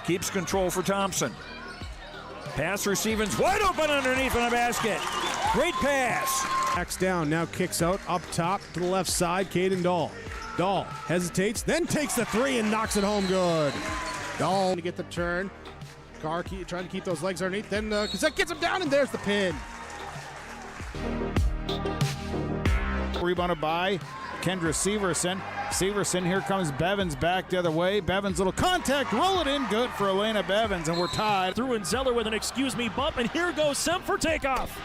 Keeps control for Thompson. Pass receiving's wide open underneath in the basket. Great pass. Backs down, now kicks out, up top to the left side, Caden Dahl. Dahl hesitates, then takes the three and knocks it home good. Dahl to get the turn. Carr trying to keep those legs underneath, then Cassette gets him down, and there's the pin. Rebounded by Kendra Severson. Severson, here comes Bevins back the other way. Bevins, little contact, roll it in, good for Elena Bevins, and we're tied. Through and Zeller with an excuse me bump, and here goes Semp for takeoff.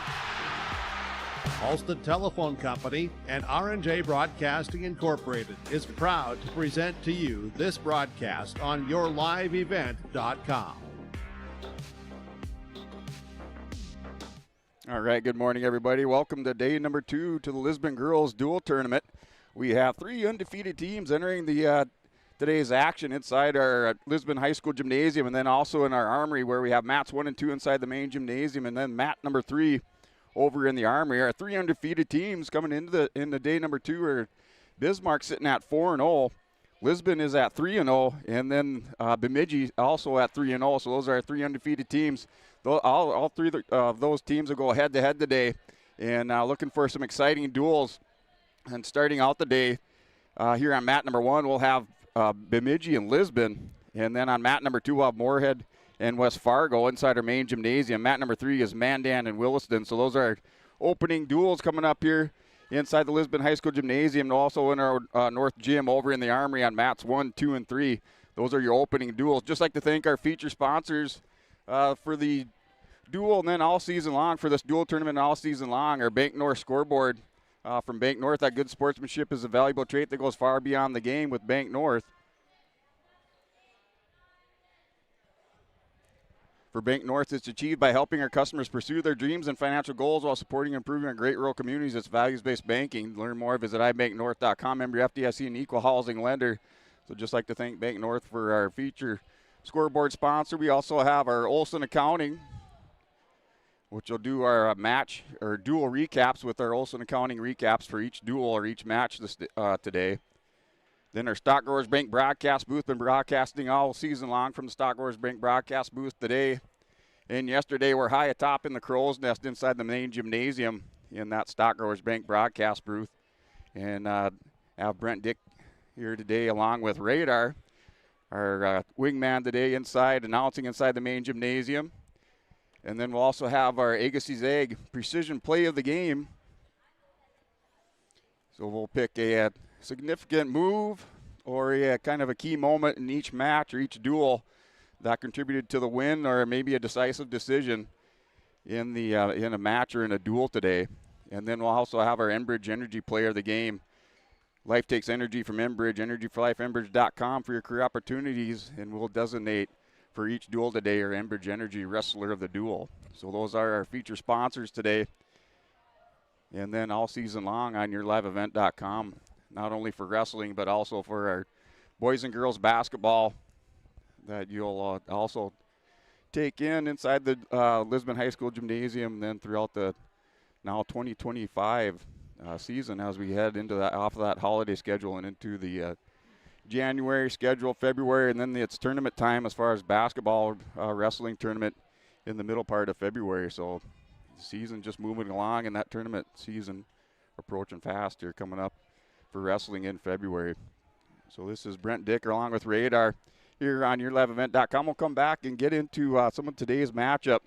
Halsted Telephone Company and R&J Broadcasting Incorporated is proud to present to you this broadcast on yourliveevent.com. All right, good morning, everybody. Welcome to day number 2 to the Lisbon Girls Dual Tournament. We have 3 undefeated teams entering the today's action inside our Lisbon High School Gymnasium, and then also in our Armory, where we have mats 1 and 2 inside the main gymnasium, and then mat number 3 over in the Armory. Our 3 undefeated teams coming into day number 2 are Bismarck sitting at 4-0. Lisbon is at 3-0, and then Bemidji also at 3-0. So those are our 3 undefeated teams. All 3 of those teams will go head-to-head today, and looking for some exciting duels. And starting out the day here on mat number 1, we'll have Bemidji and Lisbon, and then on mat number 2, we'll have Moorhead and West Fargo inside our main gymnasium. Mat number 3 is Mandan and Williston. So those are our opening duels coming up here inside the Lisbon High School Gymnasium, and also in our North Gym over in the Armory on mats 1, 2, and 3. Those are your opening duels. Just like to thank our feature sponsors for the duel and then all season long, for this dual tournament all season long. Our Bank North scoreboard from Bank North. That good sportsmanship is a valuable trait that goes far beyond the game with Bank North. For Bank North, it's achieved by helping our customers pursue their dreams and financial goals while supporting and improving our great rural communities. It's values-based banking. To learn more, visit ibanknorth.com. Member FDIC and equal housing lender. So just like to thank Bank North for our feature scoreboard sponsor. We also have our Olson Accounting, which will do our match or dual recaps with our Olson Accounting recaps for each duel or each match today. Then our Stock Growers Bank broadcast booth, been broadcasting all season long from the Stock Growers Bank broadcast booth today. And yesterday we're high atop in the Crow's Nest inside the main gymnasium in that Stock Growers Bank broadcast booth. And have Brent Dick here today along with Radar, our wingman today announcing inside the main gymnasium. And then we'll also have our Agassiz Egg precision play of the game. So we'll pick a significant move or a kind of a key moment in each match or each duel that contributed to the win or maybe a decisive decision in a match or in a duel today. And then we'll also have our Enbridge Energy player of the game. Life takes energy from Enbridge, Energy for Life, Enbridge.com for your career opportunities, and we'll designate for each duel today our Enbridge Energy Wrestler of the Duel. So those are our feature sponsors today. And then all season long on yourliveevent.com, not only for wrestling but also for our boys and girls basketball that you'll also take inside the Lisbon High School Gymnasium, then throughout the now 2025 season as we head into that off of that holiday schedule and into the January schedule, February, and then it's tournament time as far as basketball wrestling tournament in the middle part of February. So the season just moving along, and that tournament season approaching fast here coming up for wrestling in February. So this is Brent Dick along with Radar here on yourliveevent.com. We'll come back and get into some of today's matchup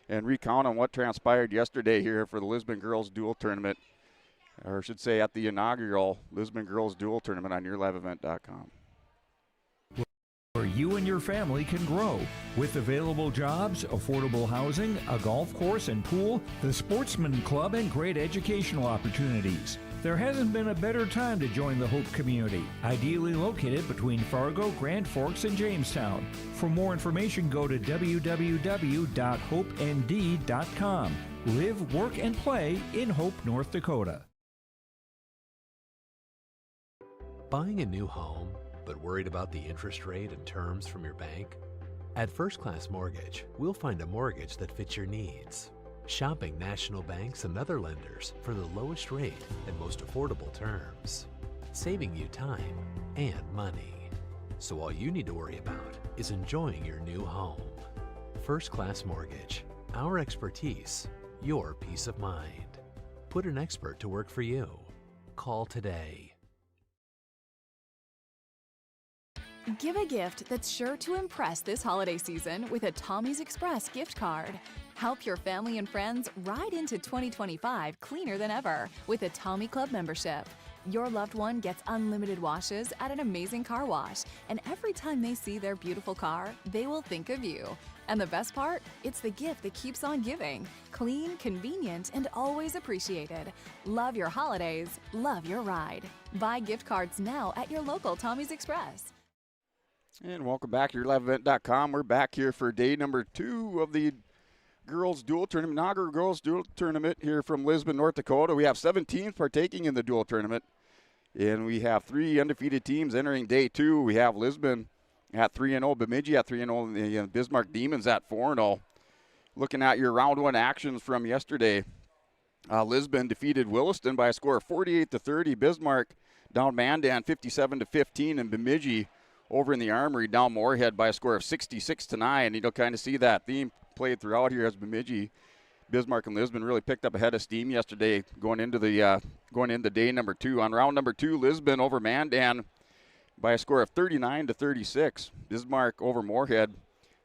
and recount on what transpired yesterday here for the Lisbon Girls Dual Tournament, or I should say at the inaugural Lisbon Girls Dual Tournament on yourliveevent.com. Where you and your family can grow. With available jobs, affordable housing, a golf course and pool, the Sportsman Club, and great educational opportunities. There hasn't been a better time to join the Hope community, ideally located between Fargo, Grand Forks, and Jamestown. For more information, go to www.hopend.com. Live, work, and play in Hope, North Dakota. Buying a new home, but worried about the interest rate and terms from your bank? At First Class Mortgage, we'll find a mortgage that fits your needs. Shopping national banks and other lenders for the lowest rate and most affordable terms, saving you time and money. So all you need to worry about is enjoying your new home. First Class Mortgage. Our expertise, your peace of mind. Put an expert to work for you. Call today. Give a gift that's sure to impress this holiday season with a Tommy's Express gift card. Help your family and friends ride into 2025 cleaner than ever with a Tommy Club membership. Your loved one gets unlimited washes at an amazing car wash, and every time they see their beautiful car, they will think of you. And the best part? It's the gift that keeps on giving. Clean, convenient, and always appreciated. Love your holidays. Love your ride. Buy gift cards now at your local Tommy's Express. And welcome back to YourLiveEvent.com. We're back here for day number 2 of the Girls Dual Tournament, inaugural Girls Dual Tournament here from Lisbon, North Dakota. We have 7 teams partaking in the dual tournament, and we have 3 undefeated teams entering day 2. We have Lisbon at 3-0, Bemidji at 3-0, and the Bismarck Demons at 4-0. Looking at your round 1 actions from yesterday, Lisbon defeated Williston by a score of 48-30. Bismarck down Mandan 57-15, and Bemidji over in the Armory down Moorhead by a score of 66-9. You'll kind of see that theme played throughout here as Bemidji, Bismarck, and Lisbon really picked up a head of steam yesterday going into day number 2. On round number 2, Lisbon over Mandan by a score of 39-36. Bismarck over Moorhead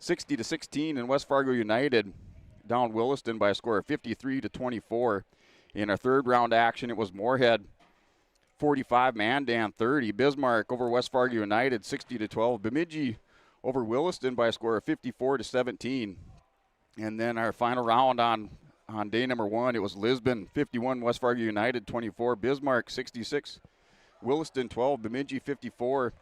60-16, and West Fargo United down Williston by a score of 53-24. In our third round action, it was Moorhead 45, Mandan 30. Bismarck over West Fargo United 60-12. Bemidji over Williston by a score of 54-17. And then our final round on day number 1, it was Lisbon 51, West Fargo United 24. Bismarck 66, Williston 12, Bemidji 54,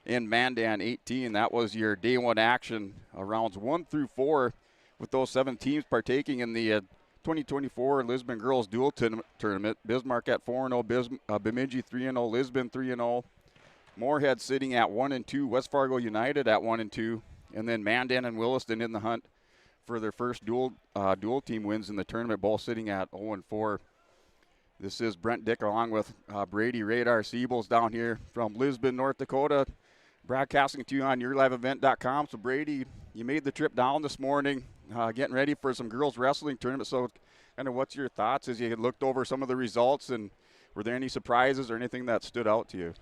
and Mandan 18. That was your day 1 action, rounds 1 through 4, with those 7 teams partaking in the 2024 Lisbon Girls Dual Tournament. Bismarck at 4-0, Bemidji 3-0, Lisbon 3-0. Moorhead sitting at 1-2, West Fargo United at 1-2, and then Mandan and Williston in the hunt for their first dual team wins in the tournament, both sitting at 0-4. This is Brent Dick along with Brady Radar Siebels down here from Lisbon, North Dakota, broadcasting to you on YourLiveEvent.com. So Brady, you made the trip down this morning, getting ready for some girls wrestling tournament. So kind of what's your thoughts as you had looked over some of the results, and were there any surprises or anything that stood out to you?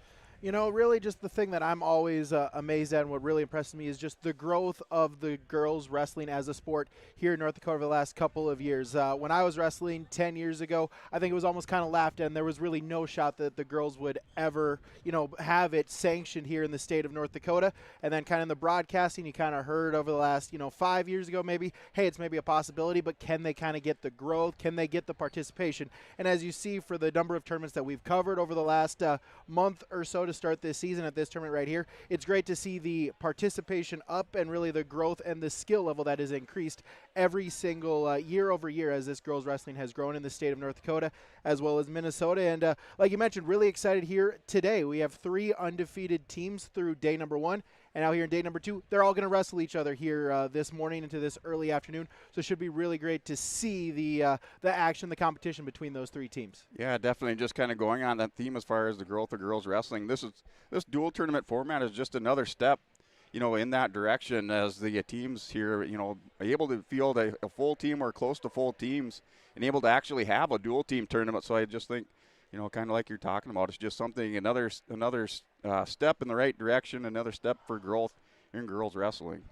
You know, really just the thing that I'm always amazed at and what really impresses me is just the growth of the girls wrestling as a sport here in North Dakota over the last couple of years. When I was wrestling 10 years ago, I think it was almost kind of laughed at, and there was really no shot that the girls would ever, have it sanctioned here in the state of North Dakota. And then kind of in the broadcasting, you kind of heard over the last, 5 years ago maybe, hey, it's maybe a possibility, but can they kind of get the growth? Can they get the participation? And as you see for the number of tournaments that we've covered over the last month or so to start this season at this tournament right here, it's great to see the participation up and really the growth and the skill level that has increased every single year over year as this girls wrestling has grown in the state of North Dakota as well as Minnesota. And like you mentioned, really excited here today. We have 3 undefeated teams through day number 1. And now here in day number 2, they're all going to wrestle each other here this morning into this early afternoon. So it should be really great to see the action, the competition between those 3 teams. Yeah, definitely. Just kind of going on that theme as far as the growth of girls wrestling. This dual tournament format is just another step, in that direction as the teams here, able to field a full team or close to full teams and able to actually have a dual team tournament. So I just think, kind of like you're talking about, it's just something, another step in the right direction, another step for growth in girls wrestling.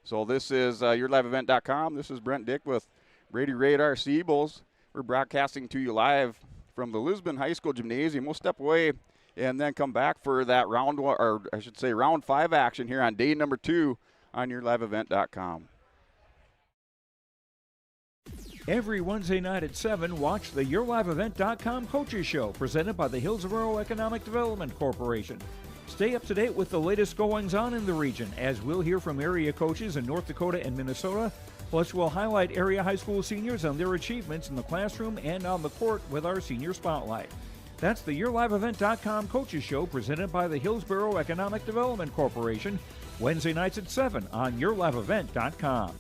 So this is YourLiveEvent.com. This is Brent Dick with Brady Radar Siebels. We're broadcasting to you live from the Lisbon High School Gymnasium. We'll step away and then come back for that round 5 action here on day number 2 on YourLiveEvent.com. Every Wednesday night at 7, watch the YourLiveEvent.com Coaches Show presented by the Hillsborough Economic Development Corporation. Stay up to date with the latest goings-on in the region as we'll hear from area coaches in North Dakota and Minnesota. Plus, we'll highlight area high school seniors and their achievements in the classroom and on the court with our Senior Spotlight. That's the YourLiveEvent.com Coaches Show presented by the Hillsborough Economic Development Corporation, Wednesday nights at 7 on YourLiveEvent.com.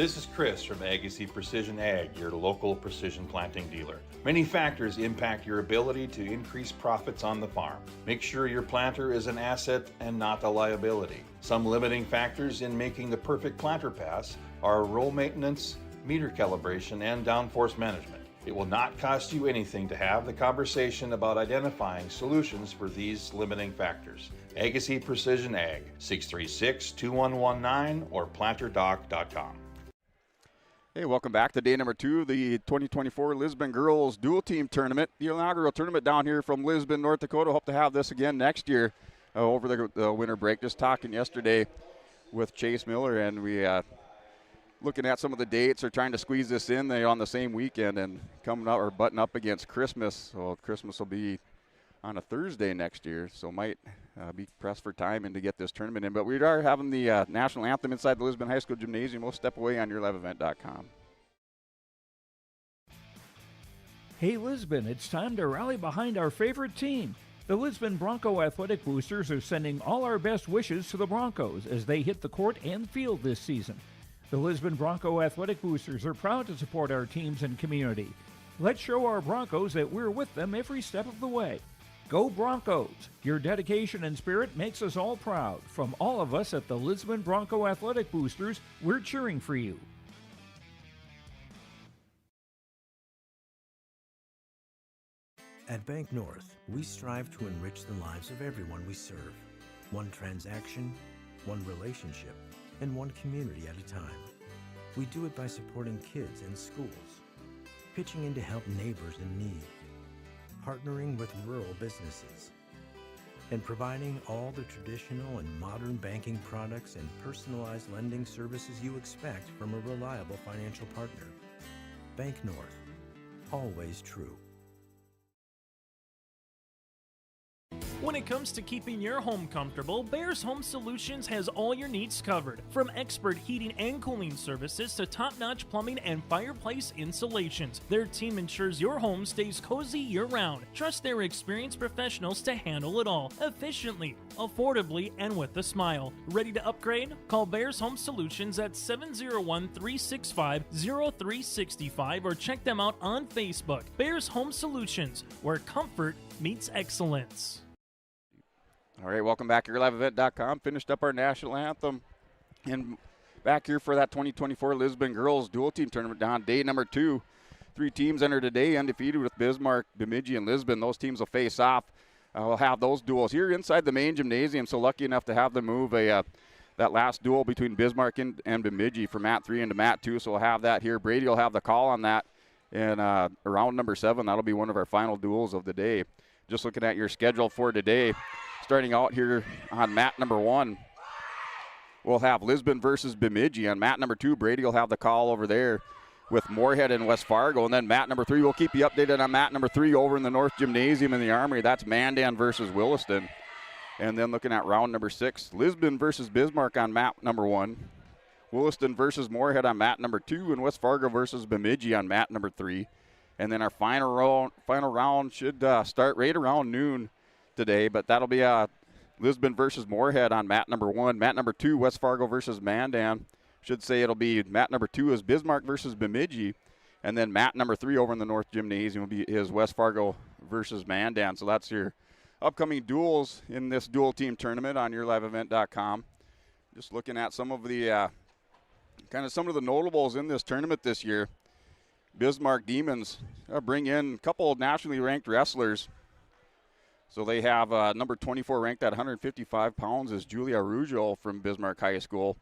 This is Chris from Agassiz Precision Ag, your local precision planting dealer. Many factors impact your ability to increase profits on the farm. Make sure your planter is an asset and not a liability. Some limiting factors in making the perfect planter pass are row maintenance, meter calibration, and downforce management. It will not cost you anything to have the conversation about identifying solutions for these limiting factors. Agassiz Precision Ag, 636-2119 or planterdoc.com. Hey, welcome back to day number 2 of the 2024 Lisbon Girls Dual Team Tournament. The inaugural tournament down here from Lisbon, North Dakota. Hope to have this again next year over the winter break. Just talking yesterday with Chase Miller, and we looking at some of the dates. They're trying to squeeze this in on the same weekend and coming up or button up against Christmas. So Christmas will be on a Thursday next year, so might be pressed for time and to get this tournament in. But we are having the national anthem inside the Lisbon High School Gymnasium. We'll step away on yourliveevent.com. Hey Lisbon, it's time to rally behind our favorite team. The Lisbon Bronco Athletic Boosters are sending all our best wishes to the Broncos as they hit the court and field this season. The Lisbon Bronco Athletic Boosters are proud to support our teams and community. Let's show our Broncos that we're with them every step of the way. Go Broncos! Your dedication and spirit makes us all proud. From all of us at the Lisbon Bronco Athletic Boosters, we're cheering for you. At Bank North, we strive to enrich the lives of everyone we serve. One transaction, one relationship, and one community at a time. We do it by supporting kids and schools, pitching in to help neighbors in need, partnering with rural businesses, and providing all the traditional and modern banking products and personalized lending services you expect from a reliable financial partner. Bank North, always true. When it comes to keeping your home comfortable, Bears Home Solutions has all your needs covered. From expert heating and cooling services to top-notch plumbing and fireplace installations, their team ensures your home stays cozy year-round. Trust their experienced professionals to handle it all efficiently, affordably, and with a smile. Ready to upgrade? Call Bears Home Solutions at 701-365-0365 or check them out on Facebook. Bears Home Solutions, where comfort meets excellence. All right, welcome back to yourliveevent.com. Finished up our national anthem. And back here for that 2024 Lisbon Girls Dual Team Tournament down day number 2. 3 teams entered today, undefeated with Bismarck, Bemidji, and Lisbon. Those teams will face off. We'll have those duels here inside the main gymnasium. So lucky enough to have them move that last duel between Bismarck and Bemidji from Mat 3 into Mat 2. So we'll have that here. Brady will have the call on that. And round number 7, that'll be one of our final duels of the day. Just looking at your schedule for today, starting out here on mat number 1, we'll have Lisbon versus Bemidji. On mat number 2, Brady will have the call over there with Moorhead and West Fargo. And then mat number 3, we'll keep you updated on mat number 3 over in the North Gymnasium in the Armory. That's Mandan versus Williston. And then looking at round number 6, Lisbon versus Bismarck on mat number 1. Williston versus Moorhead on mat number 2, and West Fargo versus Bemidji on mat number 3. And then our final round should start right around noon today, but that'll be Lisbon versus Moorhead on mat number 1. Mat number 2, West Fargo versus Mandan. Should say it'll be mat number 2 is Bismarck versus Bemidji, and then mat number 3 over in the North Gymnasium is West Fargo versus Mandan. So that's your upcoming duels in this dual team tournament on yourliveevent.com. Just looking at some of the some of the notables in this tournament this year. Bismarck Demons bring in a couple of nationally ranked wrestlers. So they have number 24 ranked at 155 pounds is Julia Ruggio from Bismarck High School.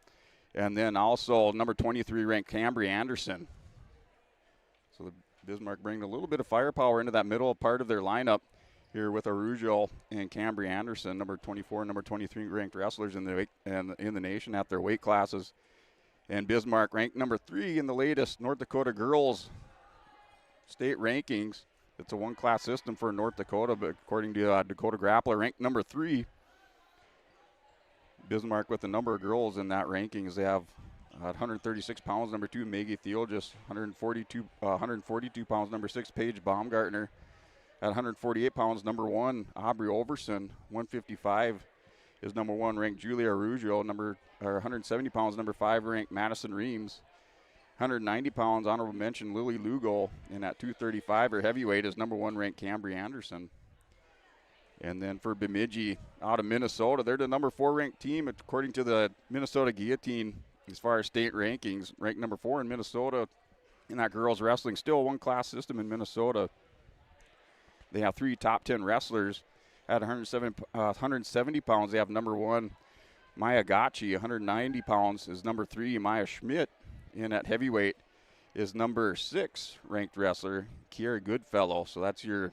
And then also number 23 ranked Cambry Anderson. So the Bismarck bring a little bit of firepower into that middle part of their lineup here with Ruggio and Cambry Anderson, number 24 and number 23 ranked wrestlers in the nation at their weight classes. And Bismarck ranked number 3 in the latest North Dakota girls state rankings. It's a one-class system for North Dakota, but according to Dakota Grappler, ranked number 3. Bismarck with a number of girls in that rankings. They have 136 pounds, number 2, Maggie Thiel, just 142 pounds, number 6, Paige Baumgartner. At 148 pounds, number 1, Aubrey Overson. 155 is number 1 ranked Julia Ruggio. 170 pounds, number 5 ranked Madison Reams. 190 pounds, honorable mention Lily Lugo. And at 235, her heavyweight is number 1 ranked Cambry Anderson. And then for Bemidji out of Minnesota, they're the number 4 ranked team according to the Minnesota Guillotine as far as state rankings. Ranked number 4 in Minnesota in that girls wrestling. Still a one-class system in Minnesota. They have 3 top 10 wrestlers at 170 pounds. They have number 1 Maya Gachi. 190 pounds is number 3 Maya Schmidt. And at heavyweight is number 6 ranked wrestler Kiera Goodfellow. So that's your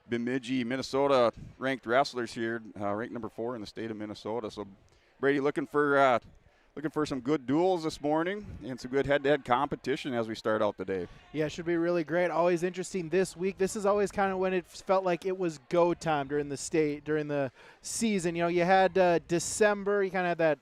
Bemidji, Minnesota ranked wrestlers here, ranked number 4 in the state of Minnesota. So Brady looking for some good duels this morning and some good head-to-head competition as we start out the day. Yeah, it should be really great. Always interesting this week. This is always kind of when it felt like it was go time during the season. You know, you had December, you kind of had that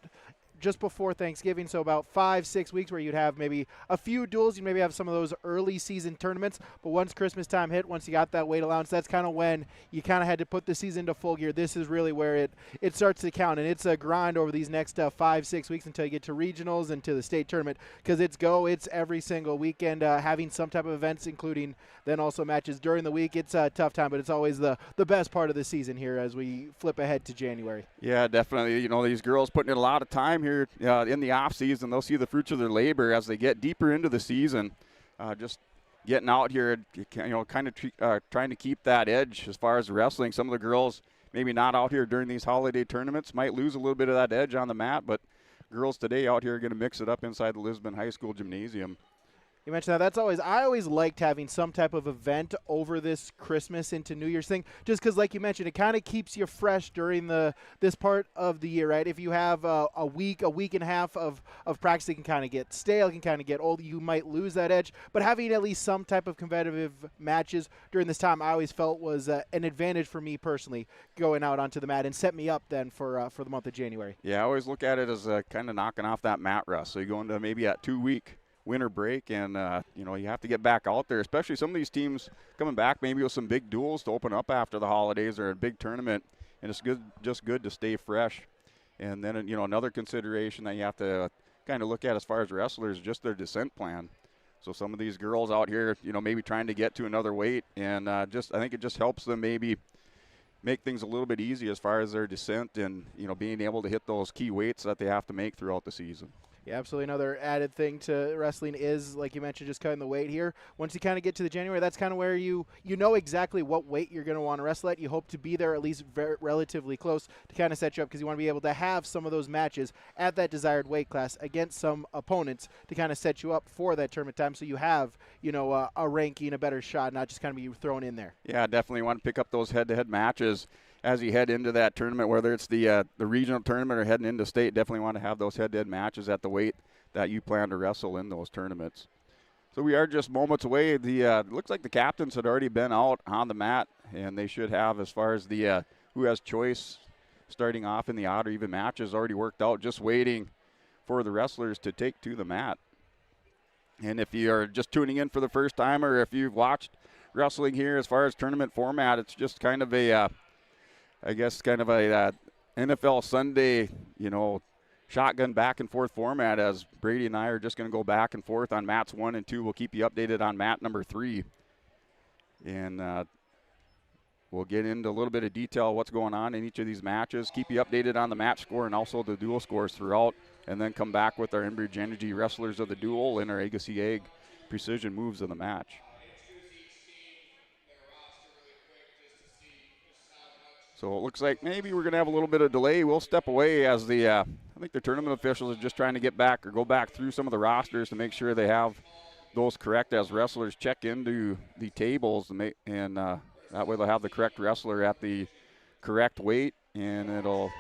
just before Thanksgiving, so about 5-6 weeks where you'd have maybe a few duels. You maybe have some of those early season tournaments, but once Christmas time hit, once you got that weight allowance, that's kind of when you kind of had to put the season to full gear. This is really where it starts to count, and it's a grind over these next 5-6 weeks until you get to regionals and to the state tournament, because it's every single weekend, having some type of events, including then also matches during the week. It's a tough time, but it's always the best part of the season here as we flip ahead to January. Yeah, definitely. You know, these girls putting in a lot of time here in the off season. They'll see the fruits of their labor as they get deeper into the season. Just getting out here, you know, kind of trying to keep that edge as far as wrestling. Some of the girls maybe not out here during these holiday tournaments might lose a little bit of that edge on the mat, but girls today out here are going to mix it up inside the Lisbon High School gymnasium. You mentioned that. I always liked having some type of event over this Christmas into New Year's thing, just because, like you mentioned, it kind of keeps you fresh during this part of the year, right? If you have a week and a half of practice, it can kind of get stale, it can kind of get old. You might lose that edge. But having at least some type of competitive matches during this time, I always felt was an advantage for me personally, going out onto the mat, and set me up then for the month of January. Yeah, I always look at it as kind of knocking off that mat rust. So you go into maybe that 2-week winter break, and you know, you have to get back out there, especially some of these teams coming back maybe with some big duels to open up after the holidays or a big tournament, and it's just good to stay fresh. And then, you know, another consideration that you have to kind of look at as far as wrestlers is just their descent plan. So some of these girls out here, you know, maybe trying to get to another weight, and I think it just helps them maybe make things a little bit easy as far as their descent and, you know, being able to hit those key weights that they have to make throughout the season. Yeah, absolutely. Another added thing to wrestling is, like you mentioned, just cutting the weight here. Once you kind of get to the January, that's kind of where you know exactly what weight you're going to want to wrestle at. You hope to be there at least relatively close to kind of set you up, because you want to be able to have some of those matches at that desired weight class against some opponents to kind of set you up for that tournament time, so you have, you know, a ranking, a better shot, not just kind of be thrown in there. Yeah, definitely want to pick up those head-to-head matches as you head into that tournament, whether it's the regional tournament or heading into state. Definitely want to have those head-to-head matches at the weight that you plan to wrestle in those tournaments. So we are just moments away. Looks like the captains had already been out on the mat, and they should have, as far as the who has choice starting off in the odd or even matches, already worked out, just waiting for the wrestlers to take to the mat. And if you are just tuning in for the first time, or if you've watched wrestling here as far as tournament format, it's just kind of a NFL Sunday, you know, shotgun back and forth format, as Brady and I are just going to go back and forth on mats 1 and 2. We'll keep you updated on mat number 3. And we'll get into a little bit of detail what's going on in each of these matches, keep you updated on the match score and also the dual scores throughout, and then come back with our Enbridge Energy wrestlers of the duel and our Agassi Egg precision moves of the match. So it looks like maybe we're going to have a little bit of delay. We'll step away as I think the tournament officials are just trying to get back or go back through some of the rosters to make sure they have those correct as wrestlers check into the tables, and that way they'll have the correct wrestler at the correct weight, and it'll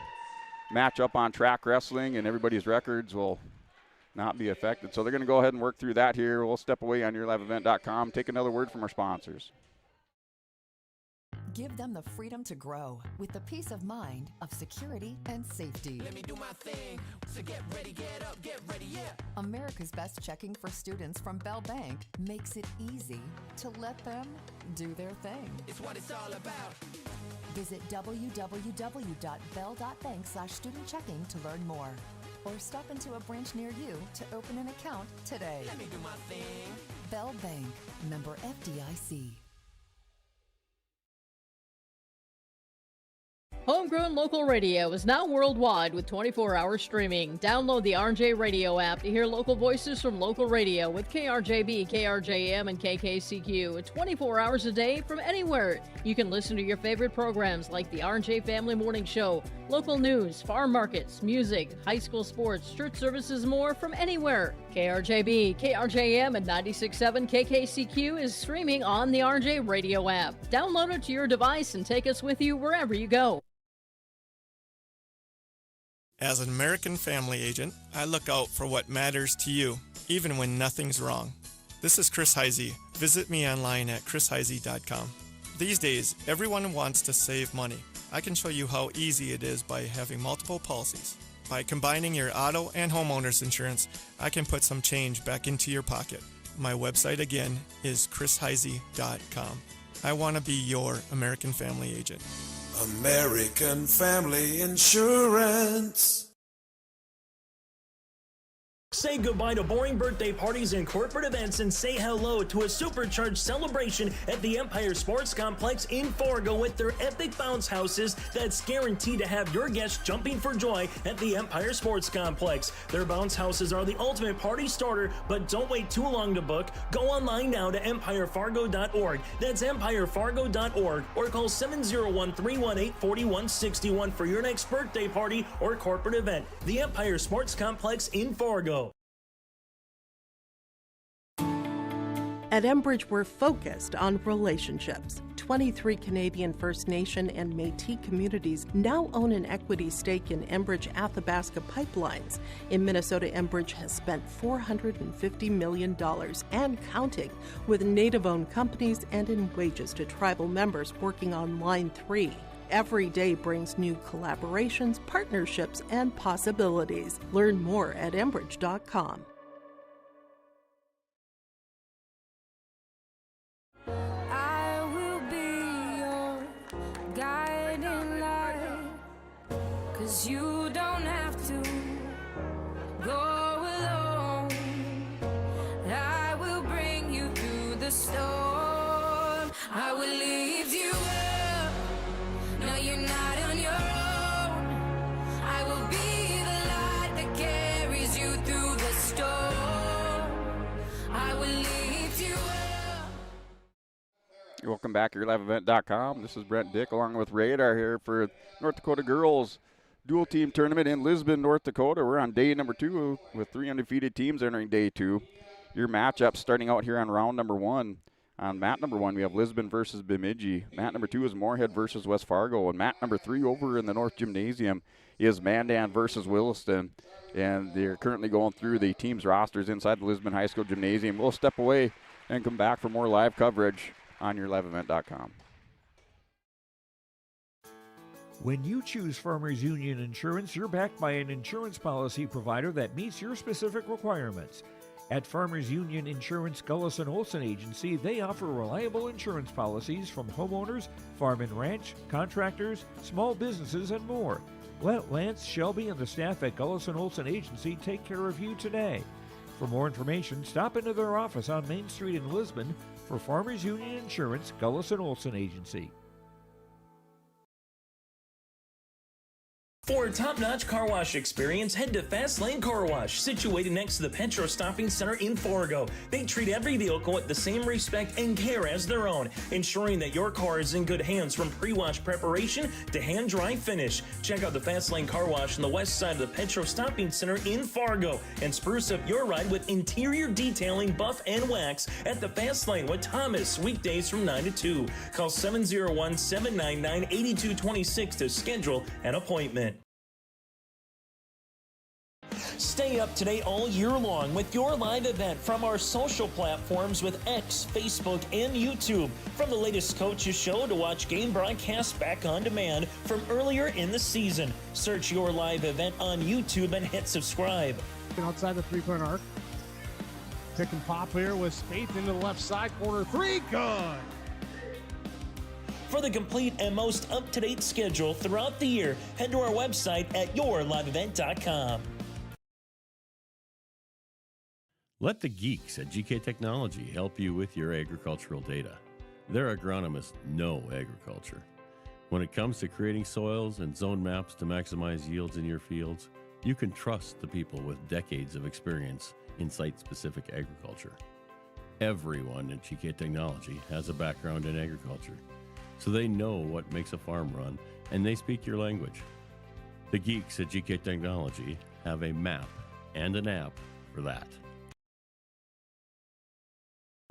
match up on track wrestling, and everybody's records will not be affected. So they're going to go ahead and work through that here. We'll step away on yourliveevent.com, take another word from our sponsors. Give them the freedom to grow with the peace of mind of security and safety. Let me do my thing. So get ready, get up, get ready, yeah. America's Best Checking for students from Bell Bank makes it easy to let them do their thing. It's what it's all about. Visit www.bell.bank/student checking to learn more. or stop into a branch near you to open an account today. Let me do my thing. Bell Bank, member FDIC. Homegrown local radio is now worldwide with 24-hour streaming. Download the RJ Radio app to hear local voices from local radio with KRJB, KRJM, and KKCQ 24 hours a day from anywhere. You can listen to your favorite programs like the RJ Family Morning Show, local news, farm markets, music, high school sports, church services, more from anywhere. KRJB, KRJM, and 96.7 KKCQ is streaming on the RJ Radio app. Download it to your device and take us with you wherever you go. As an American Family Agent, I look out for what matters to you, even when nothing's wrong. This is Chris Heisey. Visit me online at chrisheisey.com. These days, everyone wants to save money. I can show you how easy it is by having multiple policies. By combining your auto and homeowner's insurance, I can put some change back into your pocket. My website again is chrisheisey.com. I want to be your American Family Agent. American Family Insurance. Say goodbye to boring birthday parties and corporate events and say hello to a supercharged celebration at the Empire Sports Complex in Fargo with their epic bounce houses that's guaranteed to have your guests jumping for joy at the Empire Sports Complex. Their bounce houses are the ultimate party starter, but don't wait too long to book. Go online now to empirefargo.org. That's empirefargo.org or call 701-318-4161 for your next birthday party or corporate event. The Empire Sports Complex in Fargo. At Enbridge, we're focused on relationships. 23 Canadian First Nation and Métis communities now own an equity stake in Enbridge Athabasca Pipelines. In Minnesota, Enbridge has spent $450 million and counting with Native-owned companies and in wages to tribal members working on Line 3. Every day brings new collaborations, partnerships, and possibilities. Learn more at Enbridge.com. I will be your guiding light, 'cause you don't have to go alone. I will bring you through the storm. I will lift you up. No, you're not on your own. I will be the light that carries you through the storm. I will lift you up. Welcome back to YourLiveEvent.com. This is Brent Dick along with Radar here for North Dakota Girls Dual Team Tournament in Lisbon, North Dakota. We're on day number 2 with 3 undefeated teams entering day 2. Your matchups starting out here on round number 1. On mat number 1, we have Lisbon versus Bemidji. Mat number 2 is Moorhead versus West Fargo. And mat number 3 over in the North Gymnasium is Mandan versus Williston. And they're currently going through the team's rosters inside the Lisbon High School Gymnasium. We'll step away and come back for more live coverage on YourLiveEvent.com. When you choose Farmers Union Insurance, you're backed by an insurance policy provider that meets your specific requirements. At Farmers Union Insurance Gullison Olson Agency, they offer reliable insurance policies from homeowners, farm and ranch, contractors, small businesses, and more. Let Lance, Shelby, and the staff at Gullison Olson Agency take care of you today. For more information, stop into their office on Main Street in Lisbon for Farmers Union Insurance Gullison Olson Agency. For a top-notch car wash experience, head to Fast Lane Car Wash, situated next to the Petro Stopping Center in Fargo. They treat every vehicle with the same respect and care as their own, ensuring that your car is in good hands from pre-wash preparation to hand-dry finish. Check out the Fast Lane Car Wash on the west side of the Petro Stopping Center in Fargo and spruce up your ride with interior detailing, buff, and wax at the Fast Lane with Thomas, weekdays from 9 to 2. Call 701-799-8226 to schedule an appointment. Stay up to date all year long with your live event from our social platforms with X, Facebook, and YouTube. From the latest coaches show to watch game broadcasts back on demand from earlier in the season. Search your live event on YouTube and hit subscribe. Outside the three-point arc. Pick and pop here with Spaeth into the left side corner. 3, good. For the complete and most up-to-date schedule throughout the year, head to our website at yourliveevent.com. Let the geeks at GK Technology help you with your agricultural data. Their agronomists know agriculture. When it comes to creating soils and zone maps to maximize yields in your fields, you can trust the people with decades of experience in site-specific agriculture. Everyone at GK Technology has a background in agriculture, so they know what makes a farm run, and they speak your language. The geeks at GK Technology have a map and an app for that.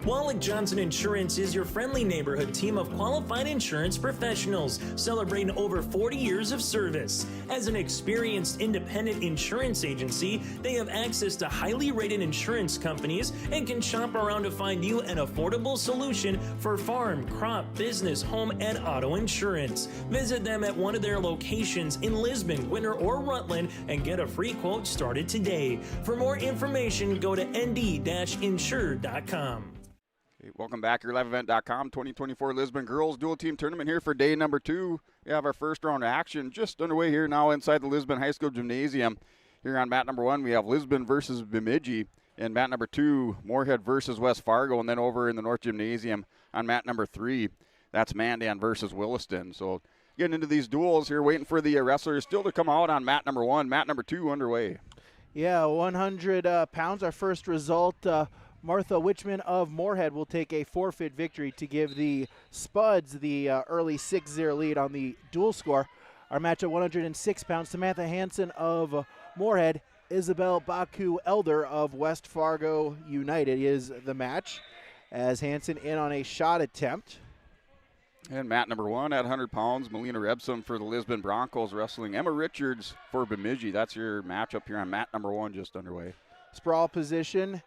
Wallach Johnson Insurance is your friendly neighborhood team of qualified insurance professionals celebrating over 40 years of service. As an experienced independent insurance agency, they have access to highly rated insurance companies and can shop around to find you an affordable solution for farm, crop, business, home, and auto insurance. Visit them at one of their locations in Lisbon, Winter, or Rutland and get a free quote started today. For more information, go to nd-insure.com. Okay, welcome back, yourliveevent.com 2024 Lisbon Girls Dual Team Tournament here for day number 2. We have our first round of action just underway here now inside the Lisbon High School Gymnasium. Here on mat number 1, we have Lisbon versus Bemidji. And mat number 2, Moorhead versus West Fargo. And then over in the North Gymnasium on mat number 3, that's Mandan versus Williston. So getting into these duels here, waiting for the wrestlers still to come out on mat number 1. Mat number 2 underway. Yeah, 100 pounds, our first result. Martha Witchman of Moorhead will take a forfeit victory to give the Spuds the early 6-0 lead on the dual score. Our match at 106 pounds, Samantha Hansen of Moorhead, Isabel Baku Elder of West Fargo United is the match, as Hansen in on a shot attempt. And mat number 1 at 100 pounds, Melina Rebsum for the Lisbon Broncos wrestling Emma Richards for Bemidji. That's your matchup here on mat number 1 just underway. Sprawl position.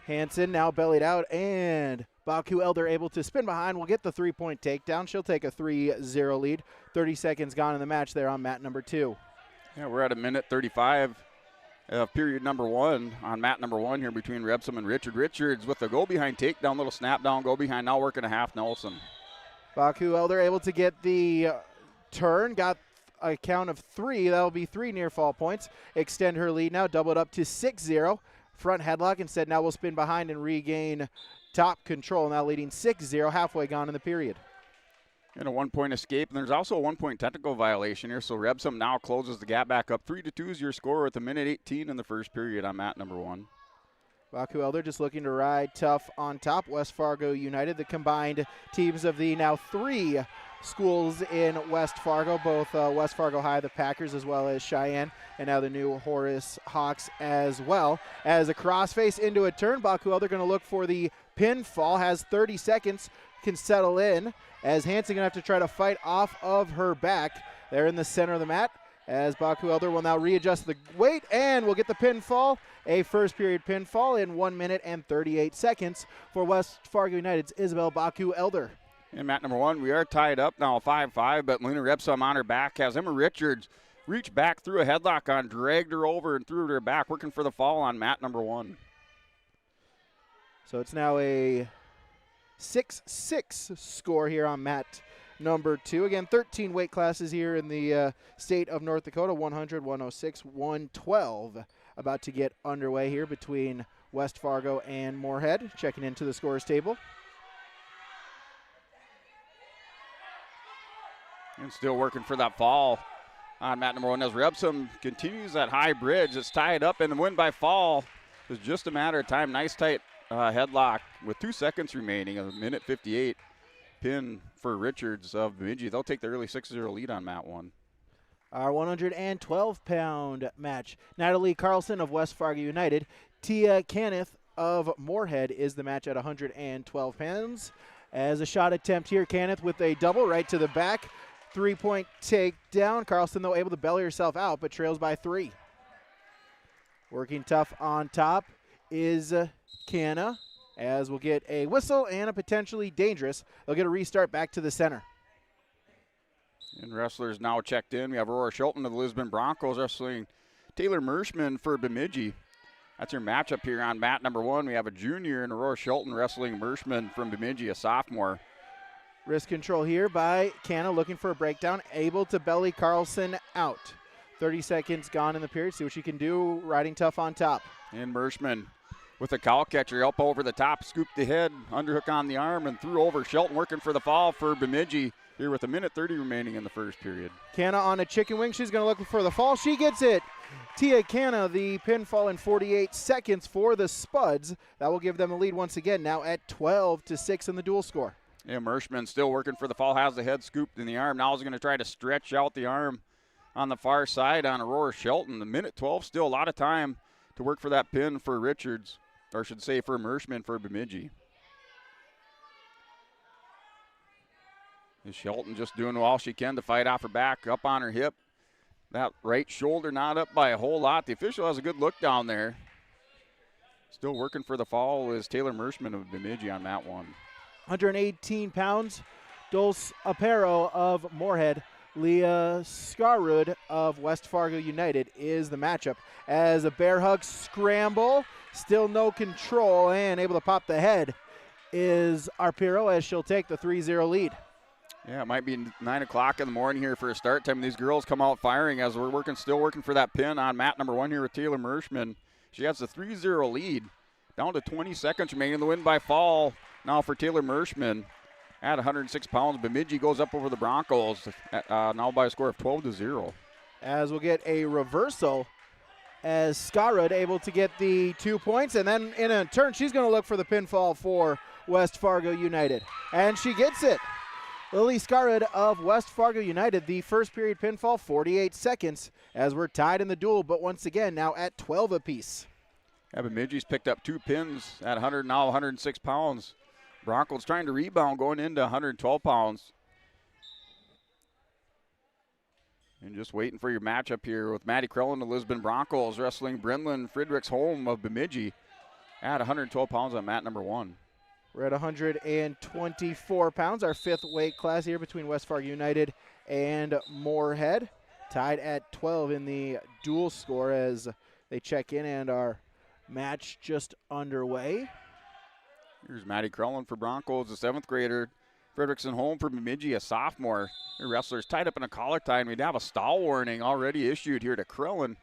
Hansen now bellied out, and Baku Elder able to spin behind. Will get the 3-point takedown. She'll take a 3-0 lead. 30 seconds gone in the match there on mat number 2. Yeah, we're at 1:35 of period number 1 on mat number 1 here between Rebsum and Richard. Richards with the go-behind takedown, little snap down, go-behind, now working a half Nelson. Baku Elder able to get the turn, got a count of 3. That'll be 3 near fall points. Extend her lead now, double it up to 6-0. Front headlock instead. Now we'll spin behind and regain top control. Now leading 6-0, halfway gone in the period. And a 1-point escape. And there's also a 1-point technical violation here. So Rebsum now closes the gap back up. 3-2 is your score with 1:18 in the first period on mat number 1. Baku Elder just looking to ride tough on top. West Fargo United, the combined teams of the now 3 schools in West Fargo, both West Fargo High, the Packers, as well as Cheyenne, and now the new Horace Hawks as well. As a crossface into a turn, Baku Elder going to look for the pinfall, has 30 seconds, can settle in, as Hansen going to have to try to fight off of her back. They're in the center of the mat, as Baku Elder will now readjust the weight and will get the pinfall. A first period pinfall in 1 minute and 38 seconds for West Fargo United's Isabel Baku Elder. In mat number 1, we are tied up now 5-5, but Melina Rebsum on her back has Emma Richards reach back through a headlock on, dragged her over and threw her back, working for the fall on mat number 1. So it's now a 6-6 score here on mat number 2. Again, 13 weight classes here in the state of North Dakota, 100, 106, 112. About to get underway here between West Fargo and Moorhead. Checking into the scores table. And still working for that fall on mat number 1 as Rebsum continues that high bridge. It's tied up, and the win by fall is just a matter of time. Nice tight headlock with 2 seconds remaining, 1:58 pin for Richards of Bemidji. They'll take the early 6-0 lead on mat 1. Our 112-pound match. Natalie Carlson of West Fargo United. Tia Canneth of Moorhead is the match at 112 pounds. As a shot attempt here, Canneth with a double right to the back. 3-point takedown. Carlson, though, able to belly herself out, but trails by 3. Working tough on top is Canna, as we'll get a whistle and a potentially dangerous. They'll get a restart back to the center. And wrestlers now checked in. We have Aurora Schulten of the Lisbon Broncos wrestling Taylor Mershman for Bemidji. That's your matchup here on mat number 1. We have a junior and Aurora Schulten wrestling Mershman from Bemidji, a sophomore. Wrist control here by Canna, looking for a breakdown, able to belly Carlson out. 30 seconds gone in the period. See what she can do, riding tough on top. And Mershman with a cow catcher up over the top, scooped the head, underhook on the arm, and threw over. Shelton working for the fall for Bemidji here with 1:30 remaining in the first period. Canna on a chicken wing. She's going to look for the fall. She gets it. Tia Canna, the pinfall in 48 seconds for the Spuds. That will give them a lead once again, now at 12-6 in the dual score. Yeah, Mershman still working for the fall, has the head scooped in the arm. Now he's going to try to stretch out the arm on the far side on Aurora Shelton. The 1:12, still a lot of time to work for that pin for Richards, or I should say for Mershman for Bemidji. And Shelton just doing all she can to fight off her back, up on her hip. That right shoulder not up by a whole lot. The official has a good look down there. Still working for the fall is Taylor Mershman of Bemidji on that one. 118 pounds, Dulce Aparo of Moorhead. Leah Scarwood of West Fargo United is the matchup. As a bear hug scramble, still no control, and able to pop the head is Arpiro as she'll take the 3-0 lead. Yeah, it might be 9 o'clock in the morning here for a start time. These girls come out firing as we're still working for that pin on mat number 1 here with Taylor Mershman. She has the 3-0 lead. Down to 20 seconds remaining in the win by fall now for Taylor Mershman. At 106 pounds, Bemidji goes up over the Broncos now by a score of 12-0. As we'll get a reversal as Scarwood able to get the 2 points, and then in a turn she's going to look for the pinfall for West Fargo United. And she gets it. Lily Scarwood of West Fargo United, the first period pinfall, 48 seconds as we're tied in the duel, but once again now at 12 apiece. Yeah, Bemidji's picked up 2 pins at 106 pounds. Broncos trying to rebound going into 112 pounds. And just waiting for your matchup here with Maddie Krellen, the Lisbon Broncos, wrestling Brenlin Friedrichsholm of Bemidji at 112 pounds on mat number 1. We're at 124 pounds, our 5th weight class here between West Fargo United and Moorhead. Tied at 12 in the dual score as they check in and our match just underway. Here's Maddie Krellen for Broncos, a 7th grader. Fredrickson home for Bemidji, a sophomore. The wrestlers tied up in a collar tie, and we'd have a stall warning already issued here to Krellen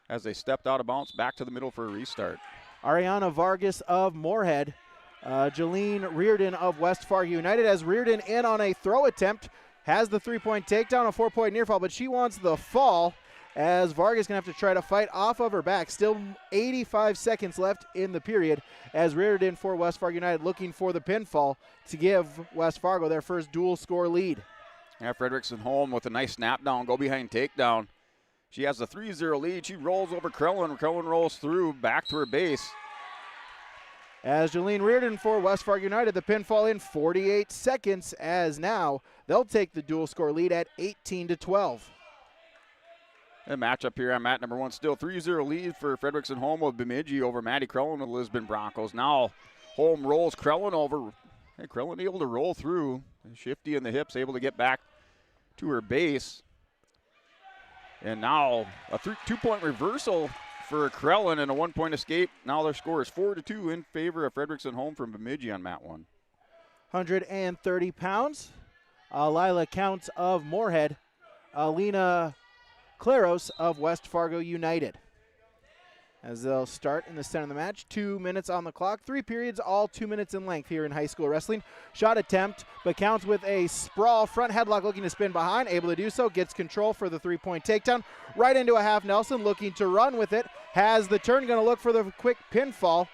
as they stepped out of bounds back to the middle for a restart. Ariana Vargas of Moorhead. Jolene Reardon of West Fargo United as Reardon in on a throw attempt. Has the 3-point takedown, a 4-point near fall, but she wants the fall as Vargas going to have to try to fight off of her back. Still 85 seconds left in the period as Reardon for West Fargo United looking for the pinfall to give West Fargo their first dual score lead. Yeah, Fredrickson home with a nice snap down, go behind takedown. She has a 3-0 lead. She rolls over Krellen. Krellen rolls through back to her base. As Jolene Reardon for West Fargo United, the pinfall in 48 seconds as now they'll take the dual score lead at 18-12. A matchup here on mat number 1. Still 3-0 lead for Fredrickson Home of Bemidji over Maddie Krellen of the Lisbon Broncos. Now Holm rolls Krellen over. Hey, Krellen able to roll through. Shifty in the hips, able to get back to her base. And now a 2-point reversal for Krellen and a 1-point escape. Now their score is 4-2 in favor of Fredrickson Home from Bemidji on mat 1. 130 pounds. Lila Counts of Moorhead. Alina Claros of West Fargo United. As they'll start in the center of the match. 2 minutes on the clock. 3 periods, all 2 minutes in length here in high school wrestling. Shot attempt, but Counts with a sprawl front headlock looking to spin behind. Able to do so. Gets control for the 3-point takedown. Right into a half Nelson looking to run with it. Has the turn, going to look for the quick pinfall.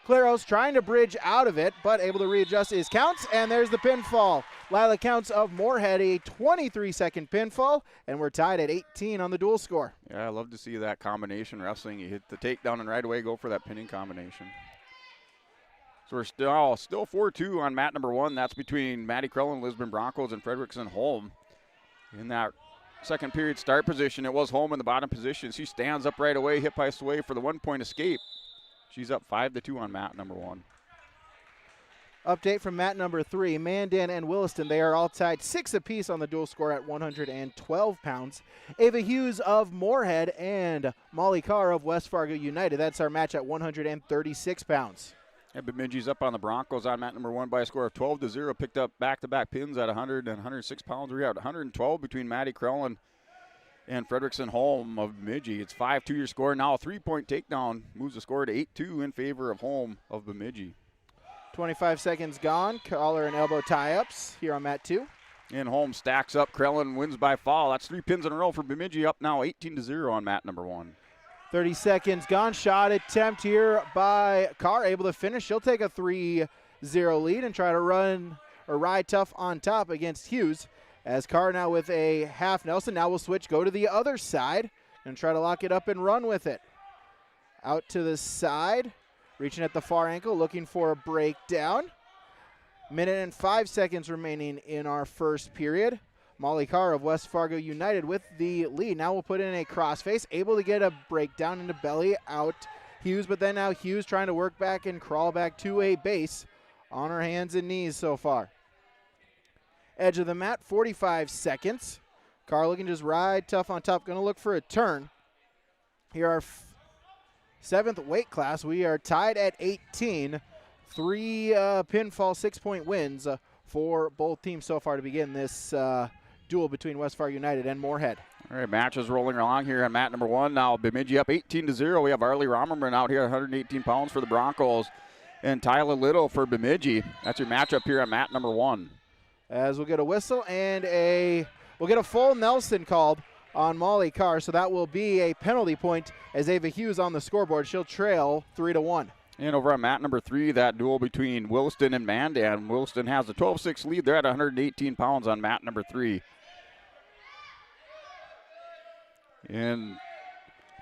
Claros trying to bridge out of it, but able to readjust is Counts, and there's the pinfall. Lila Counts of Moorhead, a 23-second pinfall, and we're tied at 18 on the dual score. Yeah, I love to see that combination wrestling. You hit the takedown and right away go for that pinning combination. So we're still 4-2 on mat number 1. That's between Maddie Krellen, Lisbon Broncos, and Fredrickson Holm. In that second period start position, it was Holm in the bottom position. She stands up right away, hip heist away for the 1-point escape. She's up 5-2 on mat number 1. Update from mat number 3. Mandan and Williston, they are all tied 6 apiece on the dual score at 112 pounds. Ava Hughes of Moorhead and Molly Carr of West Fargo United. That's our match at 136 pounds. Yeah, Bemidji's up on the Broncos on mat number 1 by a score of 12-0. Picked up back-to-back pins at 100 and 106 pounds. We're at 112 between Maddie Krellen And Fredrickson Holm of Bemidji. It's 5-2 your score. Now a 3-point takedown moves the score to 8-2 in favor of Holm of Bemidji. 25 seconds gone. Collar and elbow tie-ups here on mat 2. And Holm stacks up. Krellin wins by fall. That's 3 pins in a row for Bemidji, up now 18-0 on mat number 1. 30 seconds gone. Shot attempt here by Carr, able to finish. She'll take a 3-0 lead and try to run or ride tough on top against Hughes. As Carr now with a half Nelson. Now we'll switch, go to the other side, and try to lock it up and run with it. Out to the side, reaching at the far ankle, looking for a breakdown. Minute and 5 seconds remaining in our first period. Molly Carr of West Fargo United with the lead. Now we'll put in a crossface, able to get a breakdown into belly out Hughes, but then now Hughes trying to work back and crawl back to a base on her hands and knees so far. Edge of the mat, 45 seconds. Carr looking to just ride tough on top. Going to look for a turn. Here our 7th weight class. We are tied at 18. 3 pinfall 6-point wins for both teams so far to begin this duel between West Fargo United and Moorhead. All right, match is rolling along here on mat number 1. Now Bemidji up 18-0. We have Arlie Rommerman out here, 118 pounds for the Broncos, and Tyler Little for Bemidji. That's your matchup here on mat number 1. As we'll get a whistle and we'll get a full Nelson called on Molly Carr, so that will be a penalty point as Ava Hughes on the scoreboard. She'll trail 3-1. And over on mat number 3, that duel between Williston and Mandan. Williston has a 12-6 lead. They're at 118 pounds on mat number 3. And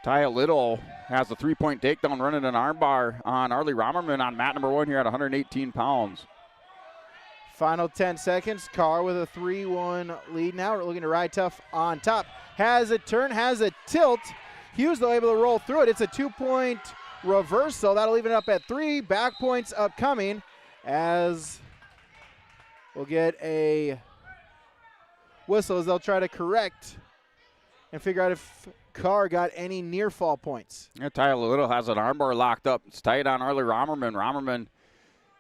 Taya Little has a 3-point takedown running an armbar on Arlie Rommerman on mat number 1 here at 118 pounds. Final 10 seconds. Carr with a 3-1 lead now. We're looking to ride tough on top. Has a turn, has a tilt. Hughes, though, able to roll through it. It's a 2-point reversal. That'll even up at 3. Back points upcoming as we'll get a whistle as they'll try to correct and figure out if Carr got any near fall points. Yeah, Tyler Little has an armbar locked up. It's tight on Arlie Rommerman. Rommerman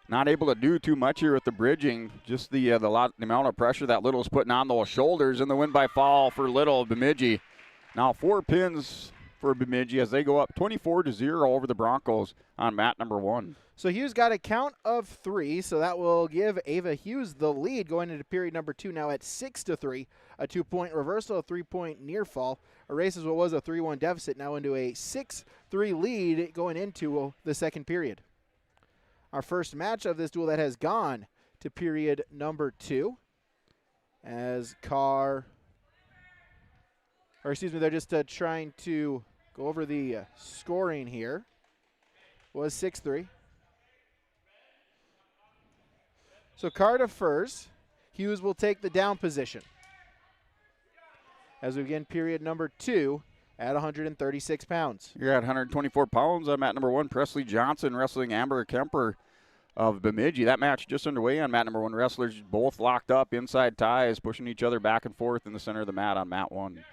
not able to do too much here with the bridging. Just the amount of pressure that Little's putting on those shoulders, and the win by fall for Little of Bemidji. Now 4 pins for Bemidji as they go up 24-0 over the Broncos on mat number 1. So Hughes got a count of 3, so that will give Ava Hughes the lead going into period number 2 now at 6-3. A 2-point reversal, a 3-point near fall. Erases what was a 3-1 deficit now into a 6-3 lead going into the second period. Our first match of this duel that has gone to period number 2 as Carr, or excuse me, they're just trying to go over the scoring here, was 6-3. So Carr defers. Hughes will take the down position as we begin period number 2 at 136 pounds. You're at 124 pounds. I'm at number 1, Presley Johnson wrestling Amber Kemper of Bemidji. That match just underway on mat number 1. Wrestlers both locked up, inside ties, pushing each other back and forth in the center of the mat on mat 1.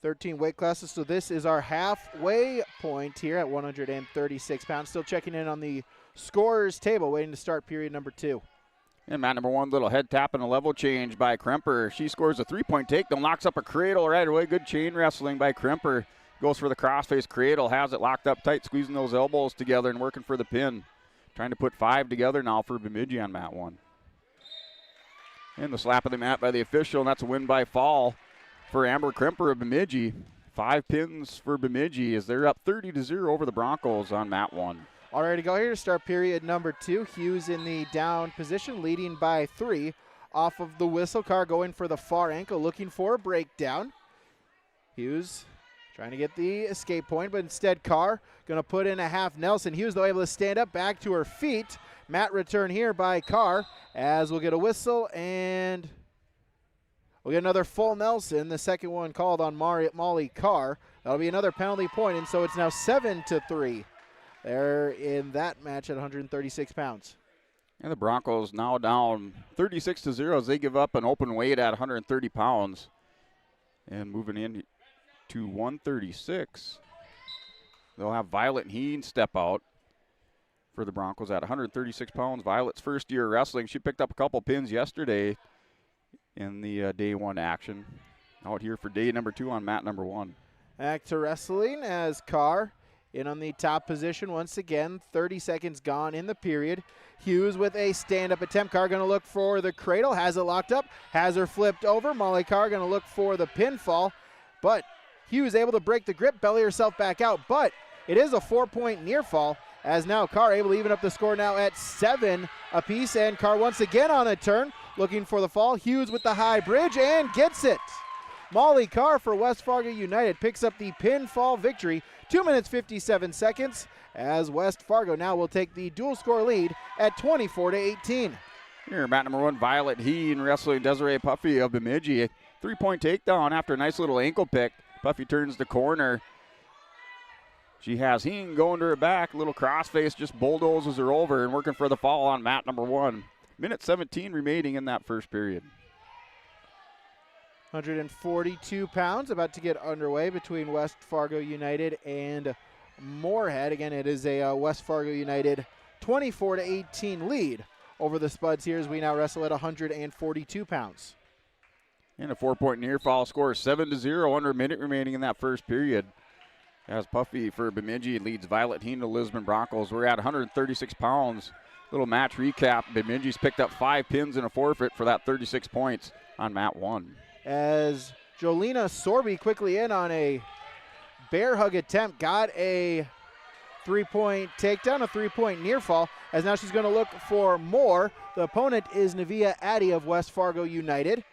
13 weight classes, so this is our halfway point here at 136 pounds. Still checking in on the scorer's table, waiting to start period number 2. And mat number 1, little head tap and a level change by Kremper. She scores a 3-point takedown, knocks up a cradle right away. Good chain wrestling by Kremper. Goes for the crossface cradle, has it locked up tight, squeezing those elbows together and working for the pin. Trying to put 5 together now for Bemidji on mat 1. And the slap of the mat by the official, and that's a win by fall for Amber Kremper of Bemidji. 5 pins for Bemidji as they're up 30-0 over the Broncos on mat 1. All right, to go here to start period number 2. Hughes in the down position, leading by 3. Off of the whistle, Carr going for the far ankle, looking for a breakdown. Hughes trying to get the escape point, but instead Carr going to put in a half Nelson. Hughes, though, able to stand up back to her feet. Mat return here by Carr as we'll get a whistle, and we'll get another full Nelson, the second one called on Molly Carr. That'll be another penalty point, and so it's now 7-3. They're in that match at 136 pounds. And the Broncos now down 36-0 as they give up an open weight at 130 pounds. And moving in to 136, they'll have Violet Heen step out for the Broncos at 136 pounds. Violet's first year wrestling. She picked up a couple pins yesterday in the day 1 action. Out here for day number 2 on mat number 1. Back to wrestling as Carr in on the top position once again. 30 seconds gone in the period. Hughes with a stand-up attempt. Carr going to look for the cradle. Has it locked up. Has her flipped over. Molly Carr going to look for the pinfall. But Hughes able to break the grip, belly herself back out. But it is a 4-point near fall, as now Carr able to even up the score now at 7 apiece. And Carr once again on a turn, looking for the fall. Hughes with the high bridge and gets it. Molly Carr for West Fargo United picks up the pinfall victory. 2 minutes 57 seconds, as West Fargo now will take the dual score lead at 24-18. Here, mat number 1, Violet Heen wrestling Desiree Puffy of Bemidji. A 3-point takedown after a nice little ankle pick. Puffy turns the corner. She has Heen going to her back. Little crossface just bulldozes her over and working for the fall on mat number 1. Minute 17 remaining in that first period. 142 pounds about to get underway between West Fargo United and Moorhead. Again, it is a West Fargo United 24-18 lead over the Spuds here as we now wrestle at 142 pounds. And a 4-point near fall score, 7-0, under a minute remaining in that first period. As Puffy for Bemidji leads Violet Heen to Lisbon Broncos. We're at 136 pounds. Little match recap. Bemidji's picked up 5 pins and a forfeit for that 36 points on mat 1. As Jolena Sorby quickly in on a bear hug attempt, got a 3-point takedown, a 3-point near fall, as now she's going to look for more. The opponent is Navia Addy of West Fargo United.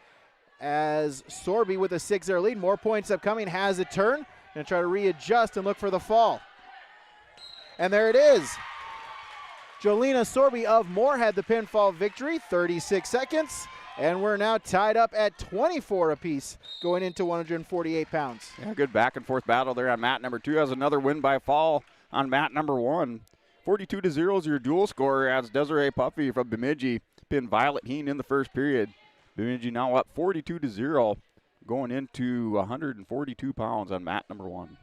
As Sorby with a 6-0 lead, more points upcoming, has a turn, going to try to readjust and look for the fall. And there it is. Jolena Sorby of Moorhead, the pinfall victory, 36 seconds. And we're now tied up at 24 apiece going into 148 pounds. Yeah, good back and forth battle there on mat number 2. Has another win by fall on mat number 1. 42-0 is your dual score as Desiree Puffy from Bemidji pinned Violet Heen in the first period. Bemidji now up 42-0 going into 142 pounds on mat number 1.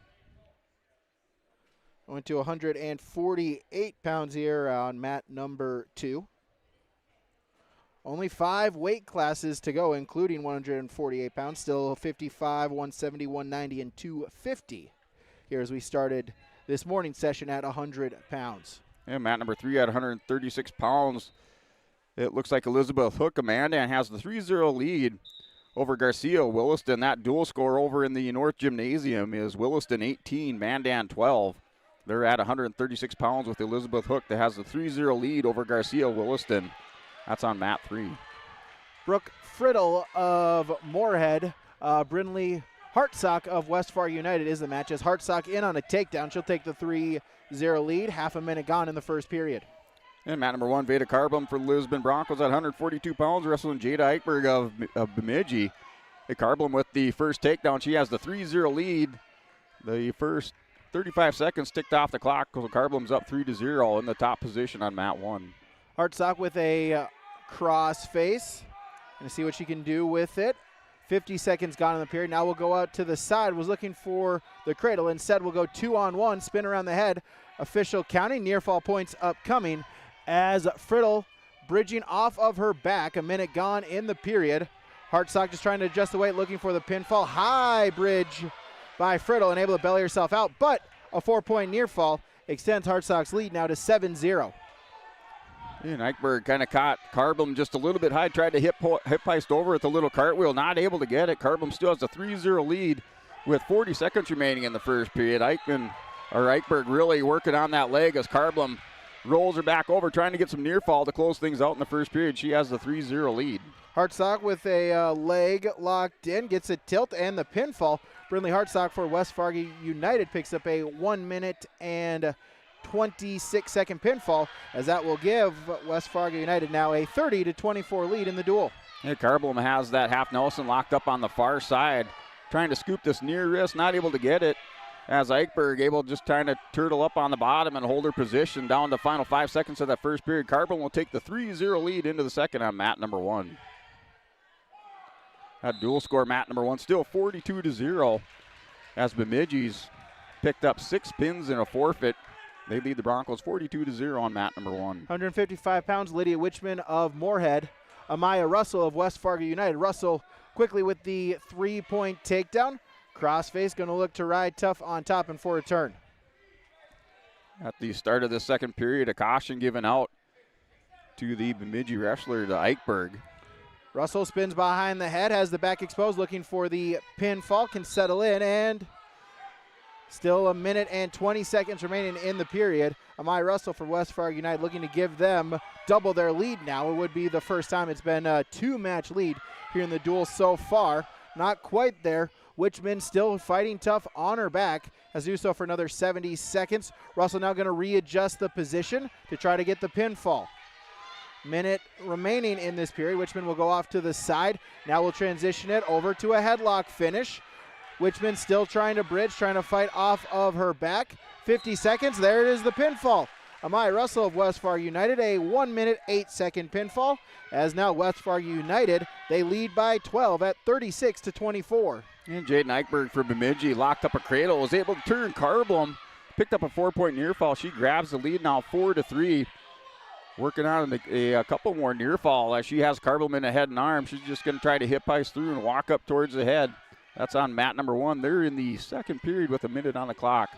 Going to 148 pounds here on mat number 2. Only 5 weight classes to go, including 148 pounds. Still 55, 170, 190, and 250 here as we started this morning session at 100 pounds. And mat number 3 at 136 pounds. It looks like Elizabeth Hook of Mandan has the 3-0 lead over Garcia Williston. That dual score over in the North Gymnasium is Williston 18, Mandan 12. They're at 136 pounds with Elizabeth Hook that has the 3-0 lead over Garcia Williston. That's on mat 3. Brooke Friddle of Moorhead, Brinley Hartsock of West Fargo United is the match as Hartsock in on a takedown. She'll take the 3-0 lead. Half a minute gone in the first period. And mat number 1, Veda Carblum for Lisbon Broncos at 142 pounds, wrestling Jada Eichberg of Bemidji. Carblum with the first takedown. She has the 3-0 lead. The first 35 seconds ticked off the clock. Carblum's up 3-0 in the top position on mat 1. Hartsock with a cross face. Gonna see what she can do with it. 50 seconds gone in the period. Now we'll go out to the side. Was looking for the cradle. Instead, we'll go 2-on-1. Spin around the head. Official counting. Near fall points upcoming as Friddle bridging off of her back. A minute gone in the period. Hartsock just trying to adjust the weight, looking for the pinfall. High bridge by Friddle and able to belly herself out. But a 4-point near fall extends Hartsock's lead now to 7-0. And Eichberg kind of caught Carblum just a little bit high, tried to hip heist over with a little cartwheel, not able to get it. Carblum still has a 3-0 lead with 40 seconds remaining in the first period. Eichberg really working on that leg as Carblum rolls her back over, trying to get some near fall to close things out in the first period. She has the 3-0 lead. Hartsock with a leg locked in, gets a tilt and the pinfall. Brinley Hartsock for West Fargo United picks up a 1 minute and 26-second pinfall, as that will give West Fargo United now a 30-24 lead in the duel. Yeah, Carblum has that half Nelson locked up on the far side, trying to scoop this near wrist, not able to get it. As Eichberg able just trying to turtle up on the bottom and hold her position down to the final 5 seconds of that first period. Carblum will take the 3-0 lead into the second on mat number 1. That dual score mat number 1 still 42-0 as Bemidji's picked up 6 pins and a forfeit. They lead the Broncos 42-0 on mat number 1. 155 pounds, Lydia Witchman of Moorhead. Amaya Russell of West Fargo United. Russell quickly with the 3-point takedown. Crossface going to look to ride tough on top and for a turn. At the start of the second period, a caution given out to the Bemidji wrestler, to Eichberg. Russell spins behind the head, has the back exposed, looking for the pinfall, can settle in, and still 1 minute and 20 seconds remaining in the period. Amai Russell for West Fargo United looking to give them double their lead now. It would be the first time it's been a 2-match lead here in the duel so far. Not quite there. Witchman still fighting tough on her back, has to do so for another 70 seconds. Russell now going to readjust the position to try to get the pinfall. Minute remaining in this period. Witchman will go off to the side. Now we'll transition it over to a headlock finish. Witchman still trying to bridge, trying to fight off of her back. 50 seconds. There it is, the pinfall. Amai Russell of West Fargo United, a 1 minute, 8 second pinfall. As now West Fargo United, they lead by 12 at 36-24. And Jaden Eichberg for Bemidji locked up a cradle, was able to turn Carblum, picked up a 4-point near fall. She grabs the lead now 4-3. Working on a couple more near fall as she has Carblum in the head and arm. She's just going to try to hip ice through and walk up towards the head. That's on mat number 1. They're in the second period with a minute on the clock.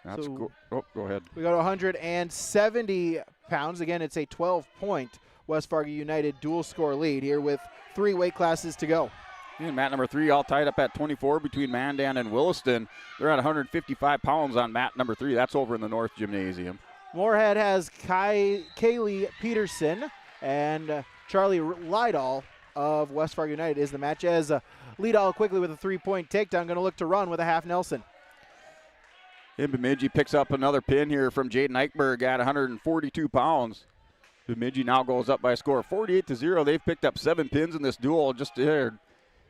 Go ahead. We got 170 pounds. Again, it's a 12-point West Fargo United dual score lead here with 3 weight classes to go. And mat number 3 all tied up at 24 between Mandan and Williston. They're at 155 pounds on mat number 3. That's over in the North Gymnasium. Moorhead has Kaylee Peterson and Charlie Lidahl of West Fargo United is the match, as Lidahl quickly with a 3-point takedown, going to look to run with a half Nelson. And Bemidji picks up another pin here from Jaden Eichberg at 142 pounds. Bemidji now goes up by a score of 48-0. They've picked up 7 pins in this duel. Just a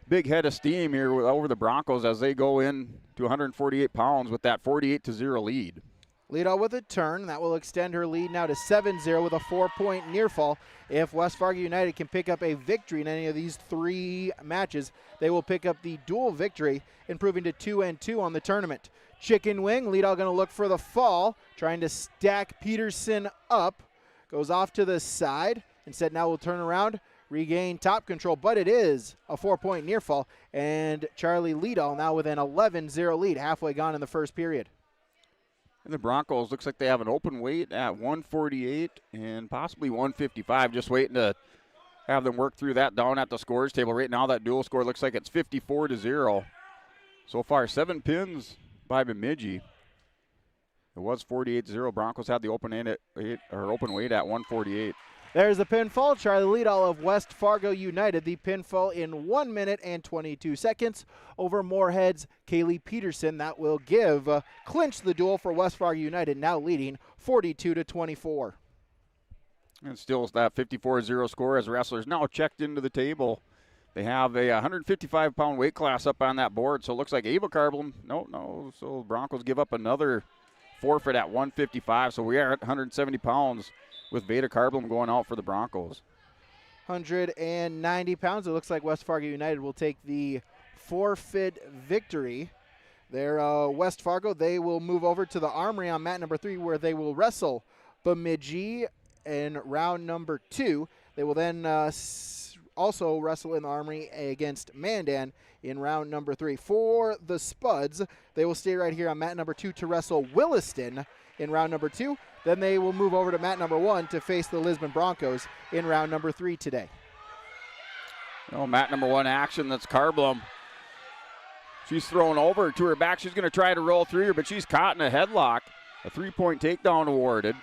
big head of steam here over the Broncos as they go in to 148 pounds with that 48-0 lead. Lidahl with a turn. That will extend her lead now to 7-0 with a 4-point near fall. If West Fargo United can pick up a victory in any of these 3 matches, they will pick up the dual victory, improving to 2-2 on the tournament. Chicken wing, Lidahl going to look for the fall, trying to stack Peterson up. Goes off to the side. Instead now will turn around, regain top control, but it is a 4-point near fall, and Charlie Lidahl now with an 11-0 lead, halfway gone in the first period. And the Broncos, looks like they have an open weight at 148 and possibly 155, just waiting to have them work through that down at the scores table. Right now that dual score looks like it's 54-0. So far 7 pins by Bemidji. It was 48-0. Broncos had the open weight at 148. There's the pinfall. Charlie Lidahl of West Fargo United. The pinfall in 1 minute and 22 seconds over Moorhead's Kaylee Peterson. That will clinch the duel for West Fargo United, now leading 42-24. And still that 54-0 score as wrestlers now checked into the table. They have a 155-pound weight class up on that board, so it looks like Ava Carblum. No. So Broncos give up another forfeit at 155, so we are at 170 pounds with Veda Carblum going out for the Broncos. 190 pounds. It looks like West Fargo United will take the forfeit victory. They're West Fargo. They will move over to the Armory on mat number 3, where they will wrestle Bemidji in round number 2. They will then also wrestle in the Armory against Mandan in round number 3. For the Spuds, they will stay right here on mat number 2 to wrestle Williston in round number 2. Then they will move over to mat number 1 to face the Lisbon Broncos in round number 3 today. Mat number 1 action, that's Carblum. She's thrown over to her back. She's going to try to roll through her, but she's caught in a headlock. A 3-point takedown awarded.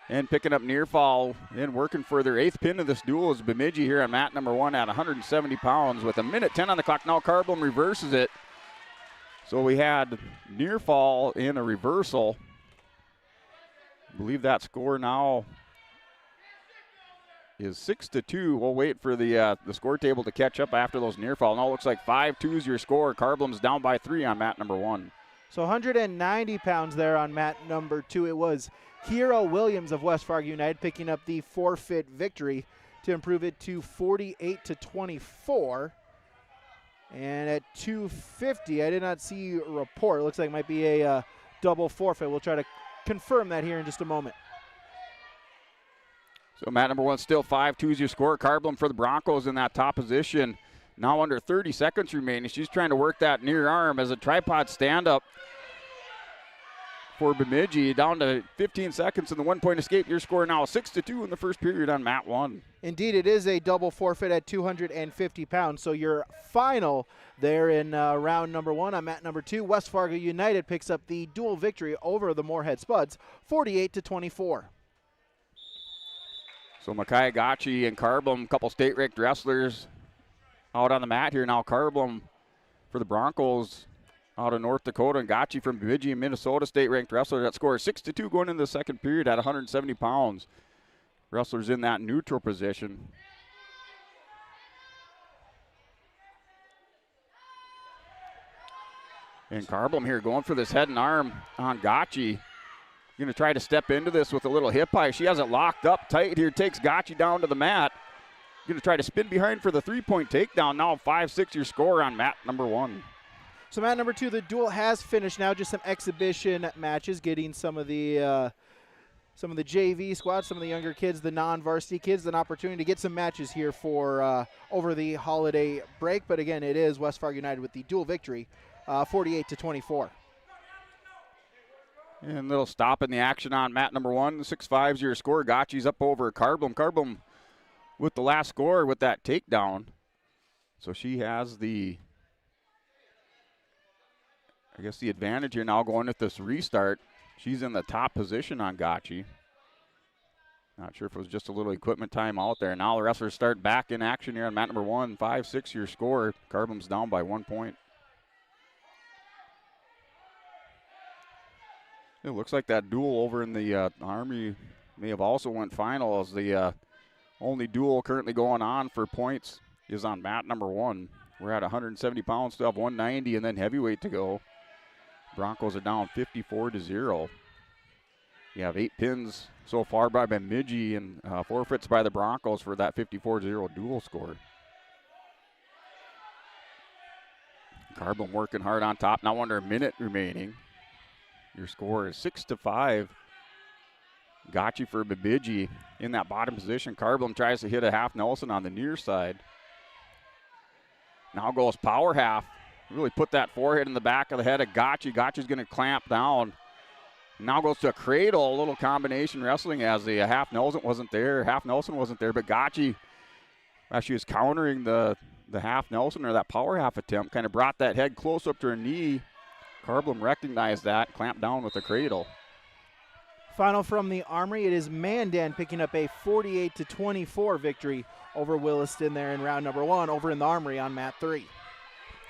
And picking up near fall and working for their 8th pin of this duel is Bemidji here on mat number 1 at 170 pounds with a minute 10 on the clock. Now Carblum reverses it. So we had near fall and a reversal. I believe that score now is 6-2. We'll wait for the score table to catch up after those near fall. Now it looks like 5-2 is your score. Carblum's down by 3 on mat number 1. So 190 pounds there on mat number 2. It was Kira Williams of West Fargo United picking up the forfeit victory to improve it to 48-24. And at 250, I did not see a report. It looks like it might be a double forfeit. We'll try to confirm that here in just a moment. So mat number 1 still 5-2 is your score. Carblum for the Broncos in that top position. Now under 30 seconds remaining. She's trying to work that near arm as a tripod stand-up for Bemidji. Down to 15 seconds in the 1-point escape. Your score now 6-2 in the first period on mat 1. Indeed, it is a double forfeit at 250 pounds. So your final there in round number 1 on mat number 2, West Fargo United picks up the dual victory over the Moorhead Spuds, 48-24. So Micaiah Gotchi and Carblum, a couple state-ranked wrestlers out on the mat here now. Carblum for the Broncos out of North Dakota, and Gotchi from Bemidji, Minnesota, state-ranked wrestler. That score is 6-2 going into the second period at 170 pounds. Wrestlers in that neutral position. And Carblum here going for this head and arm on Gotchi. Going to try to step into this with a little hip high. She has it locked up tight here. Takes Gotchi down to the mat. Going to try to spin behind for the 3-point takedown. Now 5-6 your score on mat number 1. So mat number 2, the duel has finished now. Just some exhibition matches, getting some of the JV squad, some of the younger kids, the non-varsity kids, an opportunity to get some matches here for over the holiday break. But again, it is West Fargo United with the dual victory, 48-24. And a little stop in the action on mat number 1. 6-5's your score. Gotchi's up over Carblum. Carblum with the last score with that takedown. So she has the advantage here now going at this restart. She's in the top position on Gotchi. Not sure if it was just a little equipment time out there. Now the wrestlers start back in action here on mat number 1. 5-6 your score. Carblum's down by 1 point. It looks like that duel over in the Army may have also went final, as the only duel currently going on for points is on mat number 1. We're at 170 pounds, still have 190 and then heavyweight to go. Broncos are down 54-0. You have 8 pins so far by Bemidji and forfeits by the Broncos for that 54-0 duel score. Carblum working hard on top, now under a minute remaining. Your score is 6-5. Gotchi for Bemidji in that bottom position. Carblum tries to hit a half Nelson on the near side. Now goes power half. Really put that forehead in the back of the head of Gotchi. Gotchi's going to clamp down. Now goes to a cradle, a little combination wrestling as the half Nelson wasn't there. Half Nelson wasn't there, but Gotchi, as she was countering the half Nelson or that power half attempt, kind of brought that head close up to her knee. Carblum recognized that, clamped down with the cradle. Final from the Armory, it is Mandan picking up a 48-24 victory over Williston there in round number 1 over in the Armory on mat 3.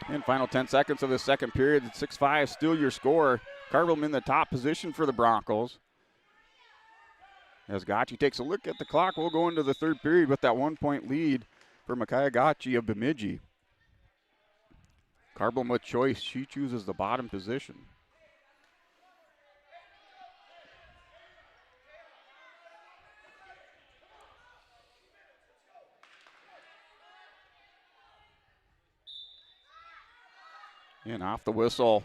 And final 10 seconds of the second period, 6-5, still your score. Carblum in the top position for the Broncos. As Gotchi takes a look at the clock, we'll go into the third period with that 1-point lead for Micaiah Gotchi of Bemidji. Carblum with choice. She chooses the bottom position. And off the whistle,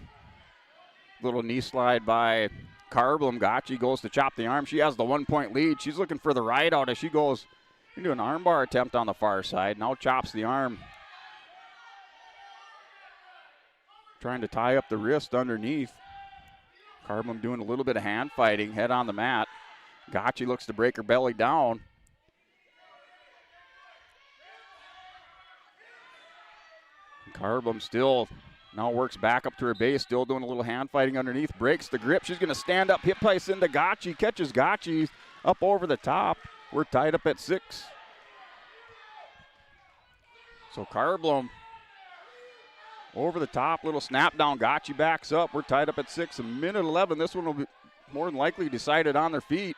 little knee slide by Carblum. Gotchi goes to chop the arm. She has the 1-point lead. She's looking for the ride out as she goes into an armbar attempt on the far side. Now chops the arm. Trying to tie up the wrist underneath. Carblum doing a little bit of hand fighting, head on the mat. Gotchi looks to break her belly down. Carblum still now works back up to her base, still doing a little hand fighting underneath. Breaks the grip. She's going to stand up, hip place into Gotchi. Catches Gotchi up over the top. We're tied up at 6. So Carblum over the top, little snap down. Gotchi backs up. We're tied up at 6. A minute 11. This one will be more than likely decided on their feet.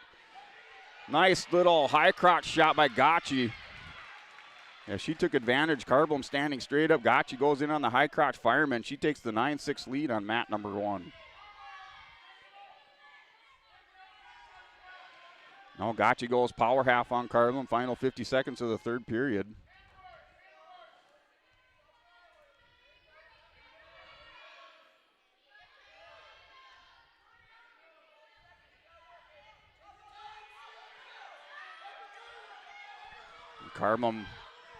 Nice little high crotch shot by Gotchi. Yeah, she took advantage. Carblum standing straight up. Gotchi goes in on the high crotch fireman. She takes the 9-6 lead on mat number 1. Now Gotchi goes power half on Carblum. Final 50 seconds of the third period. Carbom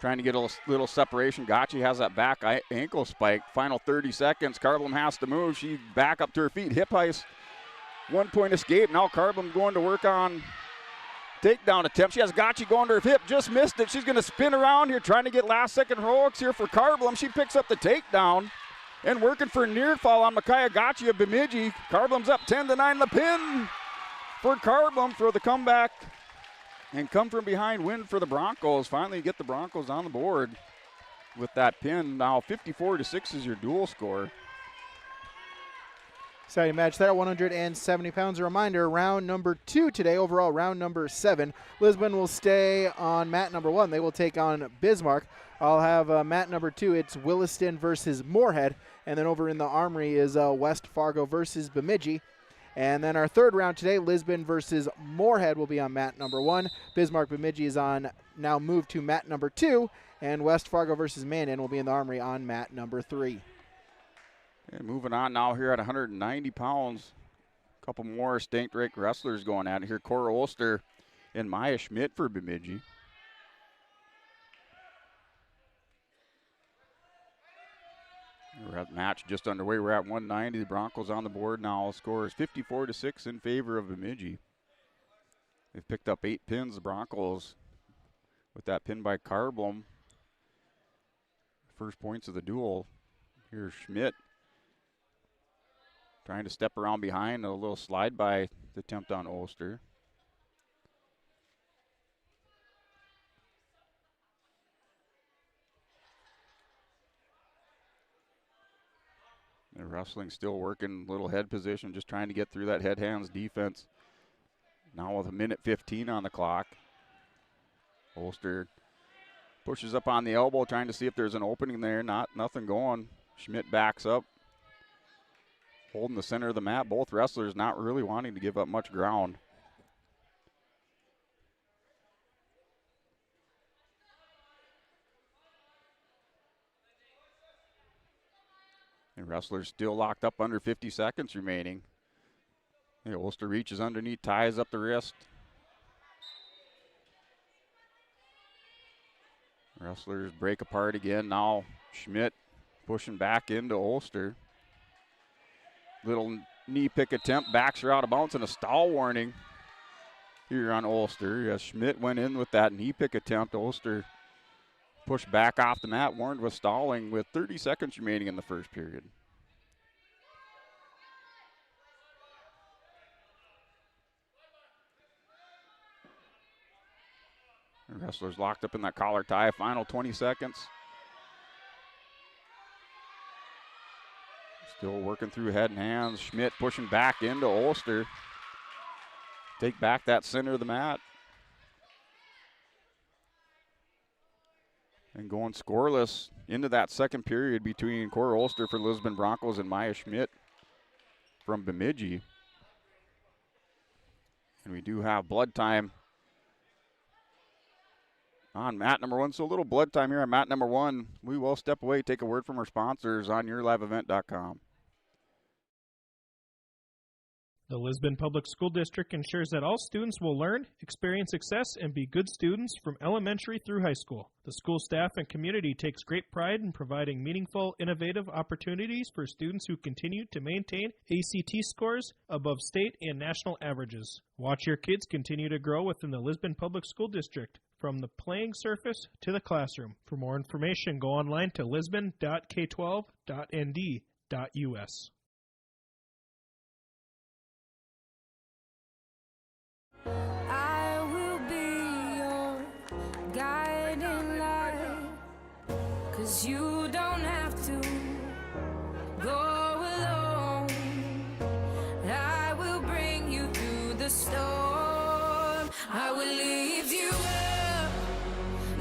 trying to get a little separation. Gotchi has that back ankle spike. Final 30 seconds. Carbom has to move. She back up to her feet. Hip heist. 1 point escape. Now Carbom going to work on takedown attempt. She has Gotchi going to her hip. Just missed it. She's going to spin around here trying to get last second heroics here for Carbom. She picks up the takedown and working for near fall on Micaiah Gotchi of Bemidji. Carbom's up 10-9. The pin for Carbom for the comeback. And come from behind win for the Broncos. Finally get the Broncos on the board with that pin. Now 54-6 is your dual score. Exciting match there at 170 pounds. A reminder, round number 2 today, overall round number 7. Lisbon will stay on mat number 1. They will take on Bismarck. I'll have mat number 2. It's Williston versus Moorhead. And then over in the Armory is West Fargo versus Bemidji. And then our third round today, Lisbon versus Moorhead will be on mat number 1. Bismarck Bemidji is on now moved to mat number 2. And West Fargo versus Mandan will be in the Armory on mat number 3. And moving on now here at 190 pounds. A couple more stanked rake wrestlers going at it here. Cora Olster and Maya Schmidt for Bemidji. We're at match just underway. We're at 190. The Broncos on the board now. Score is 54-6 in favor of Bemidji. They've picked up 8 pins, the Broncos, with that pin by Carbom. First points of the duel. Here's Schmidt trying to step around behind. A little slide by attempt on Olster. The wrestling still working, little head position, just trying to get through that head-hands defense. Now with 1:15 on the clock. Olster pushes up on the elbow, trying to see if there's an opening there. Nothing going. Schmidt backs up, holding the center of the mat. Both wrestlers not really wanting to give up much ground. And wrestlers still locked up under 50 seconds remaining. Hey, Olster reaches underneath, ties up the wrist. Wrestlers break apart again. Now Schmidt pushing back into Olster. Little knee pick attempt, backs her out of bounds, and a stall warning here on Olster. Yes, Schmidt went in with that knee pick attempt. Olster pushed back off the mat, warned with stalling with 30 seconds remaining in the first period. The wrestlers locked up in that collar tie. Final 20 seconds. Still working through head and hands. Schmidt pushing back into Olster. Take back that center of the mat. And going scoreless into that second period between Cora Olster for Lisbon Broncos and Maya Schmidt from Bemidji. And we do have blood time on mat number 1. So a little blood time here on mat number 1. We will step away, take a word from our sponsors on yourliveevent.com. The Lisbon Public School District ensures that all students will learn, experience success, and be good students from elementary through high school. The school staff and community takes great pride in providing meaningful, innovative opportunities for students who continue to maintain ACT scores above state and national averages. Watch your kids continue to grow within the Lisbon Public School District, from the playing surface to the classroom. For more information, go online to lisbon.k12.nd.us. I will be your guiding light, 'cause you don't have to go alone. I will bring you through the storm. I will lift you up.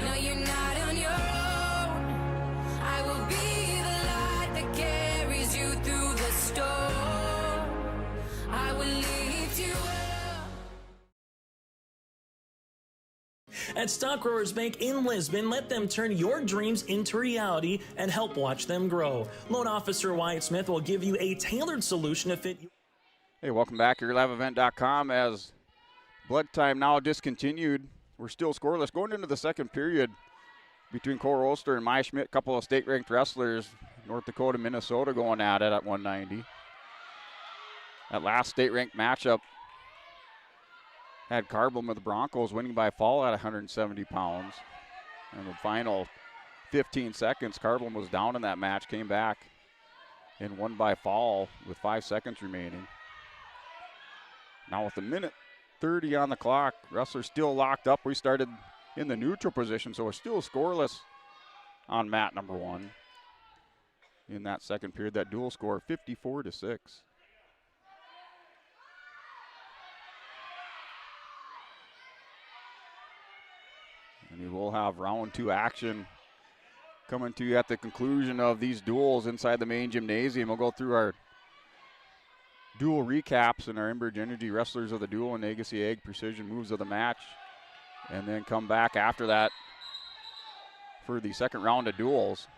No, you're not on your own. I will be the light that carries you through the storm. I will lift you up. At Stock Growers Bank in Lisbon, let them turn your dreams into reality and help watch them grow. Loan Officer Wyatt Smith will give you a tailored solution to fit you. Hey, welcome back to yourliveevent.com as blood time now discontinued. we're still scoreless. Going into the second period between Cora Ulster and Maya Schmidt, a couple of state-ranked wrestlers, North Dakota, Minnesota going at it at 190. That last state-ranked matchup had Carbon with the Broncos winning by fall at 170 pounds. And the final 15 seconds, Carbon was down in that match, came back and won by fall with 5 seconds remaining. Now with a minute 30 on the clock, wrestlers still locked up. We started in the neutral position, so we're still scoreless on mat number 1. In that second period, that dual score 54-6. And you will have round 2 action coming to you at the conclusion of these duels inside the main gymnasium. We'll go through our dual recaps and our Enbridge Energy Wrestlers of the Duel and Legacy Ag Precision Moves of the Match, and then come back after that for the second round of duels.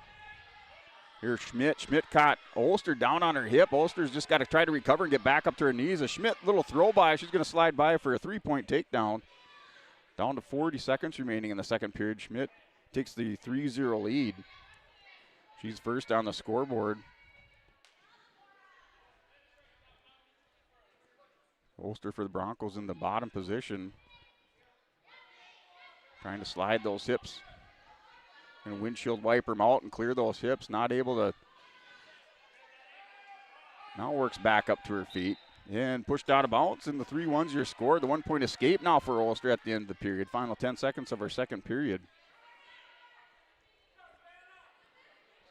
Here's Schmidt. Schmidt caught Ulster down on her hip. Ulster's just got to try to recover and get back up to her knees. A Schmidt little throw by. She's going to slide by for a 3-point takedown. Down to 40 seconds remaining in the second period. Schmidt takes the 3-0 lead. She's first on the scoreboard. Ulster for the Broncos in the bottom position. Trying to slide those hips and windshield wiper them out and clear those hips. Not able to. Now works back up to her feet and pushed out of bounds. And the 3-1's your score. The 1-point escape now for Ulster at the end of the period. Final 10 seconds of our second period.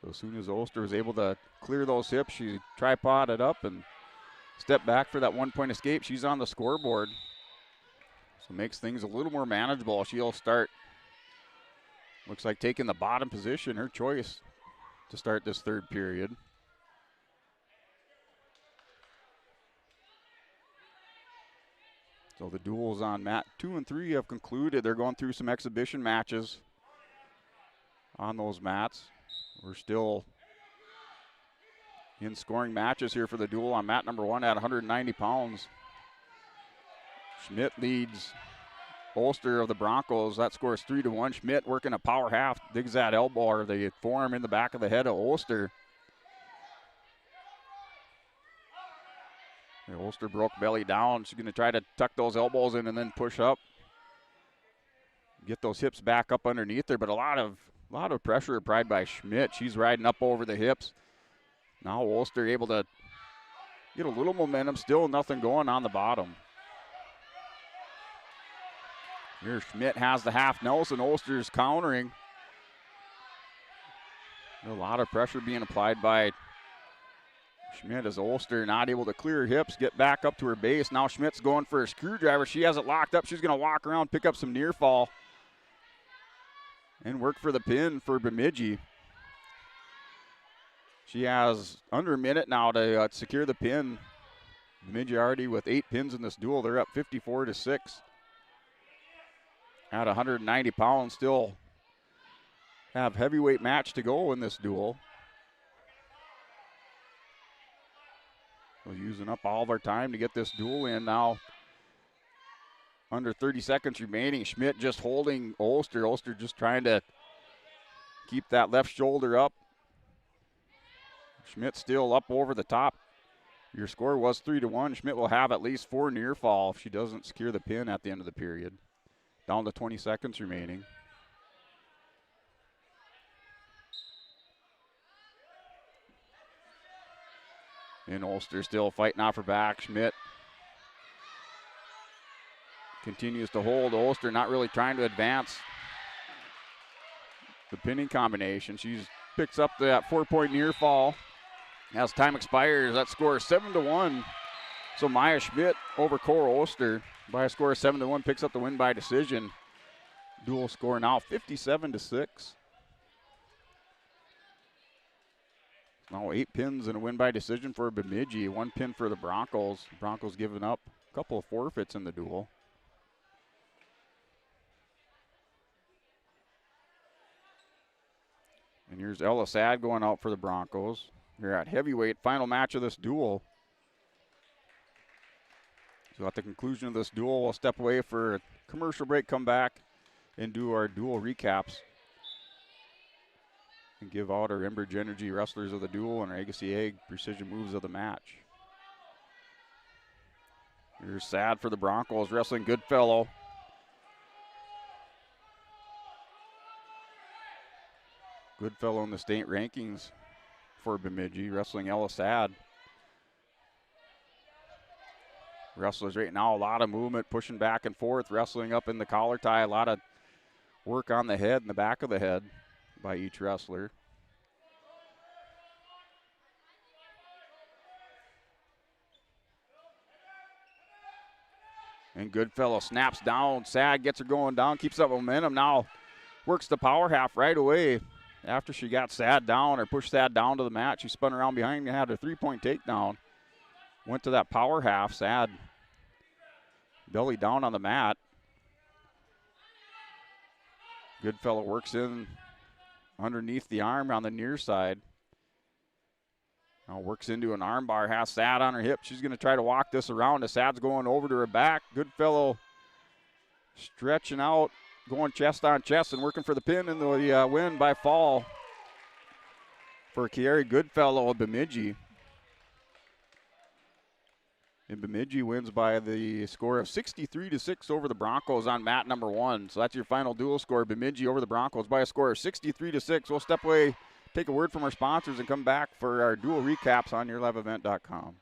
So as soon as Ulster was able to clear those hips, she tripoded up and stepped back for that 1-point escape. She's on the scoreboard. So makes things a little more manageable. She'll start, looks like taking the bottom position, her choice to start this third period. So the duels on mat 2 and 3 have concluded. They're going through some exhibition matches on those mats. We're still in scoring matches here for the duel on mat number 1 at 190 pounds. Schmidt leads Ulster of the Broncos. That score is 3-1. Schmidt working a power half, digs that elbow or the forearm in the back of the head of Ulster. And Ulster broke belly down. She's going to try to tuck those elbows in and then push up. Get those hips back up underneath her, but a lot of pressure applied by Schmidt. She's riding up over the hips. Now Ulster able to get a little momentum. Still nothing going on the bottom. Here Schmidt has the half Nelson. Ulster's countering. A lot of pressure being applied by Schmidt as Ulster not able to clear her hips, get back up to her base. Now Schmidt's going for a screwdriver. She has it locked up. She's going to walk around, pick up some near fall, and work for the pin for Bemidji. She has under a minute now to secure the pin. Bemidji already with 8 pins in this duel. They're up 54-6. At 190 pounds, still have heavyweight match to go in this duel. We're using up all of our time to get this duel in now. Under 30 seconds remaining. Schmidt just holding Ulster. Ulster just trying to keep that left shoulder up. Schmidt still up over the top. Your score was 3-1. Schmidt will have at least 4 near fall if she doesn't secure the pin at the end of the period. Down to 20 seconds remaining. And Ulster still fighting off her back. Schmidt continues to hold. Ulster not really trying to advance the pinning combination. She picks up that 4-point near fall. As time expires, that score is 7-1. So Maya Schmidt over Cora Ulster by a score of 7-1 picks up the win by decision. Dual score now 57-6. Now 8 pins and a win by decision for Bemidji. 1 pin for the Broncos. Broncos giving up a couple of forfeits in the duel. And here's Ella Sad going out for the Broncos. Here at heavyweight, final match of this duel. So at the conclusion of this duel, we'll step away for a commercial break, come back, and do our duel recaps and give out our Enbridge Energy wrestlers of the duel and our Agassi Egg precision moves of the match. Here's Sad for the Broncos, wrestling Goodfellow. Goodfellow in the state rankings for Bemidji, wrestling Ella Sad. Wrestlers right now, a lot of movement, pushing back and forth, wrestling up in the collar tie, a lot of work on the head and the back of the head by each wrestler. And Goodfellow snaps down. Sad gets her going down, keeps up momentum. Now works the power half right away. After she got Sad down or pushed Sad down to the mat, she spun around behind and had a 3-point takedown. Went to that power half. Sad belly down on the mat. Goodfellow works in underneath the arm on the near side. Now works into an armbar, has Sad on her hip. She's going to try to walk this around as Sad's going over to her back. Goodfellow stretching out, going chest on chest and working for the pin and the win by fall for Kieri Goodfellow of Bemidji. And Bemidji wins by the score of 63-6 over the Broncos on mat number 1. So that's your final dual score. Bemidji over the Broncos by a score of 63-6. We'll step away, take a word from our sponsors, and come back for our dual recaps on yourliveevent.com.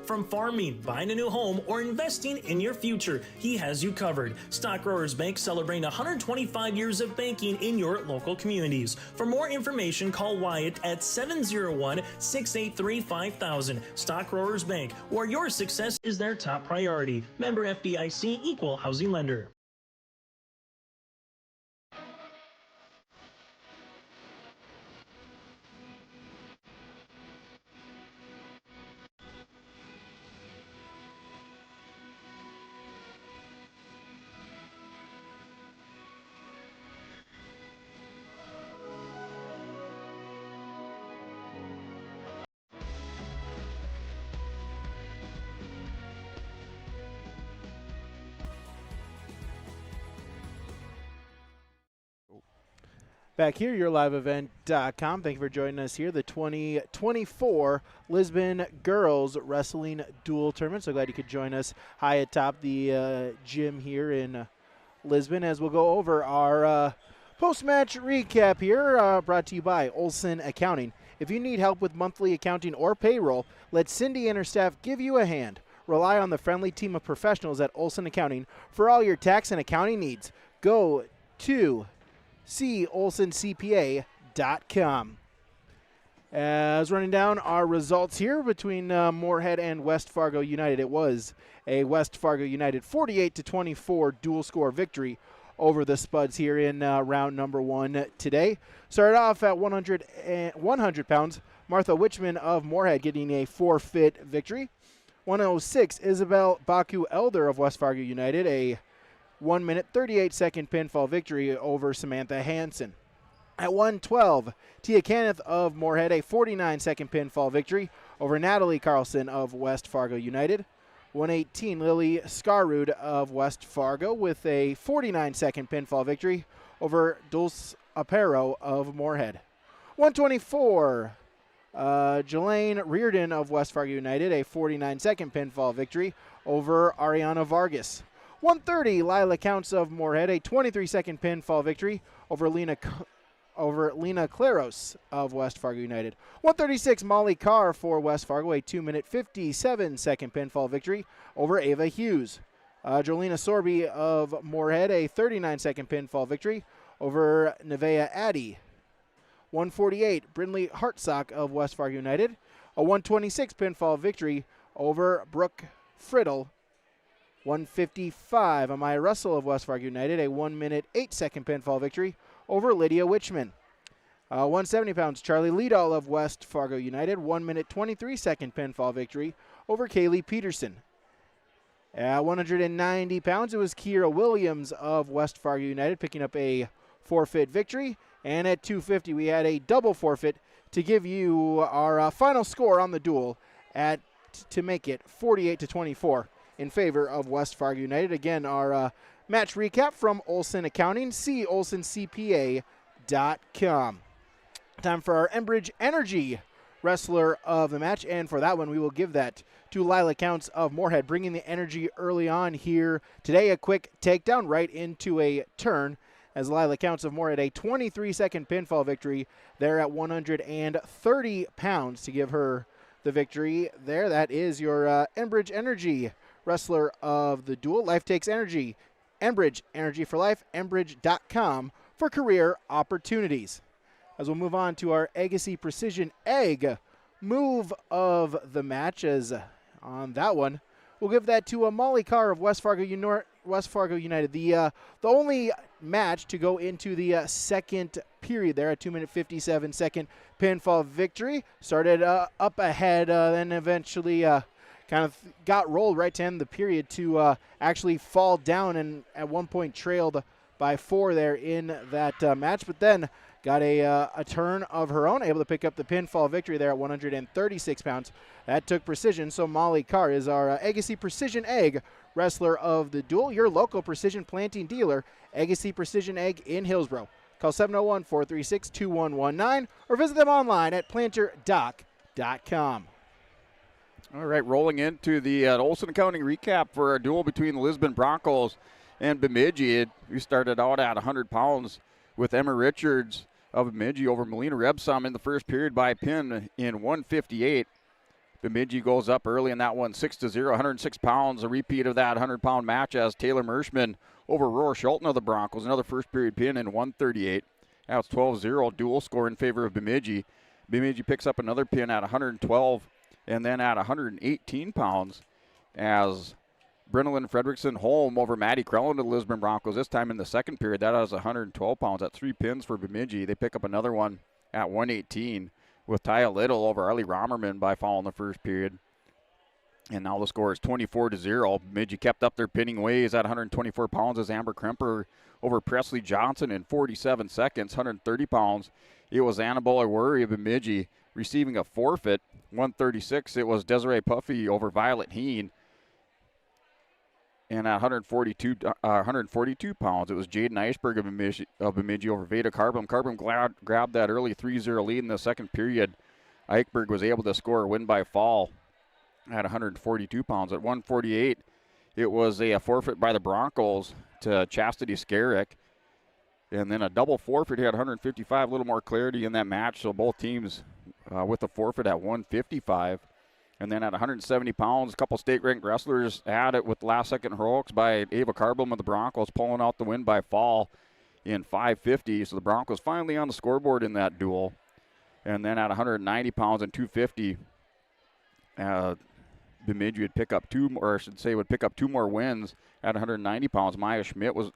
From farming, buying a new home, or investing in your future, he has you covered. Stock Growers Bank celebrating 125 years of banking in your local communities. For more information, call Wyatt at 701-683-5000. Stock Growers Bank, where your success is their top priority. Member FDIC, Equal Housing Lender. Back here, yourliveevent.com. Thank you for joining us here. The 2024 Lisbon Girls Wrestling Dual Tournament. So glad you could join us high atop the gym here in Lisbon as we'll go over our post-match recap here, brought to you by Olson Accounting. If you need help with monthly accounting or payroll, let Cindy and her staff give you a hand. Rely on the friendly team of professionals at Olson Accounting for all your tax and accounting needs. Go to olsoncpa.com. As running down our results here between Moorhead and West Fargo United, it was a West Fargo United 48-24 dual score victory over the Spuds here in round number 1 today. Started off at 100 pounds. Martha Witchman of Moorhead getting a forfeit victory. 106, Isabel Baku Elder of West Fargo United, a 1 minute, 38-second pinfall victory over Samantha Hansen. At 112, Tia Kenneth of Moorhead, a 49-second pinfall victory over Natalie Carlson of West Fargo United. 118, Lily Scarrood of West Fargo with a 49-second pinfall victory over Dulce Apero of Moorhead. 124, Jelaine Reardon of West Fargo United, a 49-second pinfall victory over Ariana Vargas. 130, Lila Counts of Moorhead, a 23-second pinfall victory over Lena Claros of West Fargo United. 136, Molly Carr for West Fargo, a 2 minute, 57-second pinfall victory over Ava Hughes. Jolena Sorby of Moorhead, a 39-second pinfall victory over Nevea Addy. 148, Brindley Hartsock of West Fargo United, a 126 pinfall victory over Brooke Friddle. 155, Amaya Russell of West Fargo United, a 1 minute, 8-second pinfall victory over Lydia Witchman. 170 pounds, Charlie Liedall of West Fargo United, 1 minute, 23-second pinfall victory over Kaylee Peterson. At 190 pounds, it was Kiera Williams of West Fargo United picking up a forfeit victory. And at 250, we had a double forfeit to give you our final score on the duel to make it 48-24 in favor of West Fargo United. Again, our match recap from Olson Accounting. See olsoncpa.com. Time for our Enbridge Energy wrestler of the match, and for that one we will give that to Lila Counts of Moorhead, bringing the energy early on here today. A quick takedown right into a turn as Lila Counts of Moorhead, a 23-second pinfall victory there at 130 pounds to give her the victory there. That is your Enbridge Energy wrestler of the duel. Life Takes Energy, Enbridge Energy for Life, Enbridge.com for career opportunities. As we'll move on to our Agassi Precision Egg move of the match, as on that one, we'll give that to Molly Carr of West Fargo United. The only match to go into the second period there, a 2-minute 57-second pinfall victory. Started up ahead, then eventually kind of got rolled right to end the period to actually fall down, and at one point trailed by 4 there in that match, but then got a turn of her own, able to pick up the pinfall victory there at 136 pounds. That took precision, so Molly Carr is our Agassi Precision Egg wrestler of the duel. Your local precision planting dealer, Agassi Precision Egg in Hillsboro. Call 701-436-2119 or visit them online at planterdoc.com. All right, rolling into the Olson Accounting recap for our duel between the Lisbon Broncos and Bemidji. We started out at 100 pounds with Emma Richards of Bemidji over Melina Rebsum in the first period by pin in 158. Bemidji goes up early in that one, 6-0, 106 pounds, a repeat of that 100-pound match as Taylor Mershman over Roar Schulten of the Broncos, another first period pin in 138. Now it's 12-0, dual score in favor of Bemidji. Bemidji picks up another pin at 112 and then at 118 pounds as Brynelyn Fredrickson home over Maddie Krellen of the Lisbon Broncos, this time in the second period. That was 112 pounds at 3 pins for Bemidji. They pick up another one at 118 with Taya Little over Arlie Romerman by fall in the first period. And now the score is 24-0. Bemidji kept up their pinning ways at 124 pounds as Amber Kremper over Presley Johnson in 47 seconds, 130 pounds. It was Annabelle Worry of Bemidji receiving a forfeit. 136, it was Desiree Puffy over Violet Heen. And at 142 pounds, it was Jaden Iceberg of Bemidji over Veda Carbon. Carbon grabbed that early 3-0 lead in the second period. Eichberg was able to score a win by fall at 142 pounds. At 148, it was a forfeit by the Broncos to Chastity Skerrick. And then a double forfeit here at 155, a little more clarity in that match. So both teams with the forfeit at 155. And then at 170 pounds, a couple state-ranked wrestlers at it with last-second heroics by Ava Carbom of the Broncos, pulling out the win by fall in 550. So the Broncos finally on the scoreboard in that duel. And then at 190 pounds and 250, Bemidji would pick up would pick up 2 more wins at 190 pounds. Maya Schmidt was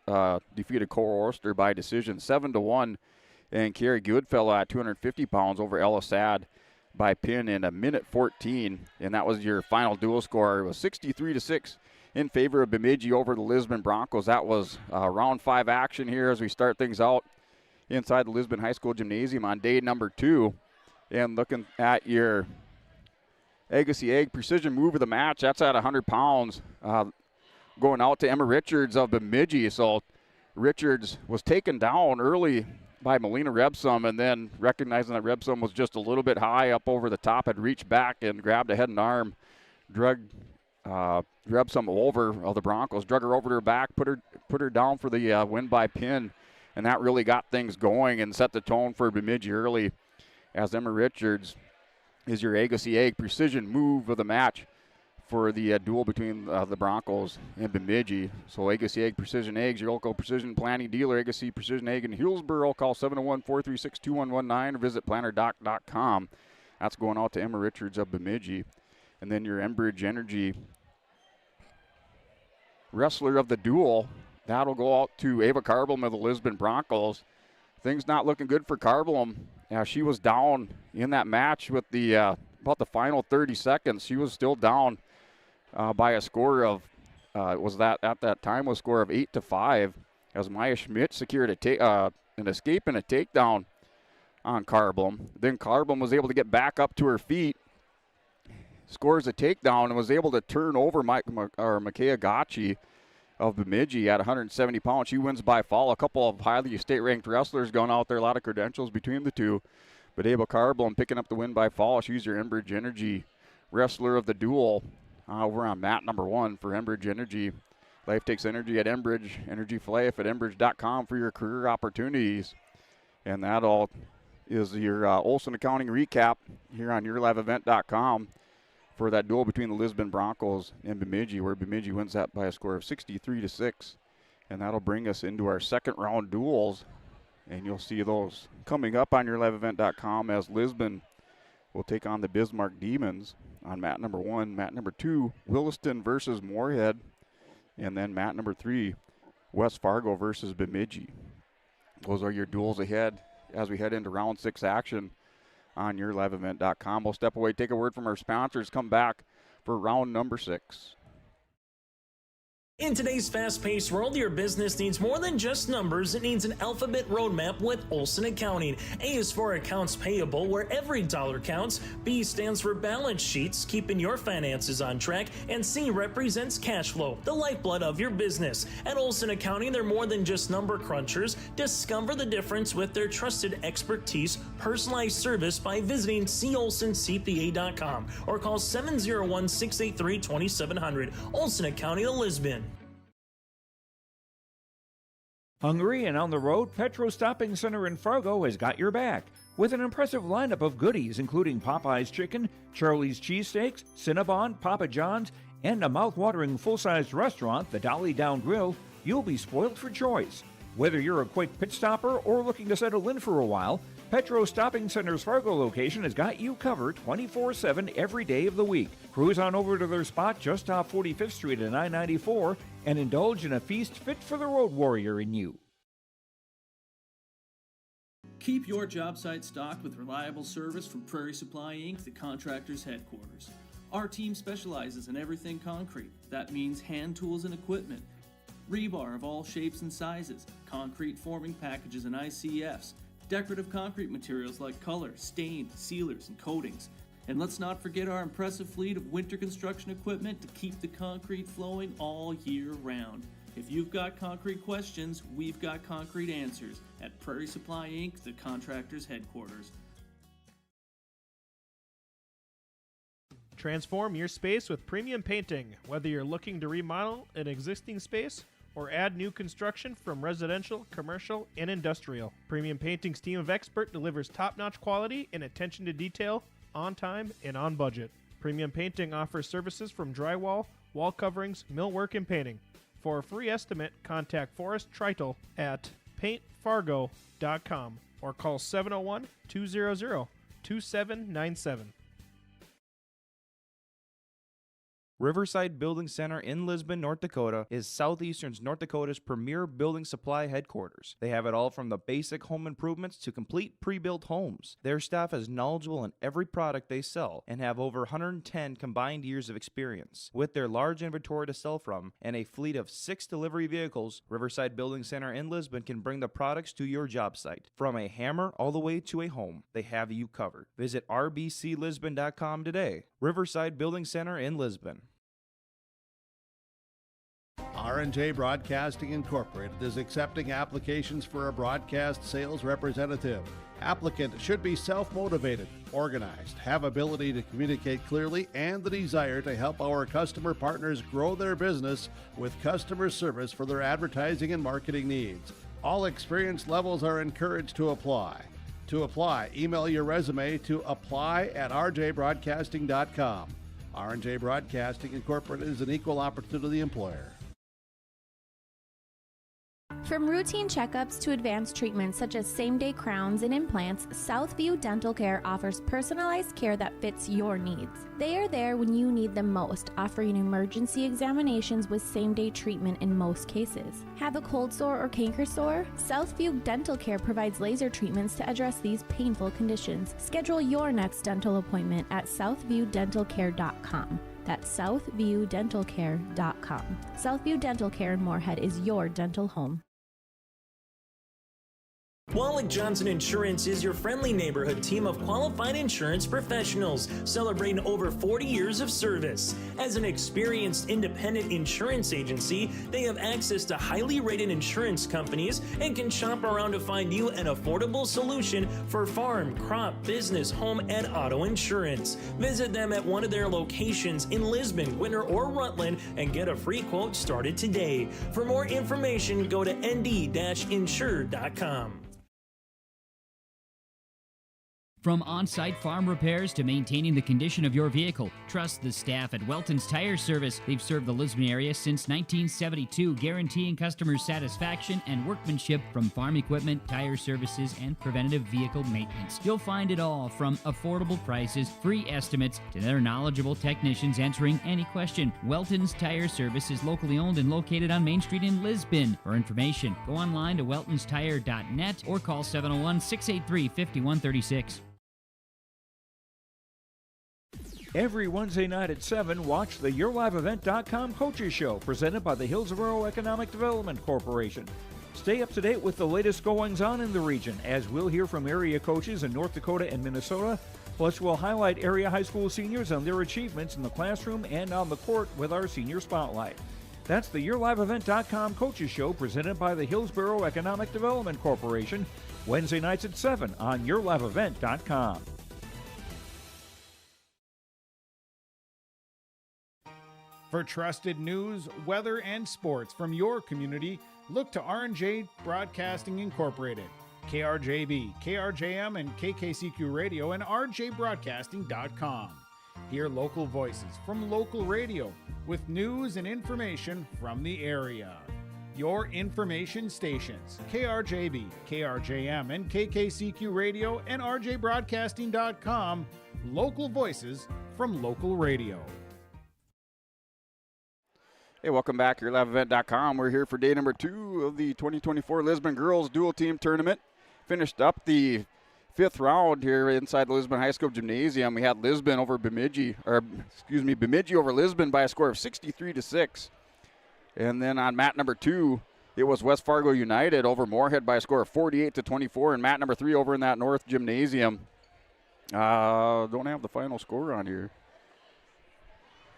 defeated Cora Orster by decision 7-1, and Carrie Goodfellow at 250 pounds over Ella Sad by pin in a minute 14, and that was your final dual score. It was 63-6 in favor of Bemidji over the Lisbon Broncos. That was round 5 action here as we start things out inside the Lisbon High School Gymnasium on day number 2. And looking at your Agassi Egg precision move of the match, that's at 100 pounds, going out to Emma Richards of Bemidji. So Richards was taken down early by Melina Rebsum, and then recognizing that Rebsum was just a little bit high up over the top, had reached back and grabbed a head and arm, drug Rebsum over of the Broncos, drug her over to her back, put her down for the win by pin, and that really got things going and set the tone for Bemidji early as Emma Richards is your Agassi Egg precision move of the match for the duel between the Broncos and Bemidji. So Agassi Egg Precision Eggs, your local precision planting dealer, Agassi Precision Egg in Hillsboro. Call 701-436-2119 or visit planterdoc.com. That's going out to Emma Richards of Bemidji. And then your Enbridge Energy wrestler of the duel, that'll go out to Ava Carbom of the Lisbon Broncos. Things not looking good for Carbom. She was down in that match with the about the final 30 seconds. She was still down by a score of was that at that time was a score of 8-5 as Maya Schmidt secured an escape and a takedown on Carbom. Then Carbom was able to get back up to her feet, scores a takedown, and was able to turn over Makaya Gacci of Bemidji at 170 pounds. She wins by fall. A couple of highly state-ranked wrestlers going out there, a lot of credentials between the two. But Ava Carblom picking up the win by fall. She's your Enbridge Energy wrestler of the duel. We're on mat number 1 for Enbridge Energy. Life takes energy at Enbridge. Energy for life at Enbridge.com for your career opportunities. And that all is your Olson Accounting recap here on YourLiveEvent.com for that duel between the Lisbon Broncos and Bemidji, where Bemidji wins that by a score of 63-6. And that'll bring us into our second round duels. And you'll see those coming up on YourLiveEvent.com as Lisbon will take on the Bismarck Demons on mat number 1. Mat number 2, Williston versus Moorhead. And then mat number 3, West Fargo versus Bemidji. Those are your duels ahead as we head into round 6 action on YourLiveEvent.com. We'll step away, take a word from our sponsors, come back for round number 6. In today's fast-paced world, your business needs more than just numbers. It needs an alphabet roadmap with Olson Accounting. A is for accounts payable, where every dollar counts. B stands for balance sheets, keeping your finances on track. And C represents cash flow, the lifeblood of your business. At Olson Accounting, they're more than just number crunchers. Discover the difference with their trusted expertise, personalized service by visiting colsoncpa.com or call 701-683-2700. Olson Accounting of Lisbon. Hungry and on the road, Petro Stopping Center in Fargo has got your back with an impressive lineup of goodies including Popeye's Chicken, Charlie's Cheesesteaks, Cinnabon, Papa John's, and a mouth-watering full-sized restaurant, the Dolly Down Grill. You'll be spoiled for choice. Whether you're a quick pit stopper or looking to settle in for a while, Petro Stopping Center's Fargo location has got you covered 24/7 every day of the week. Cruise on over to their spot just off 45th Street and I-94 and indulge in a feast fit for the road warrior in you. Keep your job site stocked with reliable service from Prairie Supply Inc., the contractor's headquarters. Our team specializes in everything concrete. That means hand tools and equipment, rebar of all shapes and sizes, concrete forming packages and ICFs, decorative concrete materials like color, stain, sealers, and coatings. And let's not forget our impressive fleet of winter construction equipment to keep the concrete flowing all year round. If you've got concrete questions, we've got concrete answers at Prairie Supply Inc., the contractor's headquarters. Transform your space with premium painting. Whether you're looking to remodel an existing space or add new construction from residential, commercial, and industrial, Premium Painting's team of experts delivers top-notch quality and attention to detail on time and on budget. Premium Painting offers services from drywall, wall coverings, millwork, and painting. For a free estimate, contact Forrest Treitel at paintfargo.com or call 701-200-2797. Riverside Building Center in Lisbon, North Dakota is Southeastern North Dakota's premier building supply headquarters. They have it all from the basic home improvements to complete pre-built homes. Their staff is knowledgeable in every product they sell and have over 110 combined years of experience. With their large inventory to sell from and a fleet of 6 delivery vehicles, Riverside Building Center in Lisbon can bring the products to your job site. From a hammer all the way to a home, they have you covered. Visit rbclisbon.com today. Riverside Building Center in Lisbon. R&J Broadcasting Incorporated is accepting applications for a broadcast sales representative. Applicant should be self-motivated, organized, have ability to communicate clearly, and the desire to help our customer partners grow their business with customer service for their advertising and marketing needs. All experience levels are encouraged to apply. To apply, email your resume to apply@rjbroadcasting.com. R&J Broadcasting Incorporated is an equal opportunity employer. From routine checkups to advanced treatments such as same-day crowns and implants, Southview Dental Care offers personalized care that fits your needs. They are there when you need them most, offering emergency examinations with same-day treatment in most cases. Have a cold sore or canker sore? Southview Dental Care provides laser treatments to address these painful conditions. Schedule your next dental appointment at southviewdentalcare.com. That's southviewdentalcare.com. Southview Dental Care in Moorhead is your dental home. Wallach Johnson Insurance is your friendly neighborhood team of qualified insurance professionals celebrating over 40 years of service. As an experienced independent insurance agency, they have access to highly rated insurance companies and can shop around to find you an affordable solution for farm, crop, business, home, and auto insurance. Visit them at one of their locations in Lisbon, Winter, or Rutland and get a free quote started today. For more information, go to nd-insure.com. From on-site farm repairs to maintaining the condition of your vehicle, trust the staff at Welton's Tire Service. They've served the Lisbon area since 1972, guaranteeing customer satisfaction and workmanship from farm equipment, tire services, and preventative vehicle maintenance. You'll find it all from affordable prices, free estimates, to their knowledgeable technicians answering any question. Welton's Tire Service is locally owned and located on Main Street in Lisbon. For information, go online to weltonstire.net or call 701-683-5136. Every Wednesday night at 7, watch the YourLiveEvent.com Coaches Show, presented by the Hillsborough Economic Development Corporation. Stay up to date with the latest goings-on in the region, as we'll hear from area coaches in North Dakota and Minnesota. Plus, we'll highlight area high school seniors and their achievements in the classroom and on the court with our Senior Spotlight. That's the YourLiveEvent.com Coaches Show, presented by the Hillsborough Economic Development Corporation, Wednesday nights at 7 on YourLiveEvent.com. For trusted news, weather, and sports from your community, look to R&J Broadcasting Incorporated, KRJB, KRJM, and KKCQ Radio, and rjbroadcasting.com. Hear local voices from local radio with news and information from the area. Your information stations, KRJB, KRJM, and KKCQ Radio, and rjbroadcasting.com. Local voices from local radio. Hey, welcome back. YourLiveEvent.com. We're here for day number 2 of the 2024 Lisbon Girls Dual Team Tournament. Finished up the 5th round here inside the Lisbon High School Gymnasium. We had Bemidji over Lisbon by a score of 63-6. And then on mat number 2, it was West Fargo United over Moorhead by a score of 48-24. And mat number 3 over in that North Gymnasium. Don't have the final score on here.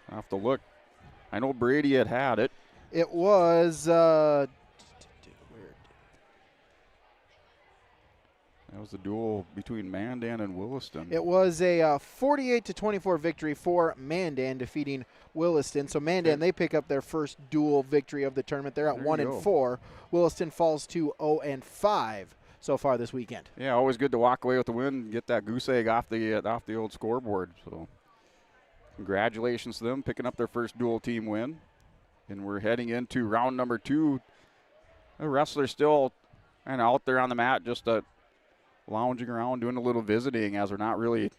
I'll have to look. I know Brady had it. It was that was the duel between Mandan and Williston. It was a 48-24 victory for Mandan, defeating Williston. So Mandan, they pick up their first dual victory of the tournament. They're at 1-4. Williston falls to 0-5 so far this weekend. Yeah, always good to walk away with the win and get that goose egg off the old scoreboard. So congratulations to them picking up their first dual team win. And we're heading into round number 2. The wrestlers still kind of out there on the mat, just lounging around, doing a little visiting, as we're not really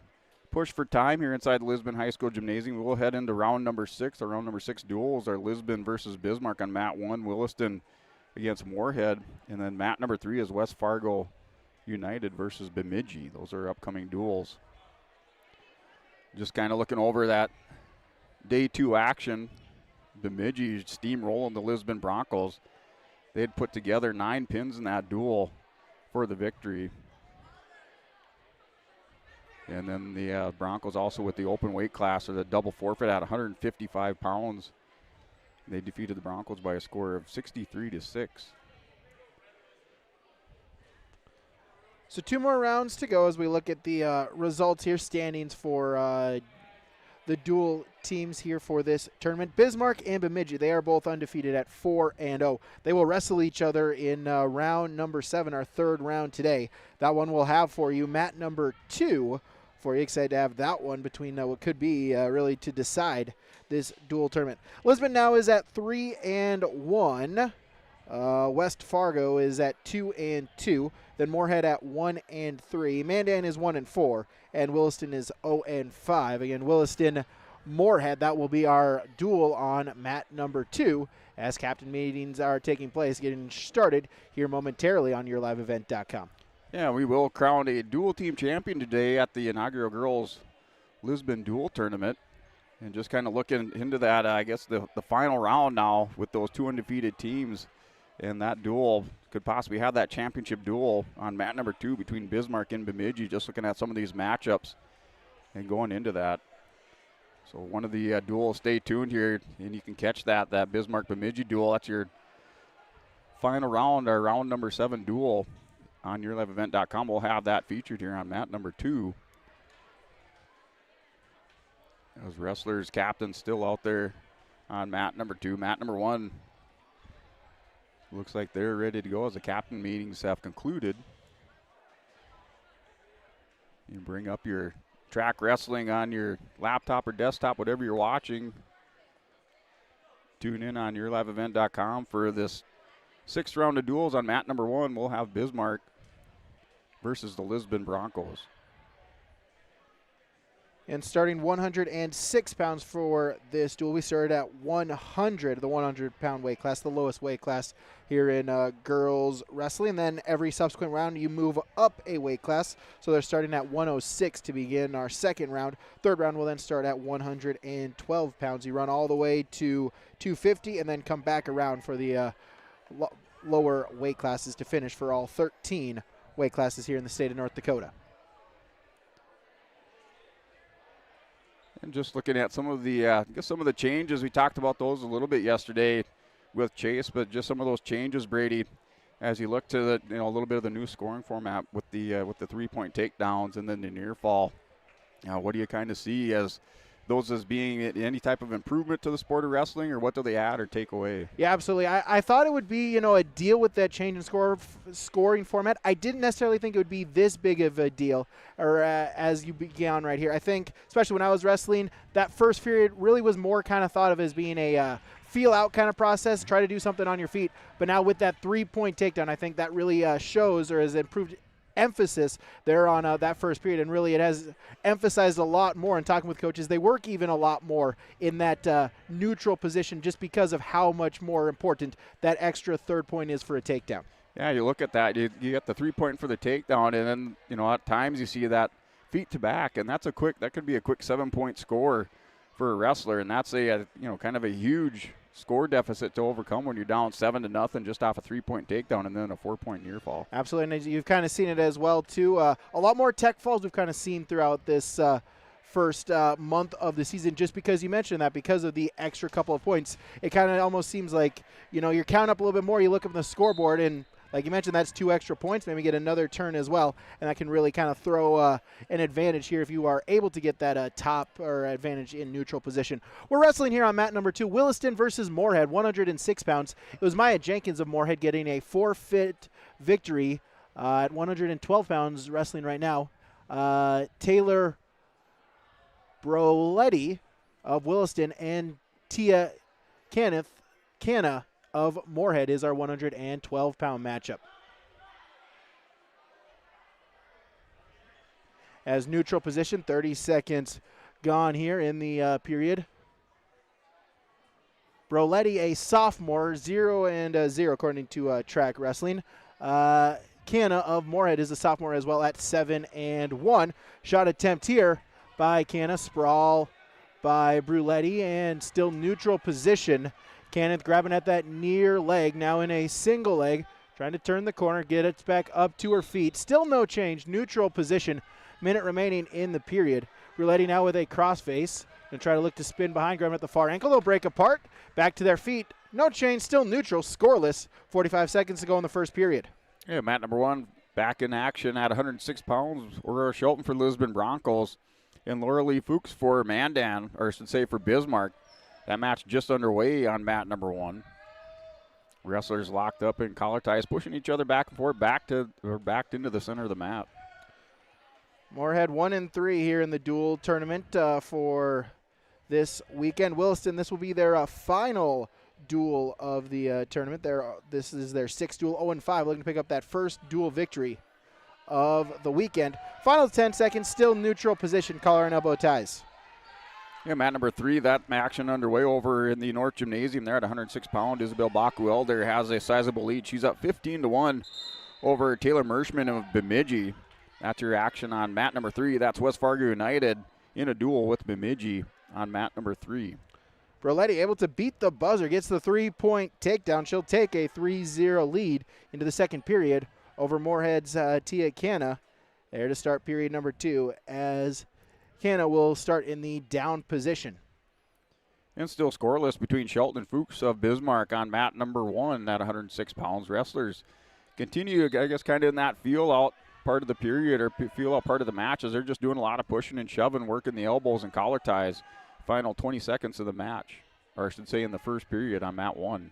pushed for time here inside the Lisbon High School Gymnasium. We'll head into round number 6. Our round number 6 duels are Lisbon versus Bismarck on mat 1, Williston against Moorhead. And then mat number 3 is West Fargo United versus Bemidji. Those are upcoming duels. Just kind of looking over that day 2 action. Bemidji steamrolling the Lisbon Broncos. They had put together 9 pins in that duel for the victory. And then the Broncos also with the open weight class, or the double forfeit at 155 pounds. They defeated the Broncos by a score of 63-6. So 2 more rounds to go as we look at the results here, standings for the dual teams here for this tournament. Bismarck and Bemidji, they are both undefeated at 4-0. They will wrestle each other in round number 7, our 3rd round today. That one we'll have for you, mat number 2. For you, excited to have that one between what could be really to decide this dual tournament. Lisbon now is at 3-1. West Fargo is at 2-2. Then Moorhead at 1-3. Mandan is 1-4, and Williston is 0-5. Again, Williston, Moorhead. That will be our duel on mat number 2 as captain meetings are taking place, getting started here momentarily on YourLiveEvent.com. Yeah, we will crown a dual team champion today at the inaugural Girls Lisbon Dual Tournament. And just kind of looking into that, I guess the final round now with those 2 undefeated teams and that duel could possibly have that championship duel on mat number 2 between Bismarck and Bemidji, just looking at some of these matchups and going into that. So one of the duels, stay tuned here, and you can catch that Bismarck-Bemidji duel. That's your final round, our round number 7 duel on YourLiveEvent.com. We'll have that featured here on mat number 2. Those wrestlers, captains still out there on mat number 2. Mat number 1 looks like they're ready to go as the captain meetings have concluded. You bring up your track wrestling on your laptop or desktop, whatever you're watching. Tune in on YourLiveEvent.com for this 6th round of duels. On mat number 1, we'll have Bismarck versus the Lisbon Broncos. And starting 106 pounds for this duel, we started at 100, the 100-pound weight class, the lowest weight class here in girls wrestling. And then every subsequent round, you move up a weight class. So they're starting at 106 to begin our 2nd round. 3rd round will then start at 112 pounds. You run all the way to 250 and then come back around for the lower weight classes to finish for all 13 weight classes here in the state of North Dakota. And just looking at some of the, some of the changes, we talked about those a little bit yesterday with Chase, but just some of those changes, Brady, as you look to the, a little bit of the new scoring format with the 3-point takedowns and then the near fall. What do you kind of see as those as being any type of improvement to the sport of wrestling, or what do they add or take away? Yeah, absolutely. I thought it would be, a deal with that change in scoring format. I didn't necessarily think it would be this big of a deal, or as you began right here. I think, especially when I was wrestling, that first period really was more kind of thought of as being a feel-out kind of process, try to do something on your feet. But now with that 3-point takedown, I think that really shows or has improved emphasis there on that first period, and really it has emphasized a lot more. In talking with coaches, they work even a lot more in that neutral position just because of how much more important that extra 3rd point is for a takedown. Yeah, you look at that, you get the 3-point for the takedown, and then at times you see that feet to back, and that could be a quick 7-point score for a wrestler, and that's a kind of a huge score deficit to overcome when you're down 7-0 just off a 3-point takedown and then a 4-point near fall. Absolutely, and you've kind of seen it as well too. A lot more tech falls we've kind of seen throughout this first month of the season, just because you mentioned that, because of the extra couple of points. It kind of almost seems like you're counting up a little bit more. You look up on the scoreboard, and like you mentioned, that's 2 extra points, maybe get another turn as well, and that can really kind of throw an advantage here if you are able to get that top or advantage in neutral position. We're wrestling here on mat number 2, Williston versus Moorhead, 106 pounds. It was Maya Jenkins of Moorhead getting a forfeit victory at 112 pounds wrestling right now. Taylor Broletti of Williston and Tia Canna of Moorhead is our 112-pound matchup. As neutral position, 30 seconds gone here in the period. Broletti, a sophomore, 0-0 according to Track Wrestling. Canna of Moorhead is a sophomore as well at 7-1. Shot attempt here by Canna, sprawl by Bruletti, and still neutral position. Kenneth grabbing at that near leg, now in a single leg, trying to turn the corner, get it back up to her feet. Still no change, neutral position. Minute remaining in the period. Bruletti now with a crossface. Gonna try to look to spin behind, grabbing at the far ankle. They'll break apart, back to their feet. No change, still neutral, scoreless. 45 seconds to go in the first period. Yeah, mat number 1 back in action at 106 pounds. Aurora Shelton for Lisbon Broncos and Laura Lee Fuchs for Mandan, or I should say for Bismarck. That match just underway on mat number 1. Wrestlers locked up in collar ties, pushing each other back and forth, backed into the center of the mat. Moorhead 1-3 here in the dual tournament for this weekend. Williston, this will be their final duel of the tournament. This is their 6th duel, 0-5, looking to pick up that first dual victory of the weekend. Final 10 seconds, still neutral position, collar and elbow ties. Yeah, mat number 3, that action underway over in the North Gymnasium there at 106 pound. Isabel Baku-Elder has a sizable lead. She's up 15-1 over Taylor Mershman of Bemidji. That's your action on mat number 3. That's West Fargo United in a duel with Bemidji on mat number 3. Broletti able to beat the buzzer, gets the 3-point takedown. She'll take a 3-0 lead into the second period over Moorhead's Tia Canna. There to start period number 2, as Canna will start in the down position. And still scoreless between Shelton and Fuchs of Bismarck on mat number 1 at 106 pounds. Wrestlers continue, I guess, kind of in that feel-out part of the period or feel-out part of the match as they're just doing a lot of pushing and shoving, working the elbows and collar ties. Final 20 seconds of the match, or I should say in the first period on mat 1.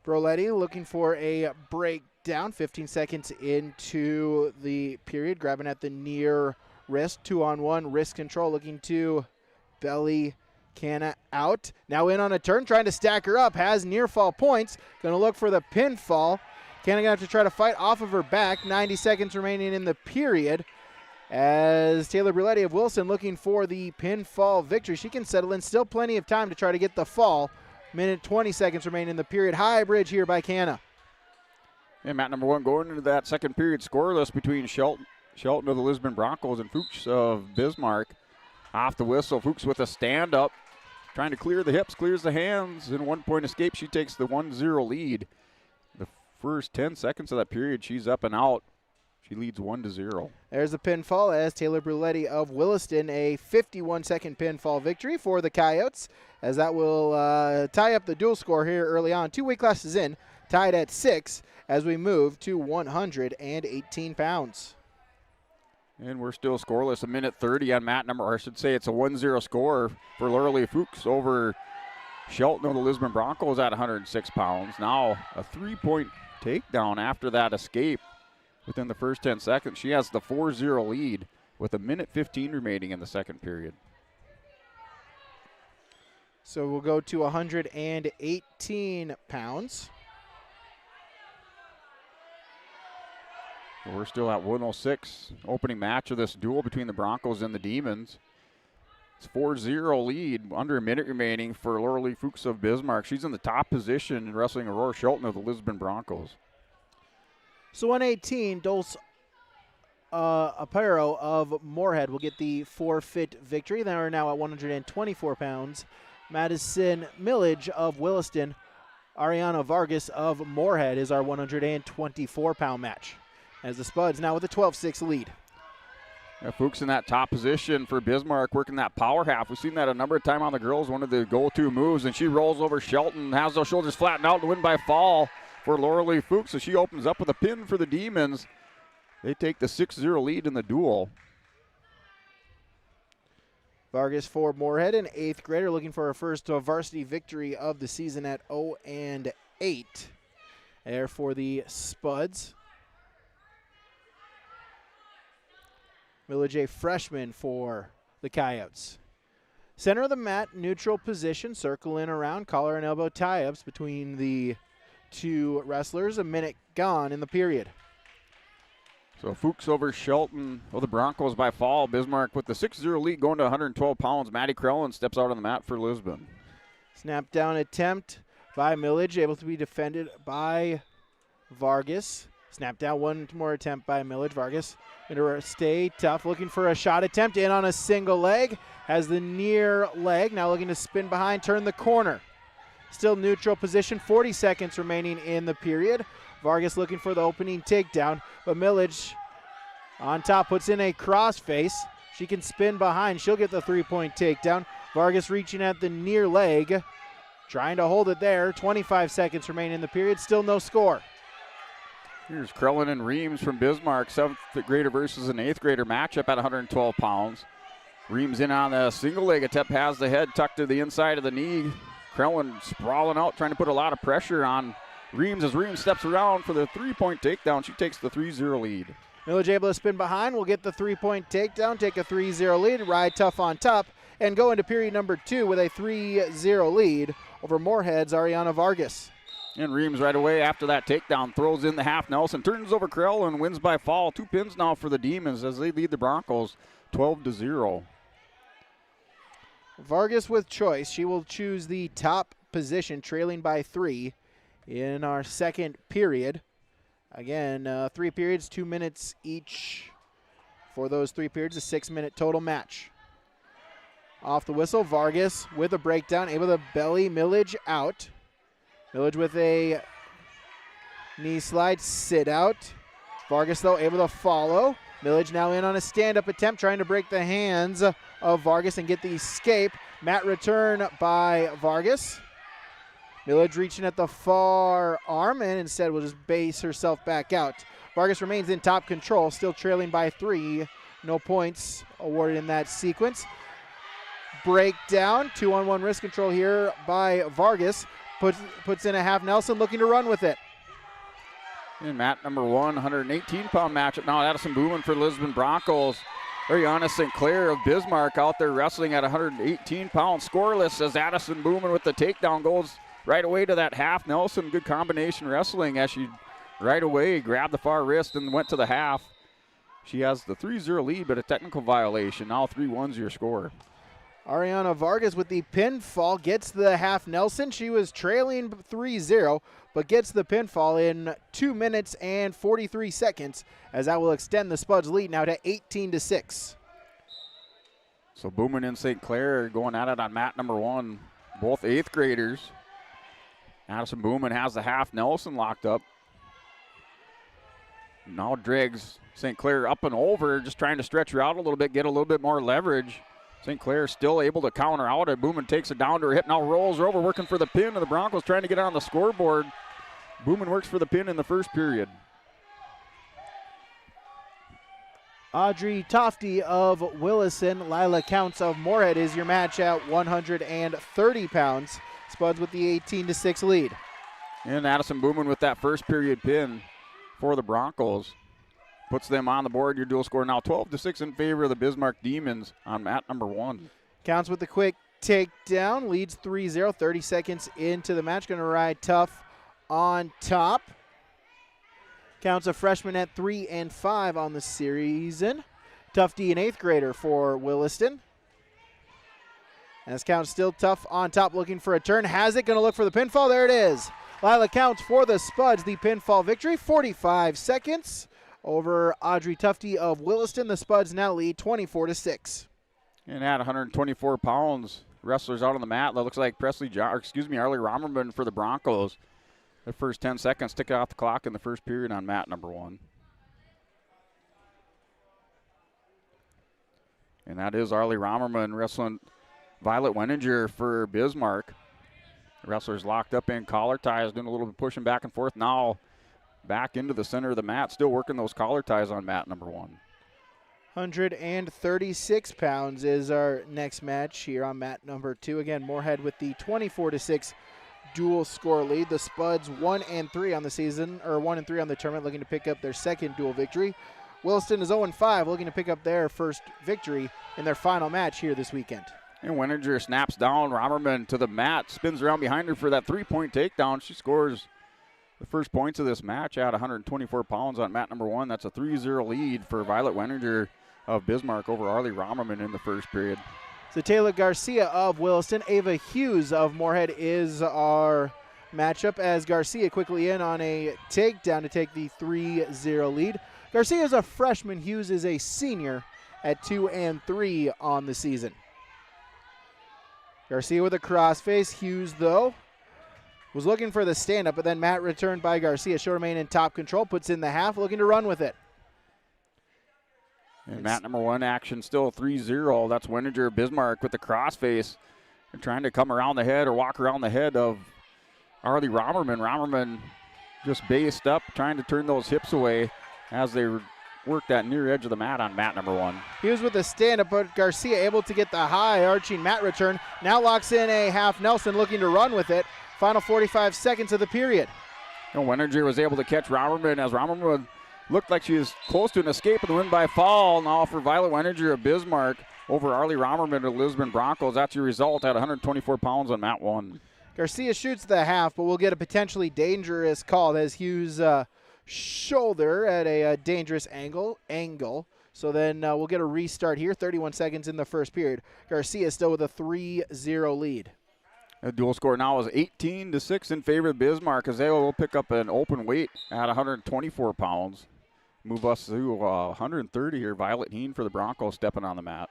Broletti looking for a breakdown, 15 seconds into the period, grabbing at the near wrist, 2-on-1, wrist control, looking to belly Canna out. Now in on a turn, trying to stack her up, has near fall points, going to look for the pinfall. Canna going to have to try to fight off of her back, 90 seconds remaining in the period. As Taylor Bruletti of Wilson looking for the pinfall victory. She can settle in, still plenty of time to try to get the fall. Minute 20 seconds remaining in the period. High bridge here by Canna. And mat number 1 going into that second period scoreless between Shelton of the Lisbon Broncos and Fuchs of Bismarck. Off the whistle, Fuchs with a stand-up, trying to clear the hips, clears the hands, and 1-point escape. She takes the 1-0 lead. The first 10 seconds of that period, she's up and out. She leads 1-0. There's the pinfall as Taylor Bruletti of Williston, a 51-second pinfall victory for the Coyotes, as that will tie up the dual score here early on. 2 weight classes in, tied at 6 as we move to 118 pounds. And we're still scoreless. A minute 30 on mat number, or I should say it's a 1-0 score for Lauralee Fuchs over Shelton of the Lisbon Broncos at 106 pounds. Now a 3-point takedown after that escape. Within the first 10 seconds, she has the 4-0 lead with a minute 15 remaining in the second period. So we'll go to 118 pounds. We're still at 106, opening match of this duel between the Broncos and the Demons. It's 4-0 lead, under a minute remaining for Lauralee Fuchs of Bismarck. She's in the top position in wrestling Aurora Shelton of the Lisbon Broncos. So 118, Dulce Aparo of Moorhead will get the forfeit victory. They are now at 124 pounds. Madison Millage of Williston, Ariana Vargas of Moorhead is our 124-pound match. As the Spuds now with a 12-6 lead. Yeah, Fuchs in that top position for Bismarck, working that power half. We've seen that a number of times on the girls, one of the go-to moves, and she rolls over Shelton, has those shoulders flattened out to win by fall for Lauralee Fuchs. So she opens up with a pin for the Demons. They take the 6-0 lead in the duel. Vargas for Moorhead, an 8th grader, looking for her first varsity victory of the season at 0-8. There for the Spuds. Millage, a freshman for the Coyotes. Center of the mat, neutral position, circle in around, collar and elbow tie-ups between the two wrestlers. A minute gone in the period. So Fuchs over Shelton of the Broncos by fall. Bismarck with the 6-0 lead going to 112 pounds. Maddie Krellin steps out on the mat for Lisbon. Snap down attempt by Millage, able to be defended by Vargas. Snap down, one more attempt by Millage. Vargas going to stay tough, looking for a shot attempt, in on a single leg. Has the near leg, now looking to spin behind, turn the corner. Still neutral position, 40 seconds remaining in the period. Vargas looking for the opening takedown, but Millage on top puts in a crossface. She can spin behind. She'll get the 3-point takedown. Vargas reaching at the near leg, trying to hold it there. 25 seconds remain in the period. Still no score. Here's Krellin and Reams from Bismarck. 7th grader versus an 8th grader matchup at 112 pounds. Reams in on the single leg attempt, has the head tucked to the inside of the knee. Krellin sprawling out, trying to put a lot of pressure on Reams as Reams steps around for the 3-point takedown. She takes the 3-0 lead. Millage able to spin behind, will get the 3-point takedown, take a 3-0 lead, ride tough on top, and go into period number 2 with a 3-0 lead over Moorhead's Ariana Vargas. And Reams right away after that takedown throws in the half Nelson, turns over Krell and wins by fall. 2 pins now for the Demons as they lead the Broncos 12-0. Vargas with choice. She will choose the top position, trailing by 3 in our second period. Again, 3 periods, 2 minutes each for those 3 periods, a 6-minute total match. Off the whistle, Vargas with a breakdown, able to belly Millage out. Millage with a knee slide, sit out. Vargas, though, able to follow. Millage now in on a stand-up attempt, trying to break the hands of Vargas and get the escape. Mat return by Vargas. Millage reaching at the far arm and instead will just base herself back out. Vargas remains in top control, still trailing by 3. No points awarded in that sequence. Breakdown, 2-on-1 wrist control here by Vargas. Puts in a half Nelson, looking to run with it. In mat number 1, 118-pound matchup now. Addison Booman for Lisbon Broncos. Ariana St. Clair of Bismarck out there wrestling at 118 pounds. Scoreless as Addison Booman with the takedown goes right away to that half Nelson. Good combination wrestling as she right away grabbed the far wrist and went to the half. She has the 3-0 lead, but a technical violation. Now 3-1's your score. Ariana Vargas with the pinfall gets the half Nelson. She was trailing 3-0, but gets the pinfall in 2 minutes and 43 seconds, as that will extend the Spuds lead now to 18-6. So Booman and St. Clair going at it on mat number 1, both 8th graders. Addison Booman has the half Nelson locked up. Now drags St. Clair up and over, just trying to stretch her out a little bit, get a little bit more leverage. St. Clair still able to counter out it. Booman takes it down to her hip, now rolls her over, working for the pin, and the Broncos trying to get on the scoreboard. Booman works for the pin in the first period. Audrey Tofty of Willison, Lila Counts of Moorhead is your match at 130 pounds. Spuds with the 18-6 lead. And Addison Booman with that first period pin for the Broncos. Puts them on the board. Your dual score now 12-6 in favor of the Bismarck Demons on mat number 1. Counts with the quick takedown, leads 3-0, 30 seconds into the match. Going to ride Tough on top. Counts a freshman at 3-5 on the season. Tough D, an 8th grader for Williston. As Counts still Tough on top, looking for a turn. Has it, going to look for the pinfall. There it is. Lila Counts for the Spuds, the pinfall victory. 45 seconds over Audrey Tufty of Williston. The Spuds now lead 24-6. And at 124 pounds, wrestlers out on the mat. That looks like Arlie Romerman for the Broncos. The first 10 seconds tick off the clock in the first period on mat number 1. And that is Arlie Romerman wrestling Violet Wenninger for Bismarck. The wrestlers locked up in collar ties, doing a little bit pushing back and forth. Now back into the center of the mat, still working those collar ties on mat number 1. 136 pounds is our next match here on mat number 2. Again, Moorhead with the 24-6 dual score lead. The Spuds 1-3 on the season, or 1-3 on the tournament, looking to pick up their second dual victory. Williston is 0-5, looking to pick up their first victory in their final match here this weekend. And Wenninger snaps down. Romerman to the mat, spins around behind her for that 3-point takedown. She scores the first points of this match at 124 pounds on mat number 1. That's a 3-0 lead for Violet Wenninger of Bismarck over Arlie Romerman in the first period. So Taylor Garcia of Williston, Ava Hughes of Moorhead is our matchup, as Garcia quickly in on a takedown to take the 3-0 lead. Garcia is a freshman. Hughes is a senior at 2-3 on the season. Garcia with a crossface. Hughes, though, was looking for the stand-up, but then mat returned by Garcia. She'll remain in top control, puts in the half, looking to run with it. And mat number 1 action still 3-0. That's Wenninger Bismarck with the crossface. They're trying to come around the head or walk around the head of Arlie Romerman. Romerman just based up, trying to turn those hips away as they work that near edge of the mat on mat number 1. Hughes with the stand-up, but Garcia able to get the high arching mat return. Now locks in a half Nelson, looking to run with it. Final 45 seconds of the period. And Wenninger was able to catch Romerman as Romerman looked like she was close to an escape of the win by fall. Now for Violet Wenninger of Bismarck over Arlie Romerman of Lisbon Broncos. That's your result at 124 pounds on mat 1. Garcia shoots the half, but we'll get a potentially dangerous call as Hughes' shoulder at a dangerous angle. So then we'll get a restart here. 31 seconds in the first period. Garcia still with a 3-0 lead. The dual score now is 18-6 in favor of Bismarck, as they will pick up an open weight at 124 pounds. Move us to 130 here. Violet Heen for the Broncos stepping on the mat.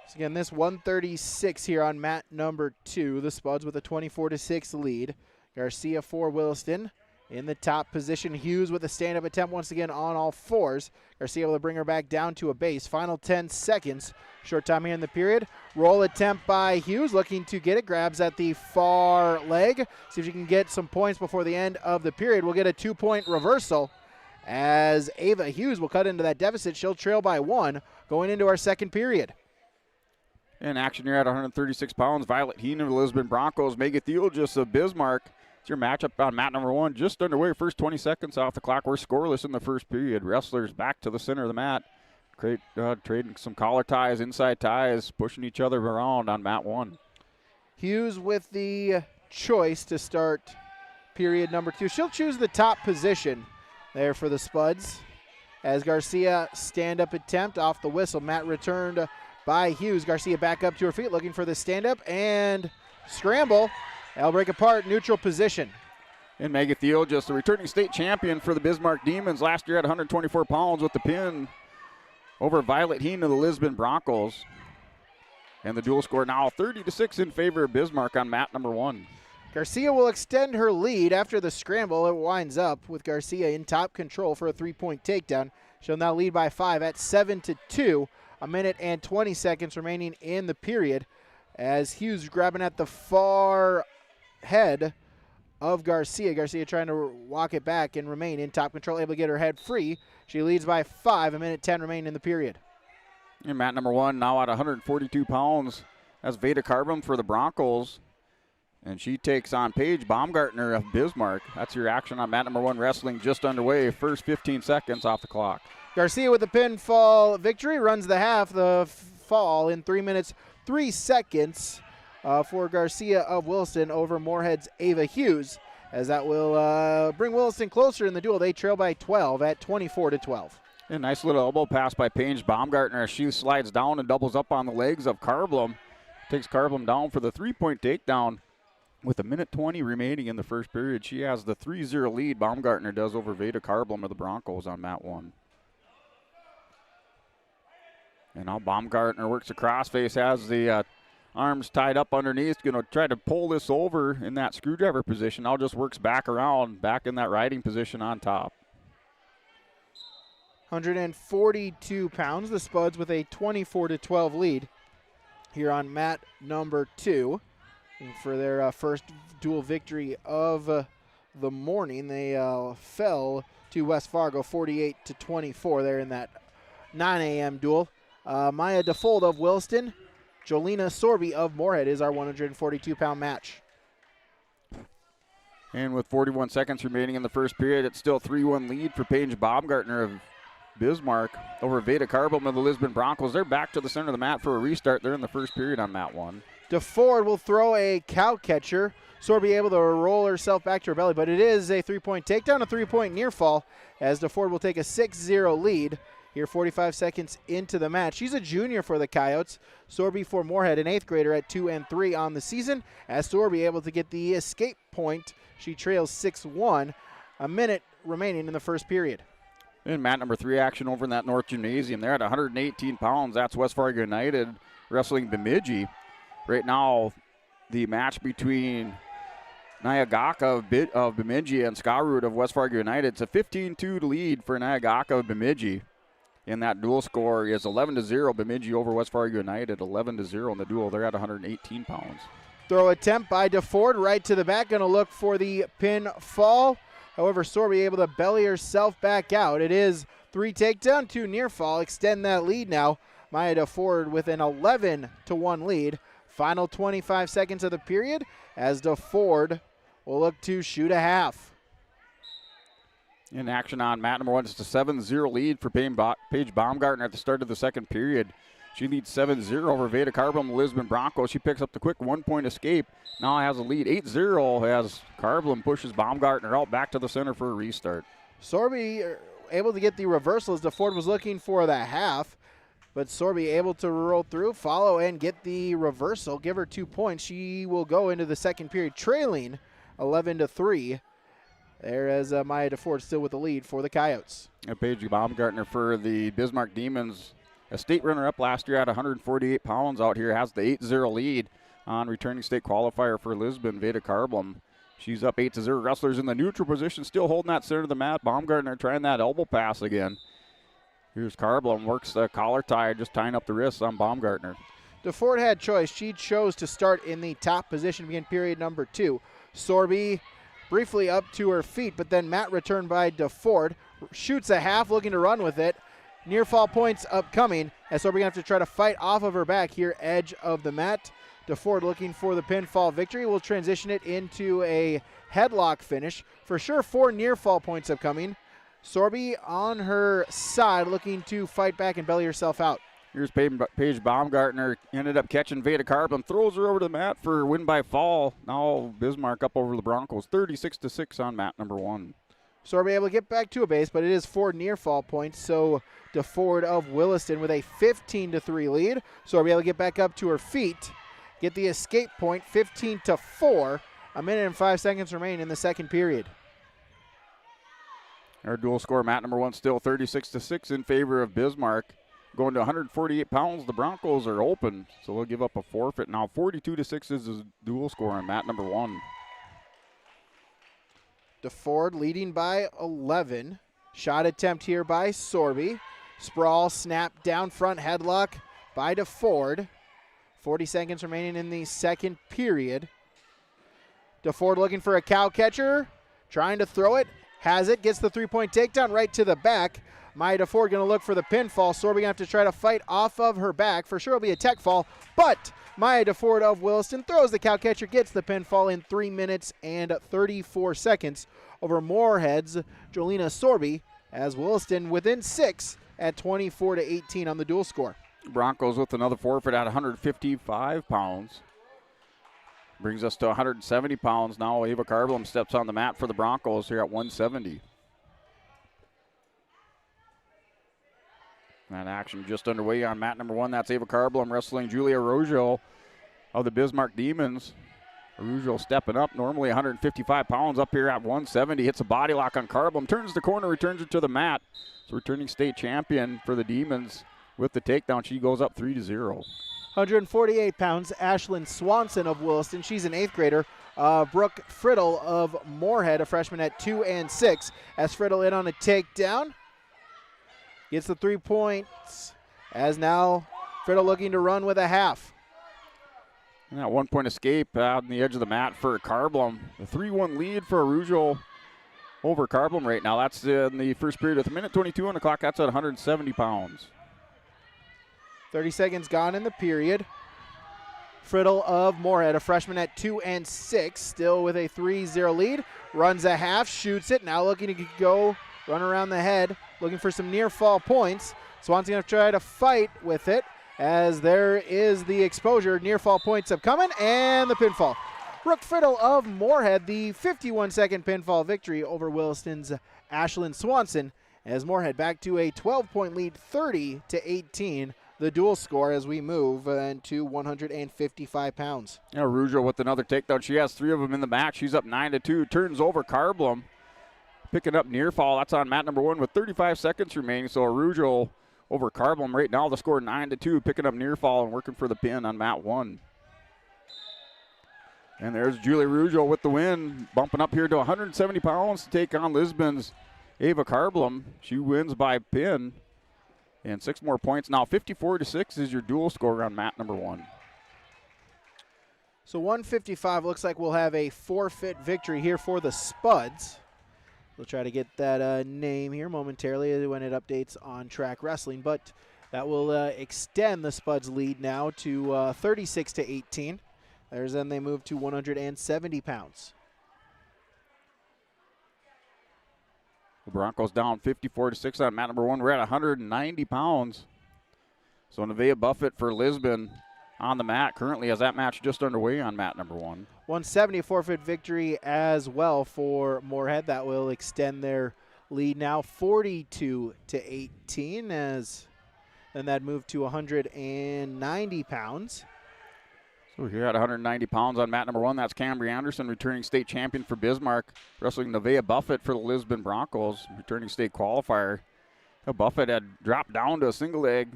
So again, this 136 here on mat number 2. The Spuds with a 24-6 lead. Garcia for Williston in the top position. Hughes with a stand-up attempt once again on all fours. Garcia able to bring her back down to a base. Final 10 seconds. Short time here in the period. Roll attempt by Hughes, looking to get it. Grabs at the far leg. See if she can get some points before the end of the period. We'll get a 2-point reversal as Ava Hughes will cut into that deficit. She'll trail by 1 going into our second period. In action here at 136 pounds, Violet Heenan of the Lisbon Broncos, Megan Theologist of Bismarck. It's your matchup on mat number 1. Just underway, first 20 seconds off the clock. We're scoreless in the first period. Wrestlers back to the center of the mat. Trading some collar ties, inside ties, pushing each other around on mat 1. Hughes with the choice to start period number 2. She'll choose the top position there for the Spuds. As Garcia stand-up attempt off the whistle. Mat returned by Hughes. Garcia back up to her feet looking for the stand-up and scramble. That'll break apart, neutral position. And Megan Theologist, the returning state champion for the Bismarck Demons last year at 124 pounds with the pin over Violet Heenan of the Lisbon Broncos. And the dual score now 30-6 in favor of Bismarck on mat number 1. Garcia will extend her lead after the scramble. It winds up with Garcia in top control for a 3-point takedown. She'll now lead by 5 at 7-2. A minute and 20 seconds remaining in the period as Hughes grabbing at the far head of Garcia. Garcia trying to walk it back and remain in top control, able to get her head free. She leads by 5, a minute 10 remaining in the period. And mat number 1 now at 142 pounds. That's Veda Carbon for the Broncos. And she takes on Paige Baumgartner of Bismarck. That's your action on mat number 1 wrestling just underway. First 15 seconds off the clock. Garcia with the pinfall victory, runs the half. The fall in 3 minutes, 3 seconds for Garcia of Williston over Moorhead's Ava Hughes, as that will bring Williston closer in the duel. They trail by 12 at 24-12. A nice little elbow pass by Paige Baumgartner as she slides down and doubles up on the legs of Carblum. Takes Carblum down for the 3-point takedown with a minute 20 remaining in the first period. She has the 3-0 lead, Baumgartner does, over Veda Carblum of the Broncos on mat 1. And now Baumgartner works a crossface, has the arms tied up underneath, going to try to pull this over in that screwdriver position. Now just works back around, back in that riding position on top. 142 pounds, the Spuds with a 24-12 lead here on mat number 2. And for their first dual victory of the morning, they fell to West Fargo 48-24 there in that 9 a.m. duel. Maya DeFold of Williston, Jolena Sorby of Moorhead is our 142-pound match. And with 41 seconds remaining in the first period, it's still 3-1 lead for Paige Baumgartner of Bismarck over Veda Carbom of the Lisbon Broncos. They're back to the center of the mat for a restart. They're in the first period on mat 1. DeFord will throw a cow catcher. Sorby able to roll herself back to her belly, but it is a 3-point takedown, a 3-point near fall, as DeFord will take a 6-0 lead. Here 45 seconds into the match. She's a junior for the Coyotes. Sorby for Moorhead, an 8th grader at 2-3 on the season. As Sorby able to get the escape point, she trails 6-1. A minute remaining in the first period. And mat number 3 action over in that North Gymnasium. They're at 118 pounds. That's West Fargo United wrestling Bemidji. Right now, the match between Nyagaka of Bemidji and Skarud of West Fargo United. It's a 15-2 lead for Nyagaka of Bemidji. And that dual score is 11-0 Bemidji over West Fargo United, 11-0 in the duel. They're at 118 pounds. Throw attempt by DeFord right to the back. Going to look for the pin fall. However, Sorby able to belly herself back out. It is 3 takedown, 2 near fall. Extend that lead now. Maya DeFord with an 11-1 lead. Final 25 seconds of the period as DeFord will look to shoot a half. In action on mat number 1, it's a 7-0 lead for Paige Baumgartner at the start of the second period. She leads 7-0 over Veda Carbom, the Lisbon Broncos. She picks up the quick 1-point escape. Now has a lead 8-0 as Carbom pushes Baumgartner out back to the center for a restart. Sorby able to get the reversal as DeFord was looking for the half. But Sorby able to roll through, follow, and get the reversal. Give her 2 points. She will go into the second period trailing 11-3. There as Maya DeFord still with the lead for the Coyotes. And Paige Baumgartner for the Bismarck Demons a state runner-up last year at 148 pounds out here, has the 8-0 lead on returning state qualifier for Lisbon, Veda Carblum. She's up 8-0. Wrestlers in the neutral position, still holding that center of the mat. Baumgartner trying that elbow pass again. Here's Carblum, works the collar tie, just tying up the wrists on Baumgartner. DeFord had choice. She chose to start in the top position, begin period number 2. Sorby briefly up to her feet, but then mat return by DeFord. Shoots a half, looking to run with it. Near fall points upcoming, as Sorby gonna have to try to fight off of her back here, edge of the mat. DeFord looking for the pinfall victory. Will transition it into a headlock finish. For sure, 4 near fall points upcoming. Sorby on her side, looking to fight back and belly herself out. Here's Paige Baumgartner, ended up catching Veda Carblum, throws her over to the mat for win by fall. Now Bismarck up over the Broncos, 36-6 on mat number 1. Sorby able to get back to a base, but it is 4 near fall points, so DeFord of Williston with a 15-3 lead. Sorby able to get back up to her feet, get the escape point, 15-4. A minute and 5 seconds remain in the second period. Our dual score, mat number 1, still 36-6 in favor of Bismarck. Going to 148 pounds, the Broncos are open, so they'll give up a forfeit. Now 42-6 is the dual score on mat number 1. DeFord leading by 11. Shot attempt here by Sorby. Sprawl, snap, down front headlock by DeFord. 40 seconds remaining in the second period. DeFord looking for a cow catcher, trying to throw it, has it, gets the 3-point takedown right to the back. Maya DeFord going to look for the pinfall. Sorby going to have to try to fight off of her back. For sure it'll be a tech fall, but Maya DeFord of Williston throws the cow catcher, gets the pinfall in 3 minutes and 34 seconds over Moorhead's Jolena Sorby, as Williston within 6 at 24-18 on the dual score. Broncos with another forfeit at 155 pounds. Brings us to 170 pounds now. Ava Carblum steps on the mat for the Broncos here at 170. That action just underway on mat number 1. That's Ava Carblum wrestling Julia Araujo of the Bismarck Demons. Araujo stepping up, normally 155 pounds, up here at 170. Hits a body lock on Carblum, turns the corner, returns it to the mat. So returning state champion for the Demons with the takedown. She goes up 3-0. 148 pounds, Ashlyn Swanson of Williston. She's an 8th grader. Brooke Friddle of Moorhead, a freshman at 2 and 6. As Friddle in on a takedown. Gets the 3 points, as now Friddle looking to run with a half. And that 1-point escape out on the edge of the mat for Carblum. The 3-1 lead for Araujo over Carblum right now. That's in the first period with a minute 22 on the clock. That's at 170 pounds. 30 seconds gone in the period. Friddle of Moorhead, a freshman at 2 and 6, still with a 3-0 lead. Runs a half, shoots it, now looking to go run around the head, looking for some near fall points. Swanson's going to try to fight with it, as there is the exposure. Near fall points upcoming, and the pinfall. Brooke Friddle of Moorhead, the 51-second pinfall victory over Williston's Ashlyn Swanson, as Moorhead back to a 12-point lead, 30-18. The dual score as we move into 155 pounds. Araujo with another takedown. She has 3 of them in the match. She's up 9-2. Turns over Carblum. Picking up near fall. That's on mat number 1 with 35 seconds remaining. So Araujo over Carblum right now. The score 9-2. Picking up near fall and working for the pin on mat 1. And there's Julie Araujo with the win. Bumping up here to 170 pounds to take on Lisbon's Ava Carblum. She wins by pin. And 6 more points. Now 54-6 is your dual score on mat number 1. So 155 looks like we'll have a forfeit victory here for the Spuds. We'll try to get that name here momentarily when it updates on Track Wrestling, but that will extend the Spuds' lead now to 36-18. Then they move to 170 pounds. The Broncos down 54-6 on mat number 1. We're at 190 pounds. So Nevaeh Buffett for Lisbon on the mat currently as that match just underway on mat number 1. 170 forfeit victory as well for Moorhead. That will extend their lead now 42-18, as then that moved to 190 pounds. So here at 190 pounds on mat number 1, that's Cambry Anderson, returning state champion for Bismarck, wrestling Nevaeh Buffett for the Lisbon Broncos, returning state qualifier. Buffett had dropped down to a single leg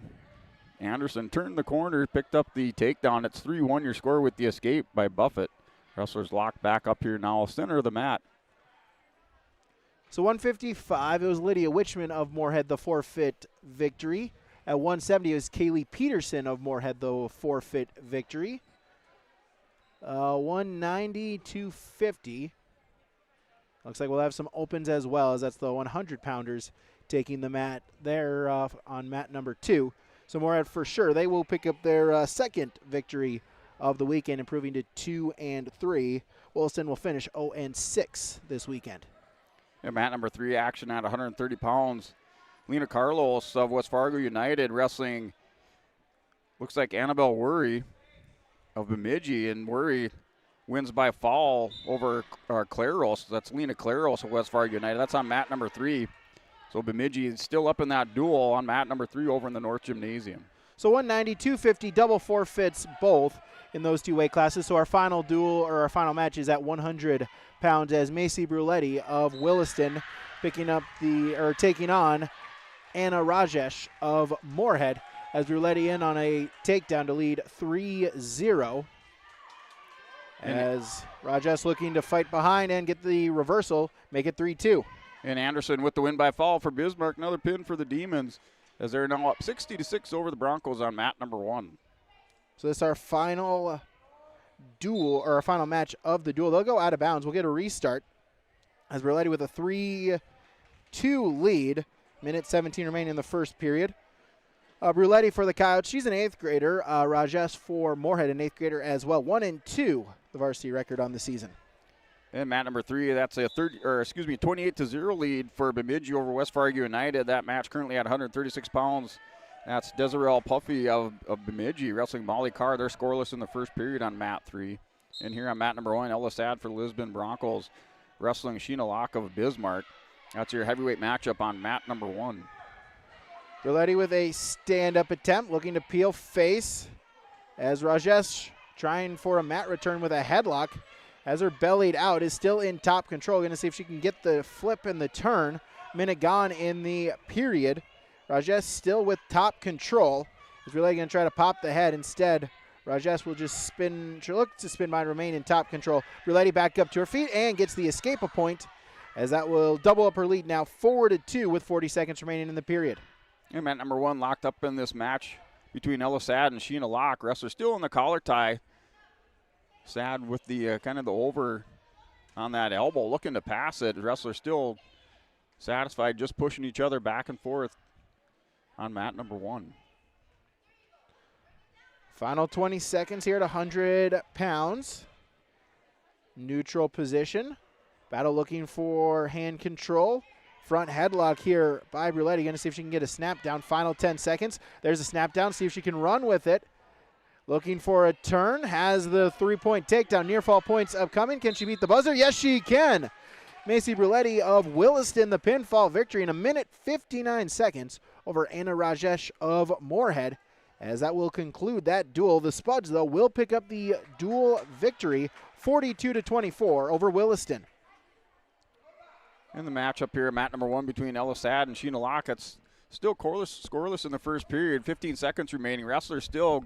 Anderson turned the corner, picked up the takedown. It's 3-1 your score with the escape by Buffett. Wrestlers locked back up here now, center of the mat. So 155, it was Lydia Witchman of Moorhead, the forfeit victory. At 170, it was Kaylee Peterson of Moorhead, the forfeit victory. 190, 250. Looks like we'll have some opens as well, as that's the 100-pounders taking the mat there on mat number 2. So Moorhead for sure, they will pick up their second victory of the weekend, improving to 2-3. Williston will finish 0-6 this weekend. And mat number 3 action at 130 pounds. Lena Carlos of West Fargo United wrestling, looks like Annabelle Worry of Bemidji, and Worry wins by fall over Claros. That's Lena Claros of West Fargo United. That's on mat number 3. So Bemidji is still up in that duel on mat number 3 over in the North Gymnasium. So 190, 250, double forfeits both in those two weight classes. So our final duel, or our final match, is at 100 pounds as Macy Bruletti of Williston taking on Anna Rajesh of Moorhead, as Bruletti in on a takedown to lead 3-0. As Rajesh looking to fight behind and get the reversal, make it 3-2. And Anderson with the win by fall for Bismarck. Another pin for the Demons, as they're now up 60-6 over the Broncos on mat number 1. So this is our final duel, or our final match of the duel. They'll go out of bounds. We'll get a restart as Bruletti with a 3-2 lead. Minute 17 remaining in the first period. Bruletti for the Coyotes, she's an 8th grader. Rajesh for Moorhead, an 8th grader as well. 1-2, the varsity record on the season. And mat number 3, that's a 28-0 lead for Bemidji over West Fargo United. That match currently at 136 pounds. That's Desiree Puffy of Bemidji wrestling Molly Carr. They're scoreless in the first period on mat 3. And here on mat number 1, Ella Sad for the Lisbon Broncos wrestling Sheena Locke of Bismarck. That's your heavyweight matchup on mat number 1. Bruletti with a stand-up attempt, looking to peel face, as Rajesh trying for a mat return with a headlock. As her bellied out, is still in top control. Going to see if she can get the flip and the turn. Minute gone in the period. Rajesh still with top control. Is really going to try to pop the head. Instead, Rajesh will just spin. She'll look to spin by and remain in top control. Bruletti back up to her feet and gets the escape a point, as that will double up her lead now 4-2 with 40 seconds remaining in the period. And mat number 1 locked up in this match between Ella Sad and Sheena Locke. Wrestler still in the collar tie. Sad with the kind of the over on that elbow, looking to pass it. Wrestler still satisfied, just pushing each other back and forth on mat number 1. Final 20 seconds here at 100 pounds. Neutral position. Battle looking for hand control. Front headlock here by Bruletti. Going to see if she can get a snap down. Final 10 seconds. There's a snap down. See if she can run with it. Looking for a turn. Has the 3-point takedown. Near fall points upcoming. Can she beat the buzzer? Yes, she can. Macy Bruletti of Williston, the pinfall victory in 1:59 seconds over Anna Rajesh of Moorhead. As that will conclude that duel. The Spuds, though, will pick up the duel victory 42-24 over Williston. In the matchup here, mat number 1 between Ella Sad and Sheena Locke. It's still scoreless in the first period. 15 seconds remaining. Wrestlers still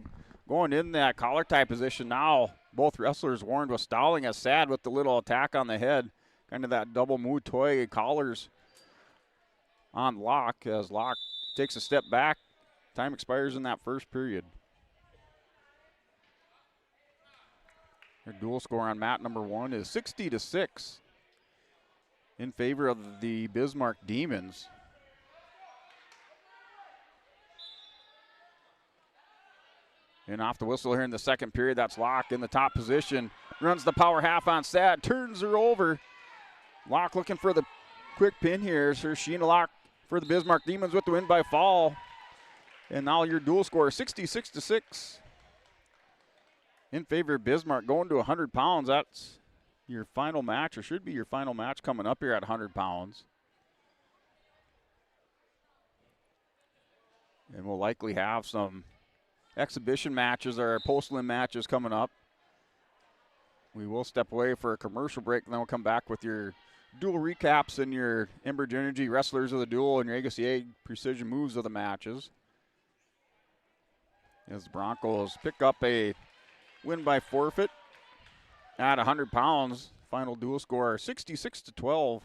going in that collar tie position now. Both wrestlers warned with stalling as Sad with the little attack on the head. Kind of that double Muay collars on Locke, as Locke takes a step back. Time expires in that first period. Their dual score on mat number 1 is 60-6 in favor of the Bismarck Demons. And off the whistle here in the second period, that's Locke in the top position. Runs the power half on Sad, turns her over. Locke looking for the quick pin here. Here's Sheena Locke for the Bismarck Demons with the win by fall. And now your dual score, 66-6 in favor of Bismarck. Going to 100 pounds, that's your final match, or should be your final match coming up here at 100 pounds. And we'll likely have some exhibition matches or post-lim matches coming up. We will step away for a commercial break, and then we'll come back with your dual recaps and your Enbridge Energy wrestlers of the duel and your Agassiz precision moves of the matches. as the Broncos pick up a win by forfeit at 100 pounds. Final dual score 66-12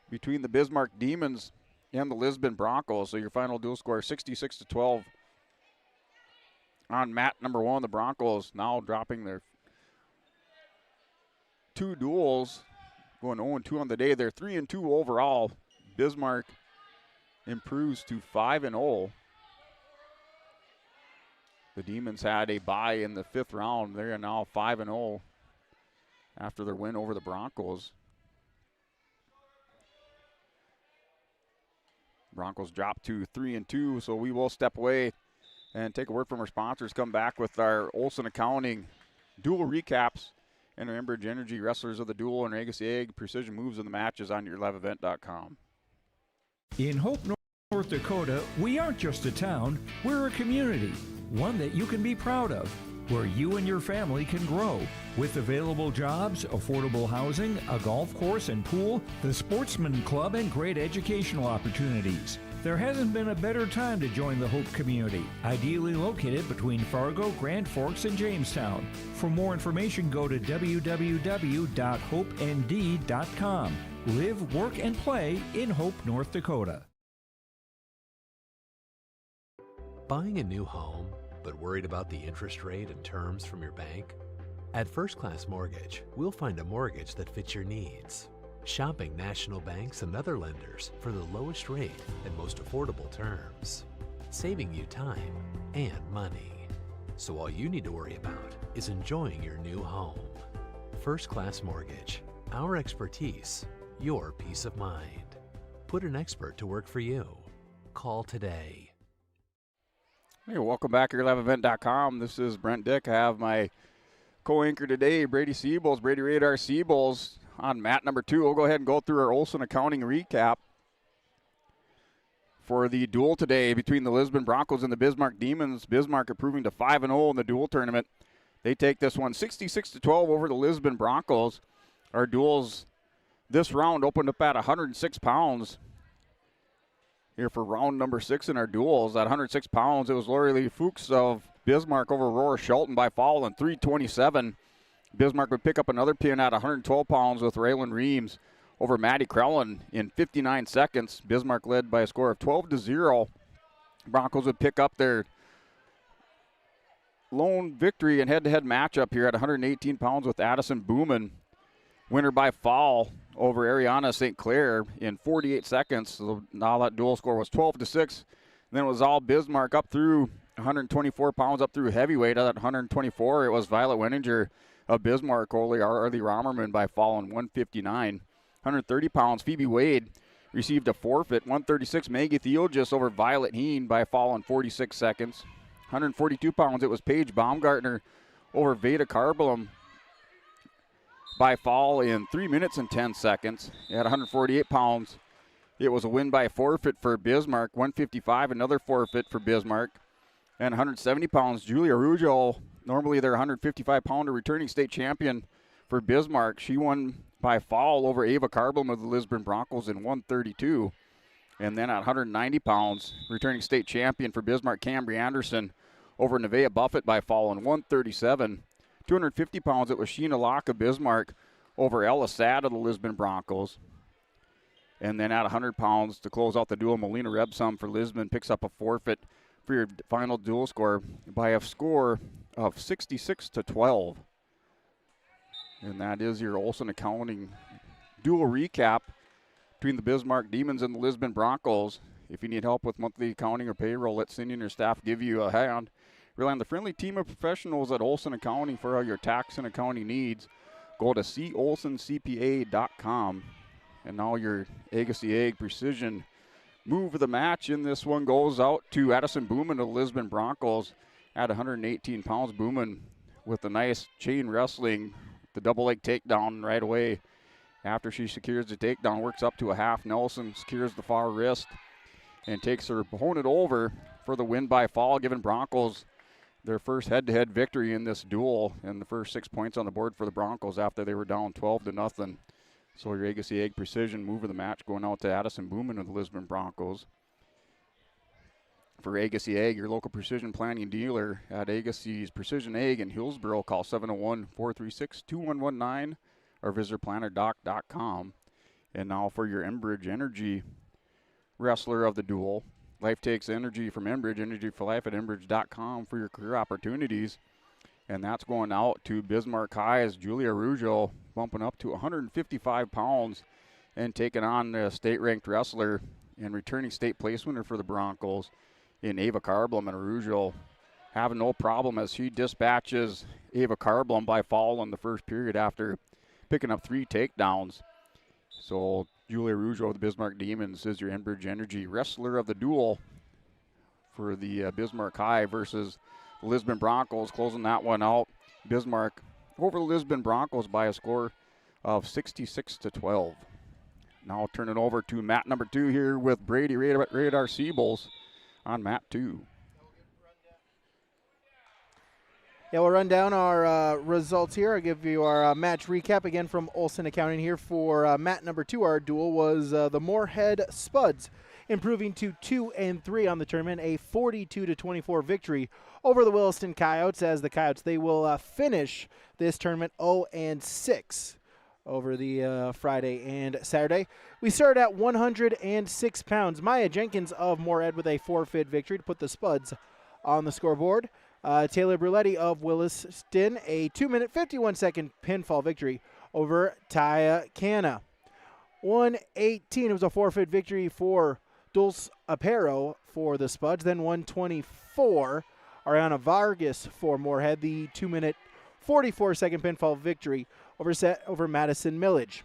between the Bismarck Demons and the Lisbon Broncos. So your final dual score 66-12 on mat number 1. The Broncos now dropping their 2 duels, going 0-2 on the day. They're 3-2 overall. Bismarck improves to 5-0. The Demons had a bye in the 5th round. They are now 5-0 after their win over the Broncos. Broncos drop to 3-2, so we will step away and take a word from our sponsors. Come back with our Olson Accounting dual recaps and our Enbridge Energy Wrestlers of the Duel and Agassi Egg Precision Moves of the Matches on yourliveevent.com. In Hope, North Dakota, we aren't just a town, we're a community, one that you can be proud of, where you and your family can grow. With available jobs, affordable housing, a golf course and pool, the Sportsman Club, and great educational opportunities. There hasn't been a better time to join the Hope community, ideally located between Fargo, Grand Forks, and Jamestown. For more information, go to www.hopend.com. Live, work, and play in Hope, North Dakota. Buying a new home, but worried about the interest rate and terms from your bank? At First Class Mortgage, we'll find a mortgage that fits your needs. Shopping national banks and other lenders for the lowest rate and most affordable terms, saving you time and money. So all you need to worry about is enjoying your new home. First Class Mortgage, our expertise, your peace of mind. Put an expert to work for you. Call today. Hey, welcome back to yourliveevent.com. This is Brent Dick. I have my co-anchor today, Brady Siebels, Brady Radar Siebels, on mat number 2. We'll go ahead and go through our Olson Accounting recap for the duel today between the Lisbon Broncos and the Bismarck Demons. Bismarck improving to 5-0 in the duel tournament. They take this one 66-12 over the Lisbon Broncos. Our duels this round opened up at 106 pounds. Here for round number 6 in our duels. At 106 pounds, it was Lori Lee Fuchs of Bismarck over Aurora Shelton by fall in 3:27. Bismarck would pick up another pin at 112 pounds with Raylan Reams over Maddie Crellin in 59 seconds. Bismarck led by a score of 12-0. Broncos would pick up their lone victory and head-to-head matchup here at 118 pounds with Addison Booman. Winner by fall over Ariana St. Clair in 48 seconds. So now that dual score was 12-6. Then it was all Bismarck up through 124 pounds, up through heavyweight. At 124, it was Violet Wenninger of Bismarck over Arlie Romerman by fall in 159. 130 pounds, Phoebe Wade received a forfeit. 136, Maggie Theogis over Violet Heen by fall in 46 seconds. 142 pounds, it was Paige Baumgartner over Veda Carbalum by fall in 3 minutes and 10 seconds. At 148 pounds, it was a win by forfeit for Bismarck. 155, another forfeit for Bismarck. And 170 pounds, Julia Ruggio, normally their 155-pounder returning state champion for Bismarck. She won by fall over Ava Carbalum of the Lisbon Broncos in 132. And then at 190 pounds, returning state champion for Bismarck, Cambry Anderson over Nevaeh Buffett by fall in 137. 250 pounds, it was Sheena Locke of Bismarck over Ella Sad of the Lisbon Broncos. And then at 100 pounds to close out the duel, Melina Rebsum for Lisbon picks up a forfeit for your final duel score by a score of 66-12. And that is your Olson Accounting duel recap between the Bismarck Demons and the Lisbon Broncos. If you need help with monthly accounting or payroll, let Cindy and her staff give you a hand. Rely on the friendly team of professionals at Olson Accounting for all your tax and accounting needs. Go to colsoncpa.com. And now your Agassi Egg Precision move of the match in this one goes out to Addison Booman of the Lisbon Broncos at 118 pounds. Booman with a nice chain wrestling, the double leg takedown right away. After she secures the takedown, works up to a half Nelson, secures the far wrist, and takes her opponent over for the win by fall, giving Broncos their first head-to-head victory in this duel and the first 6 points on the board for the Broncos after they were down 12-0. So your Agassi Egg Precision move of the match going out to Addison Booman of the Lisbon Broncos. for Agassi Ag, your local precision planting dealer at Agassi's Precision Ag in Hillsboro. Call 701-436-2119 or visit planterdoc.com. And now for your Enbridge Energy Wrestler of the Duel. Life takes energy from Enbridge, energy for life at Enbridge.com for your career opportunities. And that's going out to Bismarck High's Julia Ruggio, bumping up to 155 pounds and taking on the state-ranked wrestler and returning state place winner for the Broncos in Ava Carblum. And Ruggio having no problem as she dispatches Ava Carblum by fall in the first period after picking up 3 takedowns. So Julia Ruggio of the Bismarck Demons is your Enbridge Energy Wrestler of the Duel for the Bismarck High versus the Lisbon Broncos, closing that one out. Bismarck over the Lisbon Broncos by a score of 66-12. Now I'll turn it over to mat number 2 here with Brady Radar Siebels on mat 2. Yeah, we'll run down our results here. I'll give you our match recap again from Olson Accounting here for mat number 2. Our duel was the Moorhead Spuds, improving to 2-3 on the tournament, a 42-24 victory over the Williston Coyotes. As the Coyotes, they will finish this tournament 0-6 over the Friday and Saturday. We started at 106 pounds. Maya Jenkins of Moorhead with a forfeit victory to put the Spuds on the scoreboard. Taylor Bruletti of Williston, a 2-minute, 51-second pinfall victory over Taya Canna. 118, it was a forfeit victory for Dulce Apero for the Spuds. Then 124, Ariana Vargas for Moorhead, the 2-minute, 44-second pinfall victory over Madison Millage.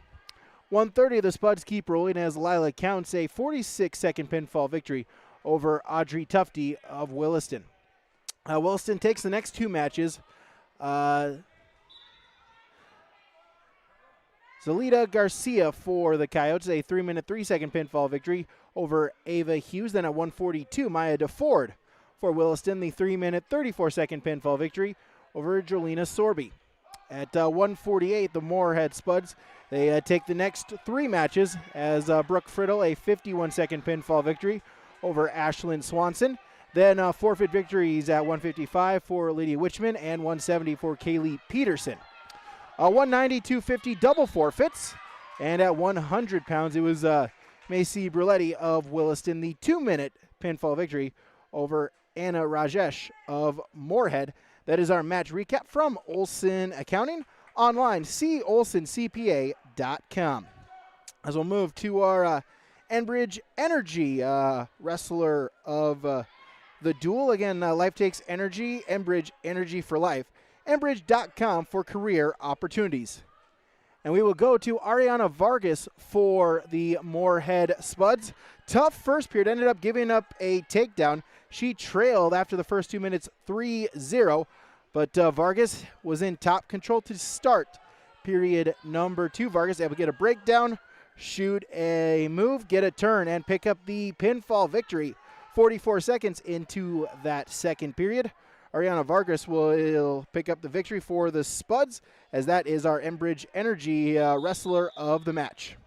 130, the Spuds keep rolling as Lila counts a 46-second pinfall victory over Audrey Tufty of Williston. Williston takes the next 2 matches. Zelita Garcia for the Coyotes, a 3-minute, 3-second pinfall victory over Ava Hughes. Then at 142, Maya DeFord for Williston, the 3-minute, 34-second pinfall victory over Jolena Sorby. At 148, the Moorhead Spuds, they take the next 3 matches as Brooke Friddle, a 51-second pinfall victory over Ashlyn Swanson. Then forfeit victories at 155 for Lydia Witchman and 170 for Kaylee Peterson. 190, 250 double forfeits. And at 100 pounds, it was Macy Bruletti of Williston, the 2-minute pinfall victory over Anna Rajesh of Moorhead. That is our match recap from Olson Accounting. Online, see olsoncpa.com. As we'll move to our Enbridge Energy Wrestler of the duel. Again, Life Takes Energy, Enbridge Energy for Life. Enbridge.com for career opportunities. And we will go to Ariana Vargas for the Moorhead Spuds. Tough first period, ended up giving up a takedown. She trailed after the first 2 minutes 3-0, but Vargas was in top control to start period number 2. Vargas able to get a breakdown, shoot a move, get a turn, and pick up the pinfall victory. 44 seconds into that second period. Ariana Vargas will pick up the victory for the Spuds, as that is our Enbridge Energy Wrestler of the match.